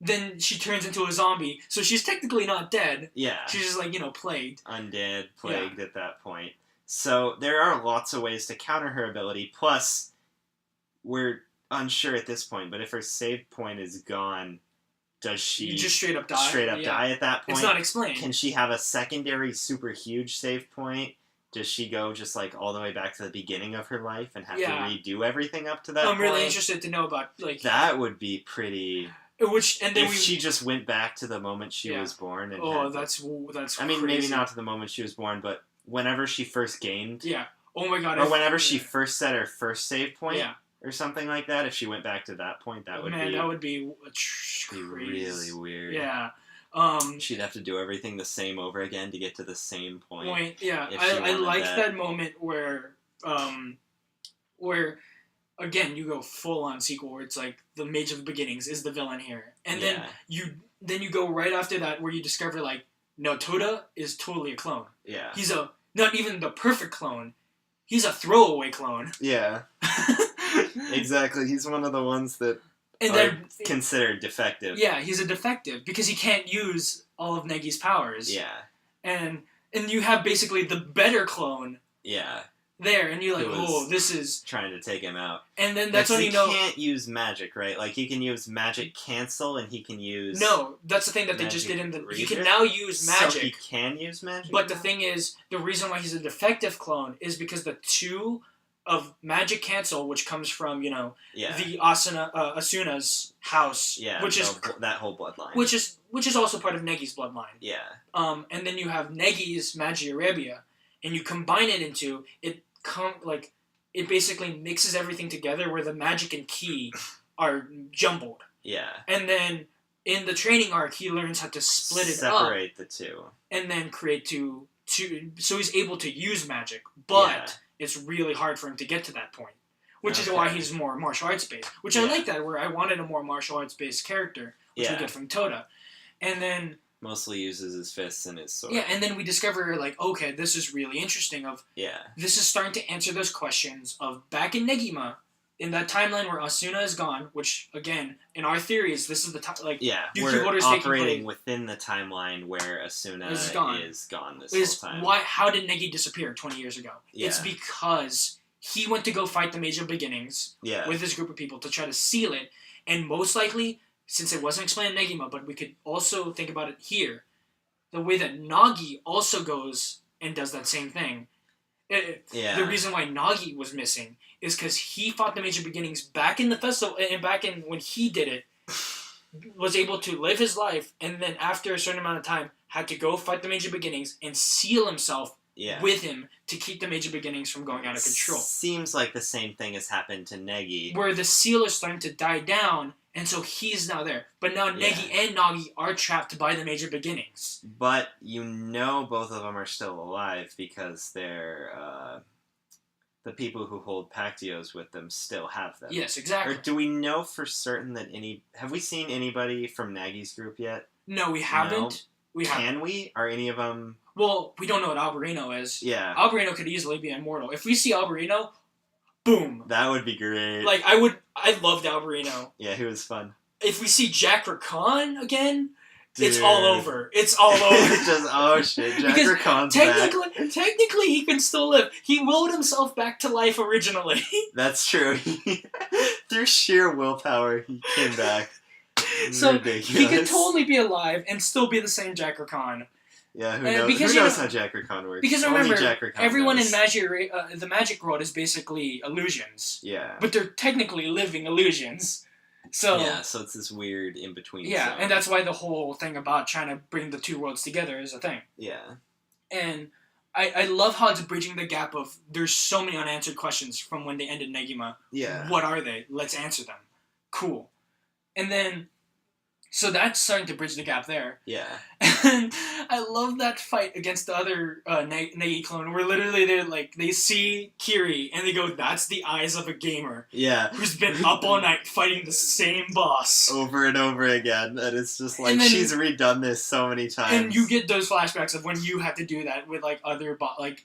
Then she turns into a zombie, so she's technically not dead. Yeah. She's just, like, plagued. Undead, plagued at that point. So there are lots of ways to counter her ability, plus we're unsure at this point, but if her save point is gone, does she just straight up die? Die at that point? It's not explained. Can she have a secondary super huge save point? Does she go just, like, all the way back to the beginning of her life and have to redo everything up to that point? I'm really interested to know about, like... That would be pretty And then if she just went back to the moment she was born and that's I mean, maybe crazy. not to the moment she was born, but whenever she first gained, oh my god, or whenever she first set her first save point, or something like that. If she went back to that point, that would be crazy. Really weird. Yeah. She'd have to do everything the same over again to get to the same point. Yeah, I like that moment where again you go full on sequel where it's like the Mage of the Beginnings is the villain here, and then you go right after that where you discover like no, Toda is totally a clone. Yeah, he's not even the perfect clone. He's a throwaway clone. Yeah. Exactly. He's one of the ones that are considered defective. Yeah, he's a defective because he can't use all of Negi's powers. Yeah. And you have basically the better clone. Yeah. There, and you're like, this is trying to take him out. And then that's when you know he can't use magic, right? Like he can use magic cancel, and he can use that's the thing that they just did in the. He can now use magic. So he can use magic. But the thing is, the reason why he's a defective clone is because the 2 of magic cancel, which comes from the Asuna's house, which is that whole bloodline, which is also part of Negi's bloodline. Yeah. And then you have Negi's Magia Arabia, and you combine it into it. It basically mixes everything together where the magic and ki are jumbled. Yeah. And then in the training arc, he learns how to separate the two, and then create two. So he's able to use magic, but it's really hard for him to get to that point, which is why he's more martial arts based. Which I like that, where I wanted a more martial arts based character, which we get from Toda, and then. Mostly uses his fists and his sword. Yeah, and then we discover, okay, this is really interesting. This is starting to answer those questions of back in Negima, in that timeline where Asuna is gone, which, again, in our theories, this is the time, we're operating within the timeline where Asuna is gone this whole time. How did Negi disappear 20 years ago? Yeah. It's because he went to go fight the Mage of Beginnings with his group of people to try to seal it, and most likely... Since it wasn't explained in Negima, but we could also think about it here, the way that Nagi also goes and does that same thing. The reason why Nagi was missing is because he fought the Major Beginnings back in the festival, and back in when he did it, was able to live his life, and then after a certain amount of time, had to go fight the Major Beginnings and seal himself with him to keep the Major Beginnings from going out of control. Seems like the same thing has happened to Negi. Where the seal is starting to die down, and so he's now there. But now Negi and Nagi are trapped by the Major Beginnings. But both of them are still alive because they're... the people who hold Pactios with them still have them. Yes, exactly. Or do we know for certain that have we seen anybody from Nagi's group yet? No, we haven't. No? Can we? Are any of them... Well, we don't know what Alberino is. Yeah. Alberino could easily be immortal. If we see Alberino, boom. That would be great. I loved Alberino. Yeah, he was fun. If we see Jack Rakan again, dude. It's all over. It's all over. Shit, Jack Rakan's back. Technically, he can still live. He willed himself back to life originally. That's true. Through sheer willpower, he came back. So ridiculous. He could totally be alive and still be the same Jack Rakan. Yeah, who knows? Who knows how Jack Rakan works? Because remember, everyone in the magic world is basically illusions. Yeah. But they're technically living illusions. So so it's this weird in-between zone. And that's why the whole thing about trying to bring the two worlds together is a thing. Yeah. And I love how it's bridging the gap of there's so many unanswered questions from when they ended Negima. Yeah. What are they? Let's answer them. Cool. And then... So that's starting to bridge the gap there. Yeah. And I love that fight against the other Negi clone, where literally they see Kiri and they go, "That's the eyes of a gamer." Yeah. Who's been up all night fighting the same boss. Over and over again. And it's just she's redone this so many times. And you get those flashbacks of when you had to do that with other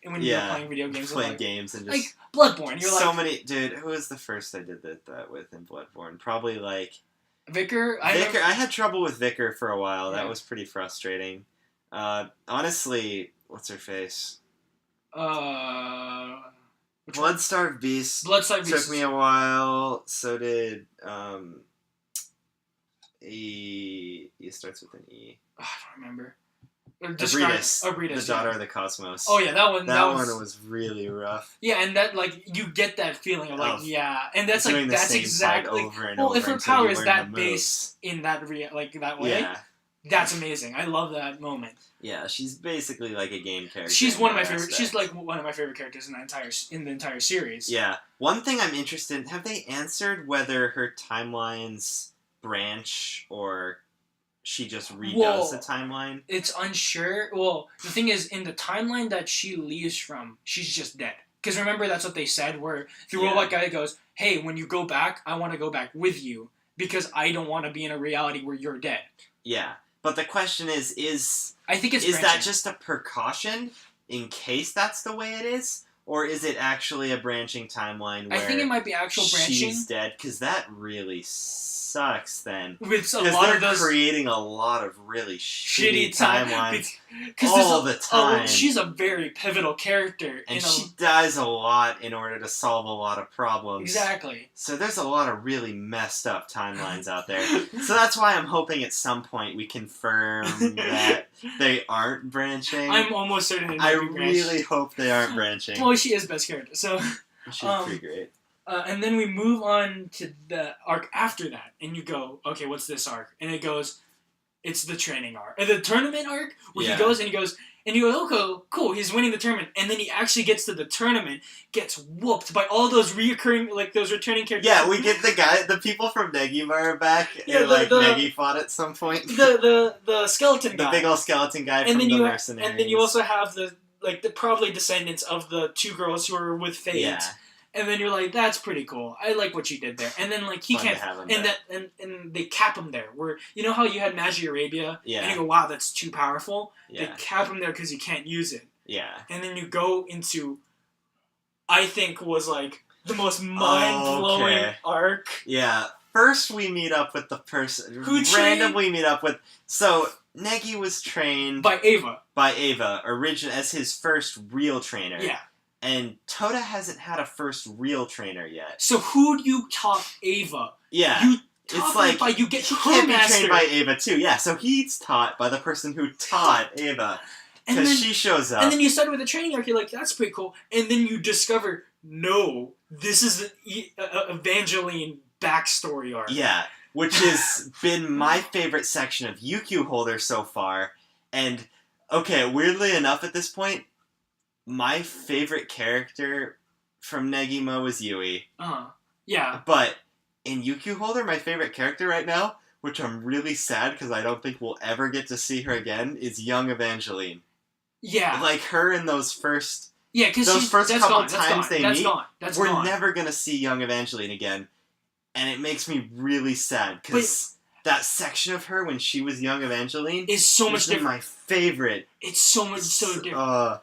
when you were playing video games. Playing games and just... Bloodborne. You're so many... Dude, who was the first I did that with in Bloodborne? Probably Vicar? I had trouble with Vicar for a while. Yeah. That was pretty frustrating. Honestly, what's her face? Bloodstarved Beast. Took me a while. So did E. It starts with an E. I don't remember. Abritas, the daughter of the cosmos. Oh yeah, that one was really rough. Yeah, and that like you get that feeling of like and that's like that's exactly over and well over if her until power you is learn that the based in that that way. Yeah. That's amazing. I love that moment. Yeah, she's basically like a game character. She's one of my favorite. She's like one of my favorite characters in the entire series. Yeah. One thing I'm interested in, have they answered whether her timelines branch or she just redoes the timeline? It's unsure. Well, the thing is, in the timeline that she leaves from, she's just dead. Because remember, that's what they said, where the robot guy goes, hey, when you go back, I want to go back with you, because I don't want to be in a reality where you're dead. Yeah. But the question is I think it's is branching. that just a precaution in case that's the way it is? Or is it actually a branching timeline where I think it might be actual branching. She's dead? Because that really sucks then. With a lot of those... creating a lot of really shitty timelines all the time. She's a very pivotal character. And she dies a lot in order to solve a lot of problems. Exactly. So there's a lot of really messed up timelines out there. So that's why I'm hoping at some point we confirm that they aren't branching. I'm almost certain I really hope they aren't branching. Well, she is best character, so... She's pretty great. And then we move on to the arc after that, and you go, okay, what's this arc? And it goes, it's the training arc. The tournament arc, where he goes, and you go, okay, cool, he's winning the tournament. And then he actually gets to the tournament, gets whooped by all those reoccurring, like, those returning characters. Yeah, we get the people from Negima are back, and, Negi fought at some point. The skeleton guy. The big old skeleton guy from the mercenaries. And then you also have the probably descendants of the two girls who are with Fate. Yeah. And then you're like, that's pretty cool. I like what you did there. And then like he can't, and they cap him there. Where you know how you had Magi Arabia, and you go, wow, that's too powerful. Yeah. They cap him there because you can't use it. Yeah. And then you go into, I think was like the most mind blowing arc. Yeah. First we meet up with the person who randomly meet up with. So Negi was trained by Ava. As his first real trainer. Yeah. And Toda hasn't had a first real trainer yet. So who do you taught Ava? Yeah. It's like you get he can't be trained by Ava too. Yeah, so he's taught by the person who taught Ava. Because she shows up. And then you start with a training arc, you're like, that's pretty cool. And then you discover, no, this is the Evangeline backstory arc. Yeah, which has been my favorite section of UQ Holder so far. And, okay, weirdly enough at this point, my favorite character from Negima was Yui. Yeah. But in UQ Holder, my favorite character right now, which I'm really sad because I don't think we'll ever get to see her again, is young Evangeline. Yeah. Like her in those first... Yeah, because those first couple times they meet, we're never going to see young Evangeline again. And it makes me really sad because... that section of her when she was young Evangeline is so much different. My favorite. It's so different.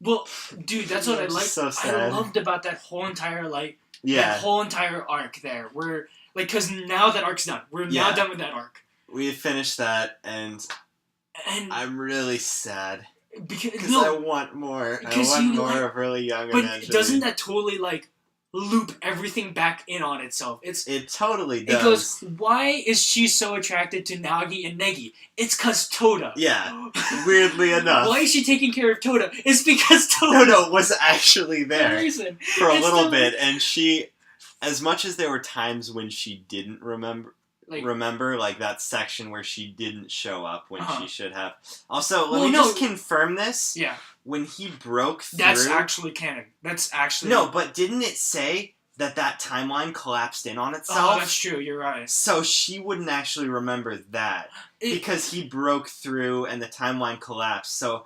Well, dude, that's what I liked. So sad. I loved about that whole entire that whole entire arc there. Where because now that arc's done, we're now done with that arc. We finished that, and I'm really sad because I want more. I want more of really young Evangeline. But doesn't that totally loop everything back in on itself? It totally does. It goes, why is she so attracted to Nagi and Negi? It's because Toda. Yeah, weirdly enough. Why is she taking care of Toda? It's because Toda was actually there for a little bit, and she, as much as there were times when she didn't remember that section where she didn't show up when she should have. Also, let me just confirm this. Yeah. When he broke through... That's actually canon. That's actually... No, but didn't it say that timeline collapsed in on itself? Oh, that's true. You're right. So she wouldn't actually remember that. Because he broke through and the timeline collapsed. So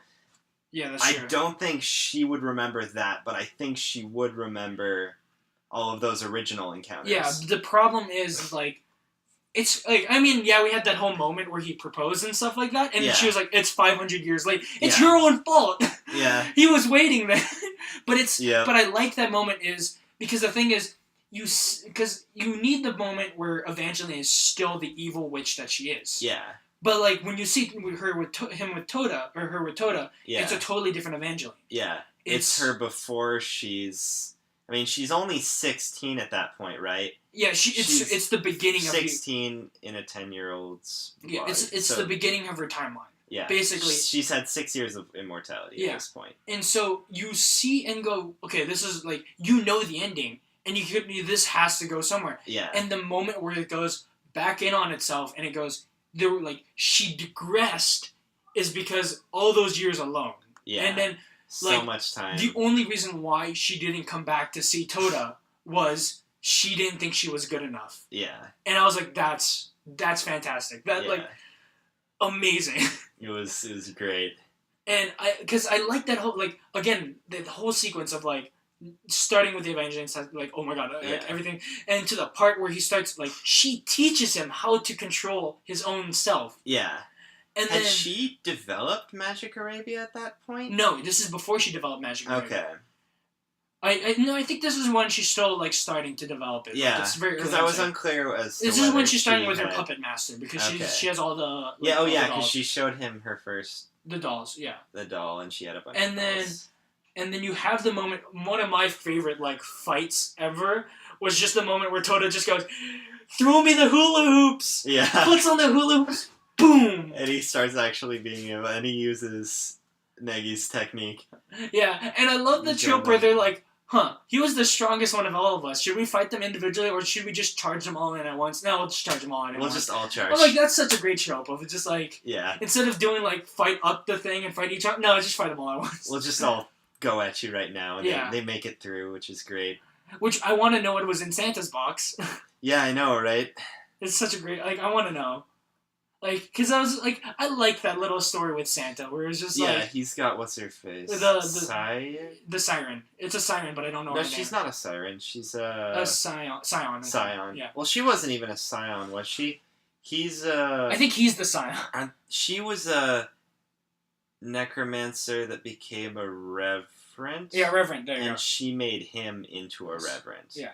yeah, that's true. I don't think she would remember that, but I think she would remember all of those original encounters. Yeah, the problem is, it's we had that whole moment where he proposed and stuff like that, and she was like, "It's 500 years late. It's your own fault." Yeah, he was waiting there, but But I like that moment because the thing is, because you need the moment where Evangeline is still the evil witch that she is. Yeah. But when you see her with Toda, it's a totally different Evangeline. Yeah, it's her before she's. I mean, she's only 16 at that point, right? Yeah, it's the beginning 16 in a 10-year-old's body. Yeah, it's so, the beginning of her timeline. Yeah. Basically. She's had 6 years of immortality at this point. And so you see and go, okay, this is like, you know the ending, and this has to go somewhere. Yeah. And the moment where it goes back in on itself, and it goes, she digressed, is because all those years alone. Yeah. And then, so much time. The only reason why she didn't come back to see Toda was she didn't think she was good enough. Yeah. And I was like, that's fantastic. Amazing. It was great. And because I like that whole, like, again, the whole sequence of, like, starting with the Avengers, like, oh my god, like, everything, and to the part where he starts, like, she teaches him how to control his own self. Yeah. And Had she developed Magic Arabia at that point? No, this is before she developed Magic Arabia. Okay. I think this is when she's still, like, starting to develop it. Yeah, because I was unclear as to this is when she's starting with her puppet master, because she has all the... Like, yeah, because she showed him her first... The dolls, yeah. The doll, and she had a bunch of dolls. And then you have the moment, one of my favorite, like, fights ever, was just the moment where Toda just goes, throw me the hula hoops! Yeah. Puts on the hula hoops, boom! And he starts actually being able, and he uses Negi's technique. Yeah, and I love the trope where they're like, he was the strongest one of all of us. Should we fight them individually, or should we just charge them all in at once? No, we'll just charge them all in at once. We'll just all charge. I'm like, that's such a great trope of it. Just like, yeah. Instead of doing, like, fight up the thing and fight each other, no, just fight them all at once. We'll just all go at you right now, and they make it through, which is great. Which, I want to know what was in Santa's box. Yeah, I know, right? It's such a great, like, I want to know. Like, because I was, like, I like that little story with Santa, where it's just, like... Yeah, he's got, what's her face? The siren? It's a siren, but I don't know No, she's not a siren. She's a scion. Scion. Yeah. Well, she wasn't even a scion, was she? I think he's the scion. She was a necromancer that became a reverend. Yeah, reverend, there you go. And she made him into a reverend. Yeah.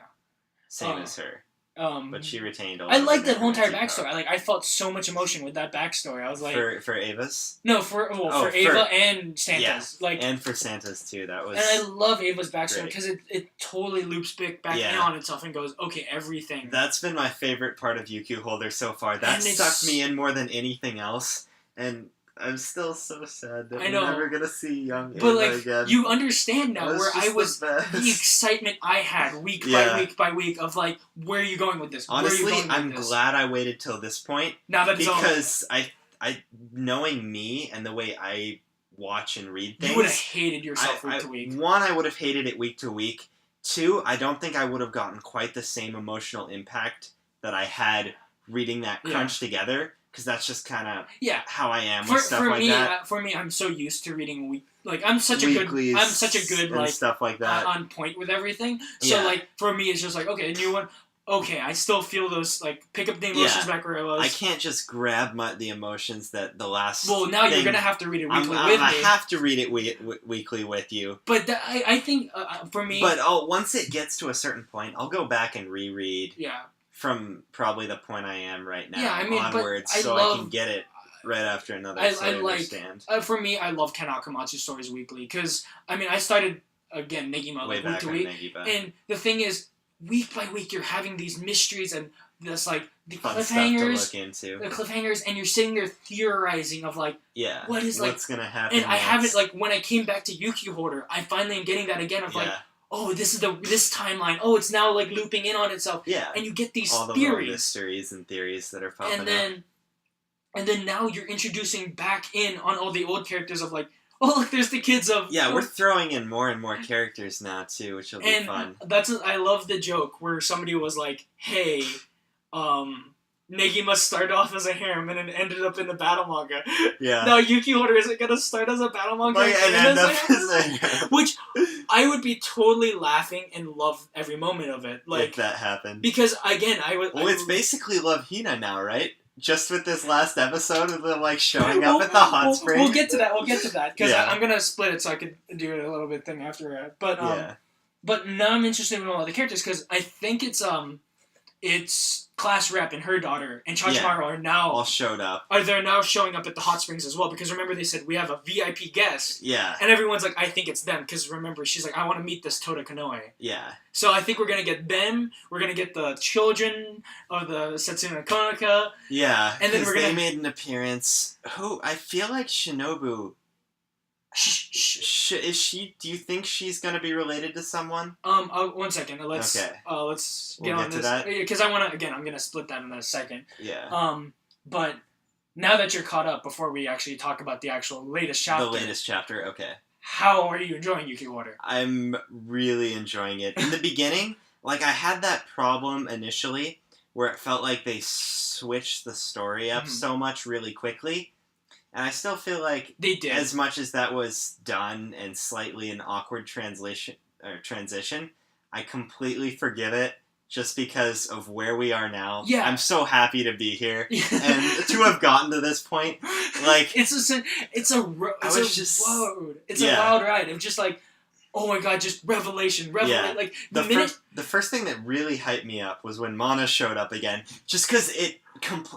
Same as her. But she retained all. I like that whole entire backstory. I felt so much emotion with that backstory. I was like, for Ava's. No, for Ava and Santa's. Yeah, like, and for Santa's too. That was. And I love Ava's backstory because it totally loops back in on itself and goes, okay, everything. That's been my favorite part of UQ Holder so far. That sucked me in more than anything else, and I'm still so sad that we're never gonna see young Ava again. You understand now where I was, the excitement I had week by week of, like, where are you going with this? Honestly, I'm glad I waited till this point. Now that it's because I knowing me and the way I watch and read things, you would have hated yourself week to week. One, I would have hated it week to week. Two, I don't think I would have gotten quite the same emotional impact that I had reading that crunch together. Because that's just kind of how I am with stuff like that. For me, I'm so used to reading I'm such a good like stuff like that on point with everything. So like for me, it's just like, okay, a new one. Okay, I still feel those, like, pick up the emotions back where I was. I can't just grab the emotions that the last. Well, now you're gonna have to read it weekly with me. I have to read it weekly with you. But I think for me. But once it gets to a certain point, I'll go back and reread. Yeah. From probably the point I am right now onwards, I can get it right after another. I understand. For me, I love Ken Akamatsu's stories weekly because I started again Negima way week to week, and the thing is, week by week you're having these mysteries and this the cliffhangers, and you're sitting there theorizing of like, what is what's gonna happen? And I haven't when I came back to UQ Holder, I finally am getting that again of like. Oh, this is this timeline. Oh, it's now like looping in on itself. Yeah, and you get these all the theories, mysteries and theories that are popping up. And then now you're introducing back in on all the old characters of like, oh look, there's the kids of. Yeah, we're throwing in more and more characters now too, which will be fun. I love the joke where somebody was like, "Hey, Negima started off as a harem and then ended up in the battle manga. Yeah. Now UQ Holder isn't gonna start as a battle manga and end up as a harem. Which I would be totally laughing and love every moment of it. Like, if that happened. Because again, it's basically Love Hina now, right? Just with this last episode of them showing up at the hot spring. We'll get to that. Because I'm gonna split it so I could do it a little bit thing after. But now I'm interested in all the characters because I think it's its class rep and her daughter and Yeah. Chachimaru are now All showed up. they're now showing up at the hot springs as well, because remember they said we have a VIP guest, Yeah. and everyone's like, I think it's them, because remember she's like, I want to meet this Tota Kanoe. Yeah. So I think we're gonna get them. We're gonna get the children of the Setsuna Konoka. Yeah. And then we're they gonna- made an appearance. Who I feel like Shinobu. Is she? Do you think she's gonna be related to someone? 1 second. Let's Okay. Let's get We'll on get to this that. because I wanna I'm gonna split that in a second. Yeah. But now that you're caught up, before we actually talk about the actual latest chapter, The latest chapter. Okay. how are you enjoying UQ Holder? I'm really enjoying it. In the beginning, like I had that problem initially where it felt like they switched the story up Mhm. so much really quickly. And I still feel like They did. as much as that was done and slightly an awkward transition, I completely forgive it just because of where we are now. Yeah. I'm so happy to be here and to have gotten to this point. Like it's a wild ride. It's just like, oh my god, just revelation. Yeah. Like The first thing that really hyped me up was when Mana showed up again, just because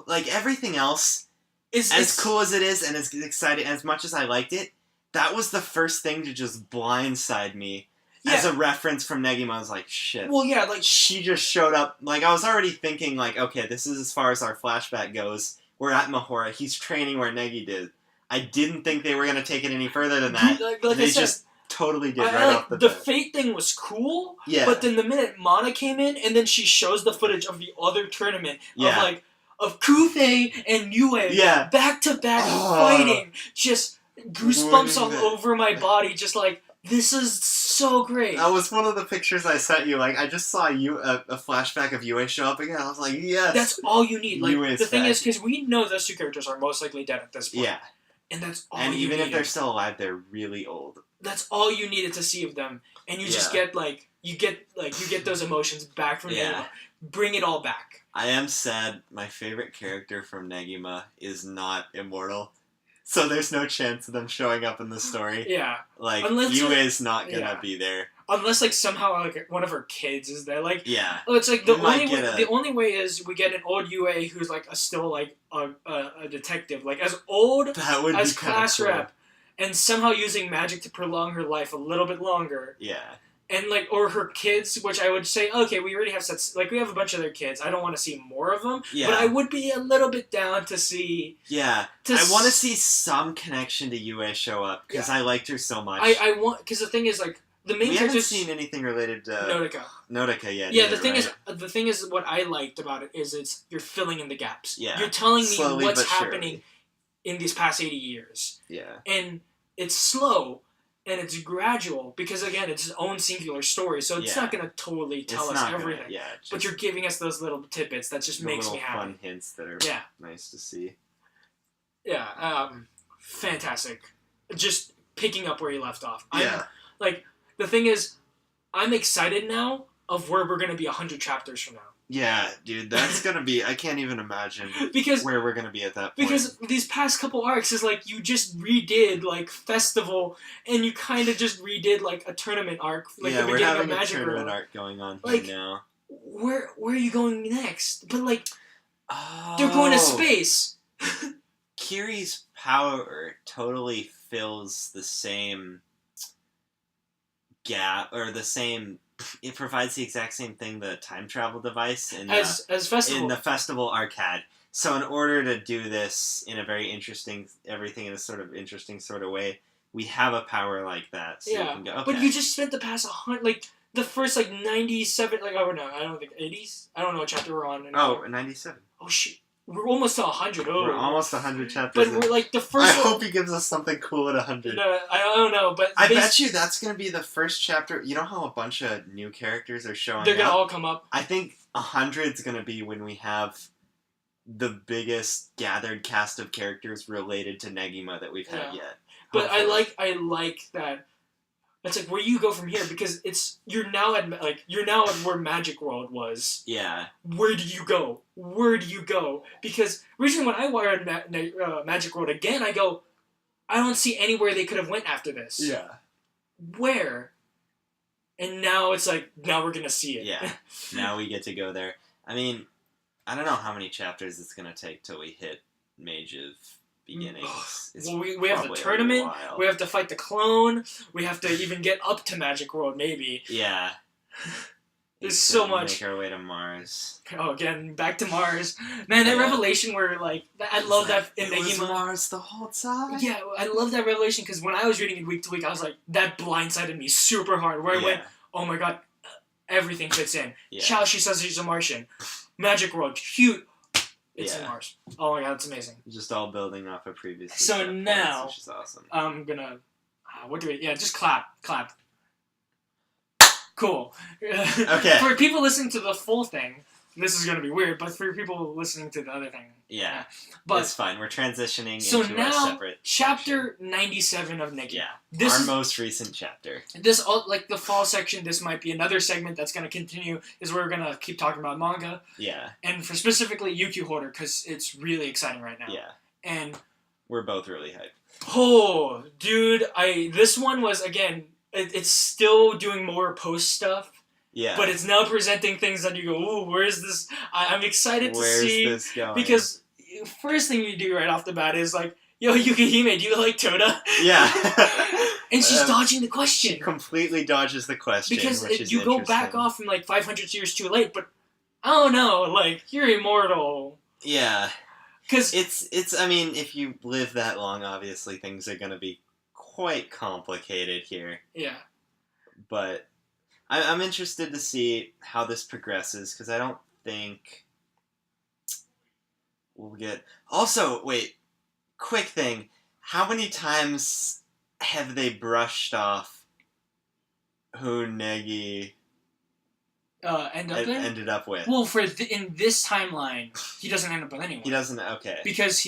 like everything else, as cool as it is and as exciting as much as I liked it, that was the first thing to just blindside me. Yeah. As a reference from Negima, I was like, shit. Well, yeah, like She just showed up. Like, I was already thinking, like, okay, this is as far as our flashback goes. We're at Mahora. He's training where Negi did. I didn't think they were going to take it any further than that. like They I said, just totally did I right like off the the bat. Fate thing was cool. Yeah. But then the minute Mana came in, and then she shows the footage of the other tournament Yeah. of Kufei and Yue Yeah. back to back Oh. fighting, just goosebumps all Wouldn't it- over my body, just like this is so great. That was one of the pictures I sent you. Like, I just saw a flashback of Yue show up again. I was like, yes. That's all you need. Like Yue is the thing back. is, because we know those two characters are most likely dead at this point. Yeah. And that's all And you even if needed. they're still alive, they're really old. That's all you needed to see of them, and you just get you get those emotions back from Yeah. Negima. Bring it all back. I am sad my favorite character from Negima is not immortal. So there's no chance of them showing up in the story. Yeah, Like, Unless Yue it- is not gonna yeah. be there. unless like somehow like one of her kids is there. Like Yeah. it's like the We might only way, get a- the only way is we get an old Yue who's like still like a detective, like as old That would as be kind of class cool. rep, and somehow using magic to prolong her life a little bit longer. Yeah. And like, or her kids, which I would say, okay, we already have sets. Like, we have a bunch of their kids. I don't want to see more of them. Yeah. But I would be a little bit down to see. Yeah. To I want to see some connection to Yue show up because I liked her so much. I want, because the thing is, like, the main we haven't characters. seen anything related to Nodoka. Nodoka yet. Yeah, either, the thing is, what I liked about it is you're filling in the gaps. Yeah. You're telling me Slowly what's but surely. happening in these past 80 years, Yeah. and it's slow. And it's gradual because again, it's its own singular story, so it's not gonna totally tell us everything. But you're giving us those little tidbits that just makes me happy. Fun hints that are nice to see. Yeah, fantastic. Just picking up where you left off. Yeah. Like the thing is, I'm excited now of where we're gonna be 100 chapters from now. Yeah, dude, that's gonna be. I can't even imagine Because where we're gonna be at that point. Because these past couple arcs is like you just redid like Festival, and you kind of just redid like a tournament arc, like the we're beginning having of a Magic tournament World. arc going on Like, here now. Where are you going next? But like Oh, they're going to space. Kiri's power totally fills the same gap, or the same. It provides the exact same thing the time travel device in As Festival. in the festival arc had. So in order to do this in a very interesting, everything in a sort of interesting sort of way, we have a power like that. So you can go, okay. But you just spent the past 100, like the first like 97, like oh no, I don't think 80s. I don't know what chapter we're on. Oh, 97. Oh shit, we're almost to 100. Oh, We're almost 100 chapters. But we're like the I first. hope he gives us something cool at 100. No, I don't know, but I bet you that's going to be the first chapter. You know how a bunch of new characters are showing they're gonna up? all come up. I think 100 is going to be when we have the biggest gathered cast of characters related to Negima that we've had yet. But Hopefully. I like that. It's like where do you go from here because you're now at where Magic World was. Yeah. Where do you go? Where do you go? Because originally when I wired Magic World again, I go, I don't see anywhere they could have went after this. Yeah. Where? And now it's like now we're gonna see it. Yeah. Now we get to go there. I mean, I don't know how many chapters it's gonna take till we hit Mage of Beginnings. It's Well, we have the probably a tournament. while. We have to fight the clone. We have to even get up to Magic World, maybe. Yeah. There's Need so to much. Make our way to Mars. Oh, again, back to Mars. Man, that Yeah. revelation where, like, I love that in It was Negima. Mars the whole time. Yeah, I love that revelation because when I was reading it week to week, I was like, that blindsided me super hard. Where I went, oh my god, everything fits in. Yeah. Chow, she says she's a Martian. Magic World, cute. It's in Yeah. Mars. Oh my god, it's amazing. Just all building off of previous. So now- which is awesome. I'm gonna. Just clap. Cool. Okay. For people listening to the full thing, this is gonna be weird, but for people listening to the other thing, Yeah. But It's fine. We're transitioning so into now, our separate chapter 97 of Negima. Yeah. This our is most recent chapter. this like the fall section. This might be another segment that's gonna continue. Is where we're gonna keep talking about manga Yeah. and for specifically UQ Holder because it's really exciting right now. Yeah. And We're both really hyped. oh, dude, this one was again. It's still doing more post stuff. Yeah. But it's now presenting things that you go, ooh, where's this? I'm excited to Where's see. this going? Because first thing you do right off the bat is like, yo, Yukihime, do you like Toda? Yeah. And she's dodging the question. She completely dodges the question. Because which is you go back interesting. off from like 500 years too late, but I don't know, like, you're immortal. Yeah. Because It's. I mean, if you live that long, obviously things are gonna be quite complicated here. yeah. But I'm interested to see how this progresses because I don't think we'll get. Also, wait. Quick thing. How many times have they brushed off who Negi ended up with? Well, in this timeline, he doesn't end up with anyone. He doesn't. Okay. Because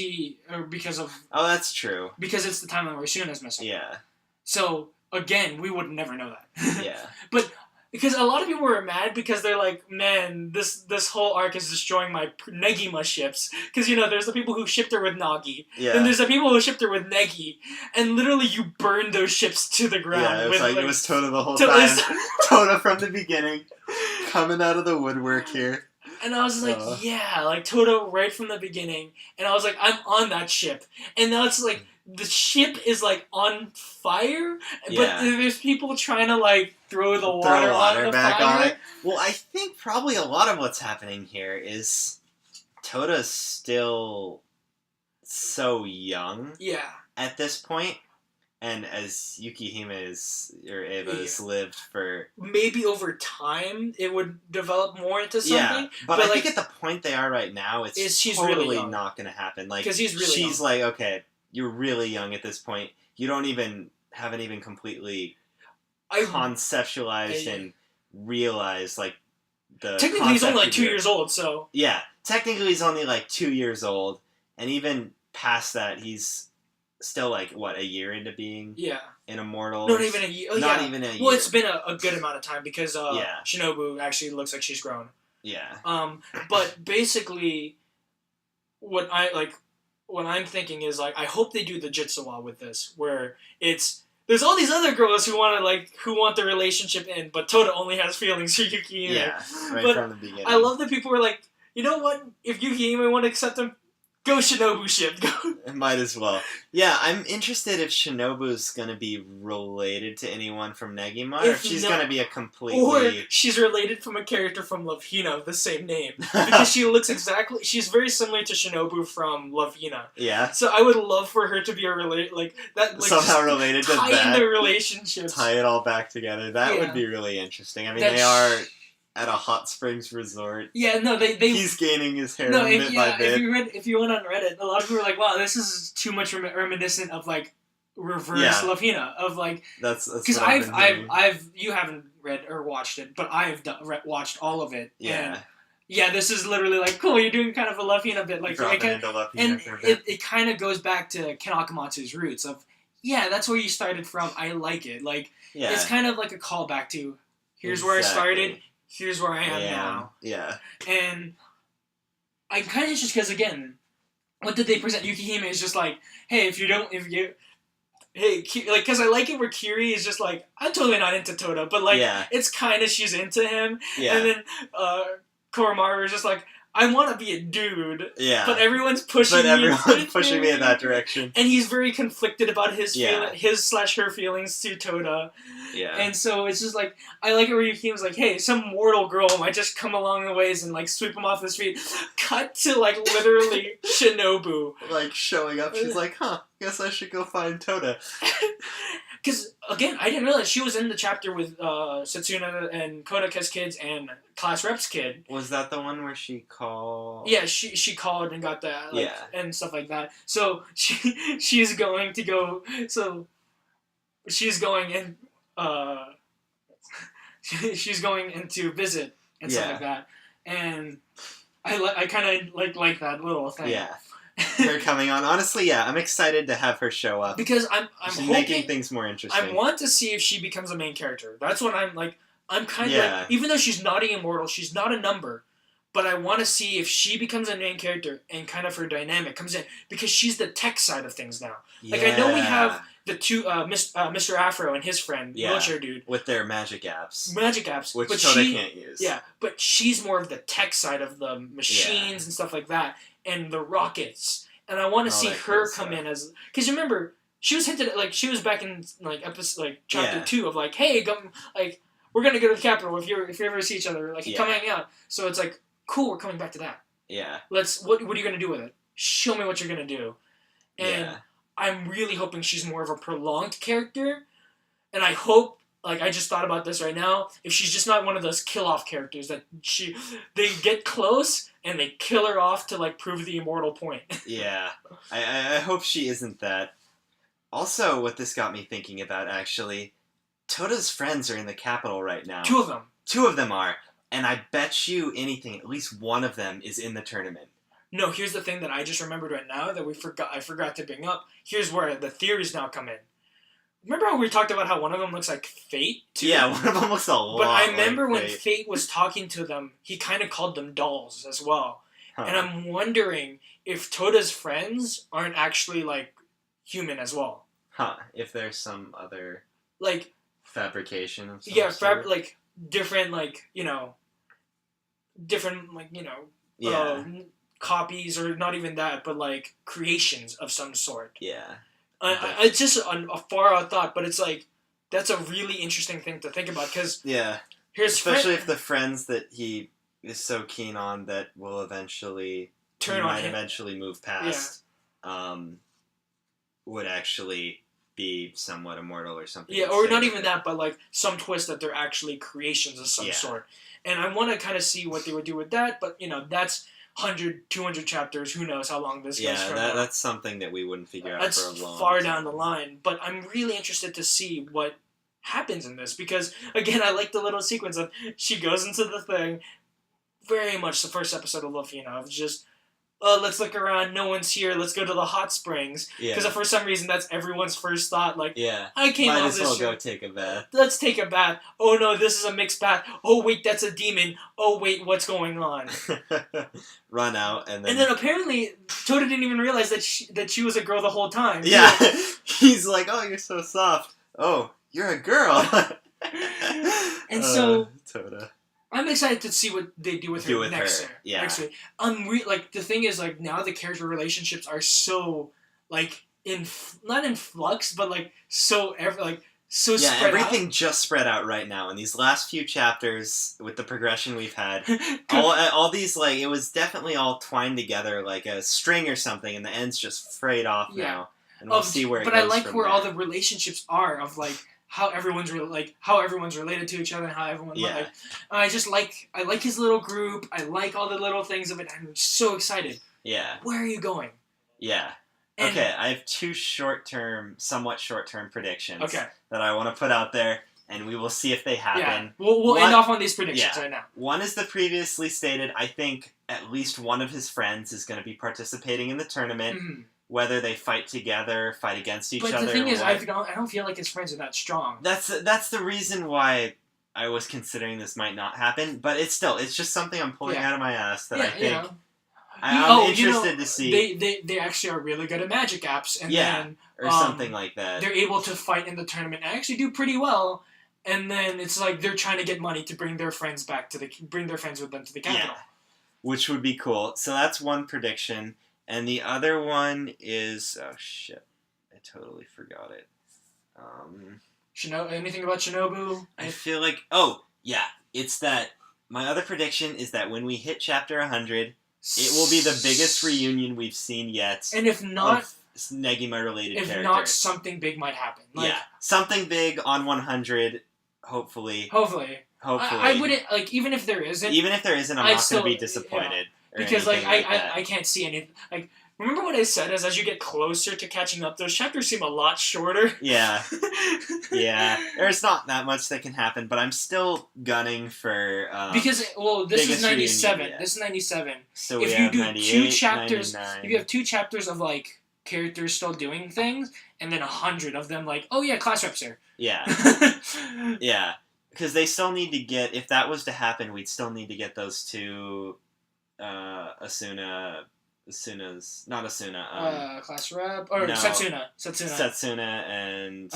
Oh, that's true. because it's the timeline where Suna's missing. Yeah. So again, we would never know that. Yeah. But because a lot of people were mad because they're like, man, this whole arc is destroying my Negima ships. Because there's the people who shipped her with Nagi, Yeah. and there's the people who shipped her with Negi, and literally you burn those ships to the ground. Yeah, it was with, it was Toda the whole to- time. Toda from the beginning, coming out of the woodwork here. And I was like, yeah, like Toda right from the beginning. And I was like, I'm on that ship. And now it's like, the ship is like on fire, Yeah. but there's people trying to like throw the water on the back fire. on it. Well, I think probably a lot of what's happening here is Toda's still so young Yeah. at this point, and as Yukihime Ava's lived for Maybe over time it would develop more into something. but but, I think like, at the point they are right now, she's totally really young. not going to happen. Like 'Cause he's really she's young. like, okay, you're really young at this point. You haven't even completely conceptualized and realized like the Technically, he's only like concept 2 of it. years old, so Yeah, technically he's only like 2 years old, and even past that, he's still like what, a year into being yeah. an immortal. Not even a year. Oh, Not yeah. even a year. Well, it's been a good amount of time because Yeah. Shinobu actually looks like she's grown. Yeah. But basically, what I'm thinking is like, I hope they do the Jitsuwa with this, where there's all these other girls who want the relationship in, but Toda only has feelings for Yukihime. Yeah, right But from the beginning. I love that people were like, you know what? If Yukihime want to accept him, go Shinobu ship. Go. It might as well. Yeah, I'm interested if Shinobu's gonna be related to anyone from Negima, or if she's gonna be a completely... Or she's related from a character from Love Hina of the same name. Because she's very similar to Shinobu from Love Hina. Yeah. So I would love for her to be Somehow related to tie in that. their relationships. Tie it all back together. That Yeah. would be really interesting. I mean, That they are at a hot springs resort. Yeah, no, they He's gaining his hair no, bit by bit. if you went on Reddit, a lot of people were like, "Wow, this is too much reminiscent of like reverse Yeah. Love Hina of like." That's Because what I've been hearing. I've you haven't read or watched it, but I've watched all of it. Yeah. And yeah, this is literally like cool. You're doing kind of a Love Hina bit, like Dropping into Love Hina and for a bit. it kind of goes back to Ken Akamatsu's roots of that's where you started from. I like it. Like Yeah. it's kind of like a callback to here's where I started. Here's where I am now. Yeah. And I kind of just because again, what did they present? Yukihime is just like, hey, because I like it where Kiri is just like, I'm totally not into Toda, but like, Yeah. it's kind of she's into him, Yeah. and then Koromaru is just like, I want to be a dude, Yeah. but everyone's pushing me in that direction. And he's very conflicted about his Yeah. his/her feelings to Toda. Yeah. And so it's just like, I like it where Yuki was like, hey, some mortal girl might just come along the ways and like sweep him off his feet. Cut to like literally Shinobu. Like showing up, she's like, guess I should go find Toda. Because, again, I didn't realize she was in the chapter with Setsuna and Kodaka's kids and Class Rep's kid. Was that the one where she called? Yeah, she called and got that, like, Yeah. and stuff like that. So she's going to go. So she's going in. She's going in to visit and stuff like that. And I kind of like that little thing. Yeah. Her coming on. Honestly, yeah, I'm excited to have her show up. Because I'm She's hoping, making things more interesting. I want to see if she becomes a main character. That's what I'm like. I'm kind of Yeah. like, even though she's not immortal, she's not a number, but I want to see if she becomes a main character and kind of her dynamic comes in, because she's the tech side of things now. Like, I know we have the two, Mr. Afro and his friend, wheelchair dude. With their magic apps. Which but Toda can't use. Yeah, but she's more of the tech side of the machines and stuff like that, and the rockets. And I want to see her come in as, because remember, she was hinted at, like, she was back in like episode, like chapter 2 of like, hey, like, we're gonna go to the capital if you ever see each other, like, come hang out. So it's like, cool, we're coming back to that. Yeah. What are you gonna do with it? Show me what you're gonna do. And I'm really hoping she's more of a prolonged character, and I hope, like, I just thought about this right now, if she's just not one of those kill-off characters that they get close and they kill her off to, like, prove the immortal point. Yeah. I hope she isn't that. Also, what this got me thinking about, actually, Toda's friends are in the capital right now. 2 of them. 2 of them are. And I bet you anything, at least one of them is in the tournament. No, here's the thing that I just remembered right now that I forgot to bring up. Here's where the theories now come in. Remember how we talked about how one of them looks like Fate, too? Yeah, one of them looks a lot But I remember like when Fate was talking to them, he kind of called them dolls as well. Huh. And I'm wondering if Toda's friends aren't actually, like, human as well. If there's some other... Like... fabrication of some sort. Like, different, like, different, like, copies, or not even that, but, like, creations of some sort. Yeah. It's just a far-out thought, but it's like, that's a really interesting thing to think about, because... Yeah. Especially if the friends that he is so keen on that will eventually... eventually move past, would actually be somewhat immortal or something. Yeah, or not even that, but, like, some twist that they're actually creations of some sort. And I want to kind of see what they would do with that, but, that's 100, 200 chapters, who knows how long this goes for. Yeah, that's something that we wouldn't figure out for a long That's far down the line, but I'm really interested to see what happens in this, because, again, I like the little sequence of she goes into the thing, very much the first episode of Luffy, it's just, let's look around, no one's here, let's go to the hot springs, because for some reason that's everyone's first thought, like, I came might off as this well show. go take a bath. Let's take a bath. Oh no, this is a mixed bath. Oh wait, that's a demon. Oh wait, what's going on? Run out and then... And then apparently Toda didn't even realize that she was a girl the whole time. Yeah, he's like, oh, you're so soft. Oh, you're a girl. And so... Toda. I'm excited to see what they do with her next year. Yeah. Next week. Like, the thing is, like, now the character relationships are so, like, not in flux, but, like, so spread out. Everything just spread out right now. In these last few chapters, with the progression we've had, all these, like, it was definitely all twined together like a string or something, and the end's just frayed off now. And we'll see where it goes. But I like where there. all the relationships are of, like, how everyone's related to each other, and how everyone like. I like his little group. I like all the little things of it. I'm so excited. Yeah. Where are you going? Yeah. And, okay, I have 2 somewhat short-term predictions that I want to put out there, and we will see if they happen. Yeah. We'll end off on these predictions right now. One is the previously stated. I think at least one of his friends is going to be participating in the tournament. Mm-hmm. Whether they fight together, fight against each other. But the thing is, I don't feel like his friends are that strong. That's the reason why I was considering this might not happen. But it's just something I'm pulling out of my ass that I think I'm interested to see. They actually are really good at magic apps, and then or something like that. They're able to fight in the tournament and actually do pretty well. and then it's like they're trying to get money to bring their friends with them to the capital. Yeah. Which would be cool. So that's one prediction. And the other one is... Oh, shit. I totally forgot it. Anything about Shinobu? I feel like... Oh, yeah. It's that... My other prediction is that when we hit Chapter 100, it will be the biggest reunion we've seen yet. And if not... Negima-related characters. If not, something big might happen. Like, yeah. Something big on 100, hopefully. Hopefully. I wouldn't... Like, even if there isn't... Even if there isn't, I'm not going to be disappointed. Because, like, I can't see anything... Like, remember what I said is as you get closer to catching up, those chapters seem a lot shorter. Yeah. Yeah. There's not that much that can happen, but I'm still gunning for... because, well, this is 97. Reunion, yeah. This is 97. So if we you have do 98, two chapters... 99. If you have 2 chapters of, like, characters still doing things, and then 100 of them, like, oh, yeah, class reps here. Yeah. Yeah. Because they still need to get... If that was to happen, we'd still need to get those 2... Asuna's not Asuna. Class rep or no, Setsuna and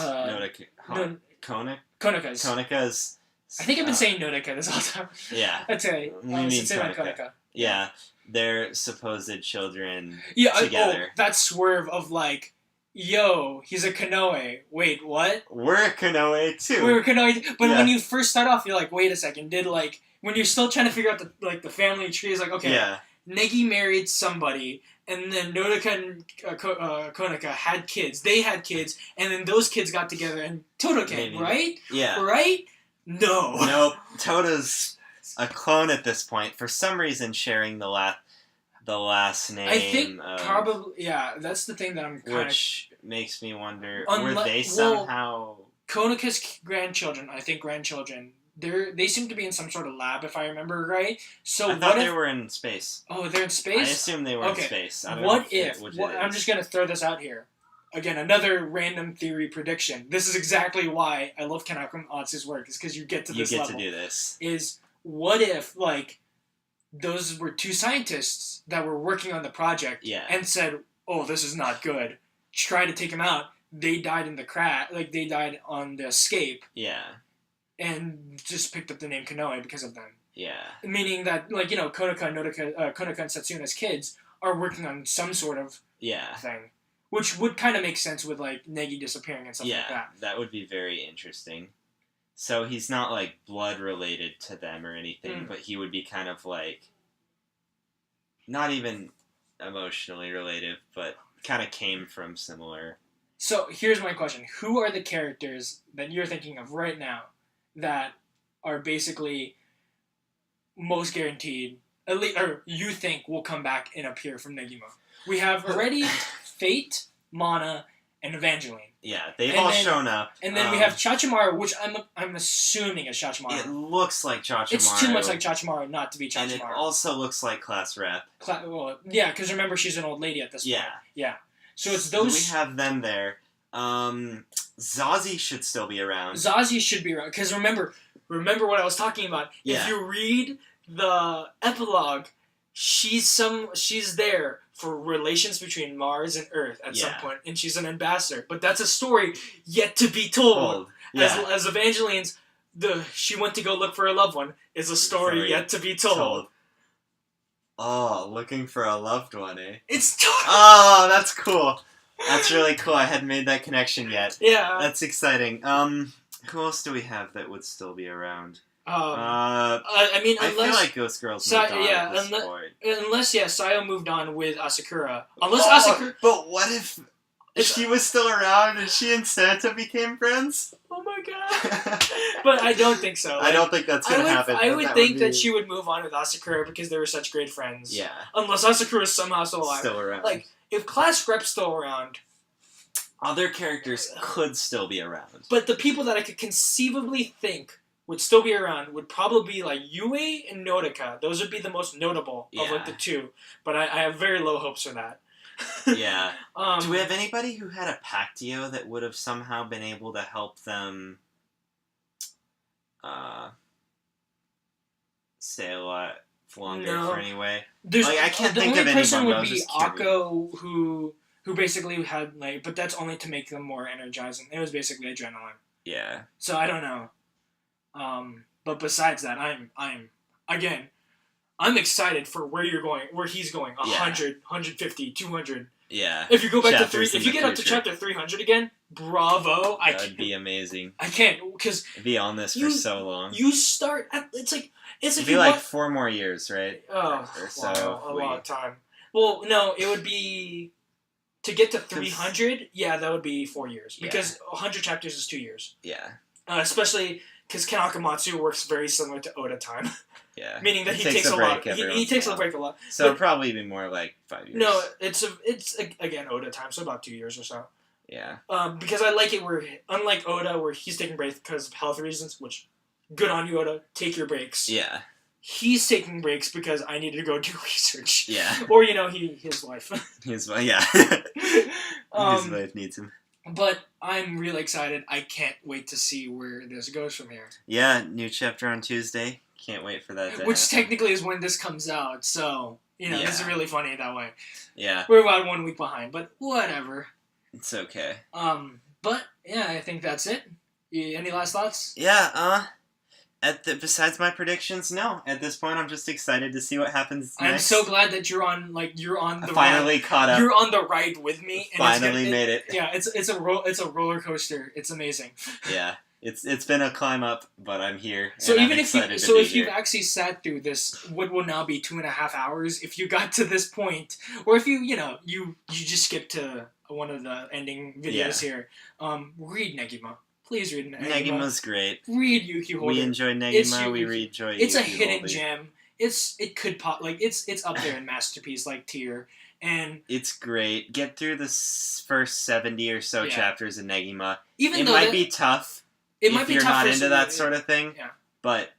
Konika's. I think I've been saying Nodaka this whole time. Yeah, I'd say Setsuna and Konika. Yeah, they're supposed children. Yeah, together. That swerve of like, yo, he's a Konoe. Wait, what? We're a Konoe too. We're a Konoe, but when you first start off, you're like, wait a second, when you're still trying to figure out the family tree, is like, okay. Yeah. Negi married somebody, and then Nodaka and Konika had kids. They had kids, and then those kids got together, and Toto came, right? Yeah. Right? No. Nope. Toto's a clone at this point. For some reason, sharing the last name. I think probably, yeah, that's the thing that I'm kind of... Which makes me wonder, were they somehow... Konika's grandchildren, they seem to be in some sort of lab, if I remember right. So I thought they were in space. Oh, they're in space? I assume they were in space. I don't know I'm just going to throw this out here. Again, another random theory prediction. This is exactly why I love Kanako Atsu's work, is because you get to this level. You get to do this. Is, what if, like, those were 2 scientists that were working on the project and said, oh, this is not good. Try to take him out. They died in the crash. Like, they died on the escape. Yeah. And just picked up the name Konoe because of them. Yeah. Meaning that, like, Konika and Setsuna's kids are working on some sort of thing. Which would kind of make sense with, like, Negi disappearing and stuff like that. Yeah, that would be very interesting. So he's not, like, blood-related to them or anything, but he would be kind of, like, not even emotionally related, but kind of came from similar... So, here's my question. Who are the characters that you're thinking of right now that are basically most guaranteed, at least, or you think will come back and appear from Negima? We have already Fate, Mana, and Evangeline. Yeah, they've all shown up. And then we have Chachimaru, which I'm assuming is Chachimaru. It looks like Chachimaru. It's too much like Chachimaru not to be Chachimaru. And it also looks like class rep. Yeah, because remember, she's an old lady at this point. Yeah. So it's those... We have them there. Zazie should still be around. Zazie should be around, because remember what I was talking about. Yeah. If you read the epilogue, she's there for relations between Mars and Earth at some point, and she's an ambassador. But that's a story yet to be told. Yeah. As Evangeline's, she went to go look for her loved one is a story yet to be told. Oh, looking for a loved one, eh? It's Oh, that's cool. That's really cool. I hadn't made that connection yet. Yeah. That's exciting. Who else do we have that would still be around? I mean, I feel like Ghost Girl's moved on at this point. Unless Sayo moved on with Asakura. Asakura... But what if she was still around and she and Santa became friends? Oh my god. But I don't think so. I don't think that's going to happen. I would think that she would move on with Asakura because they were such great friends. Yeah. Unless Asakura is somehow still alive. Still around. Like, if Class Rep's still around... Other characters could still be around. But the people that I could conceivably think would still be around would probably be, like, Yue and Nodaka. Those would be the most notable of, like, the 2. But I have very low hopes for that. Yeah. Do we have anybody who had a Pactio that would have somehow been able to help them stay alive longer for any way? I can't think of any. The only person would be Akko, who basically had, like, but that's only to make them more energizing. It was basically adrenaline. Yeah. So I don't know. But besides that, I'm excited for where he's going. 100, 150, 200. Yeah. If you go back Chapters if in you the get up to future. chapter 300 again, bravo. That would be amazing. I can't, because Be on this for so long. you start at, it's like It'd be like 4 more years, right? Oh, Or so. wow, a long time. Well, no, it would be to get to 300. Yeah, that would be 4 years because 100 chapters is 2 years. Yeah. Especially because Ken Akamatsu works very similar to Oda time. Yeah. Meaning that he takes a lot. He takes a break a lot. So it'd probably be more like 5 years. No, it's again Oda time, so about 2 years or so. Yeah. Because I like it where, unlike Oda, where he's taking breaks because of health reasons, which, good on you, Oda. Take your breaks. Yeah. He's taking breaks because I need to go do research. Yeah. Or his wife. His wife needs him. But I'm really excited. I can't wait to see where this goes from here. Yeah, new chapter on Tuesday. Can't wait for that to Which happen. technically is when this comes out, so this is really funny that way. Yeah. We're about 1 week behind, but whatever. It's okay. But yeah, I think that's it. Any last thoughts? Yeah, besides my predictions, no. At this point, I'm just excited to see what happens next. I'm so glad that you're on the finally ride. Caught up. You're on the ride with me. And Finally made it. Yeah, it's a roller coaster. It's amazing. Yeah. It's been a climb up, but I'm here. So and even if you've actually sat through this, what will now be 2.5 hours, if you got to this point, or if you just skipped to one of the ending videos here, read Negima. Please read Negima. Negima's great. Read UQ Holder. We enjoy Negima. We enjoy UQ It's a hidden Holder. gem. It could pop it's up there in masterpiece tier, and it's great. Get through the first 70 or so chapters of Negima. Even it though might be tough. It might be you're tough not for into that sort of thing. Yeah. But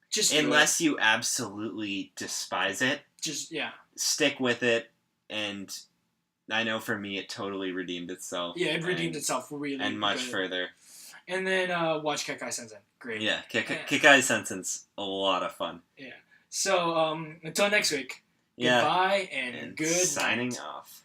just unless you absolutely despise it, stick with it. And I know for me, it totally redeemed itself. Yeah, it redeemed itself really and much further. And then watch Kekkai Sensen. Great. Yeah, Kekkai Sensen's a lot of fun. Yeah. So until next week. Goodbye and good signing off.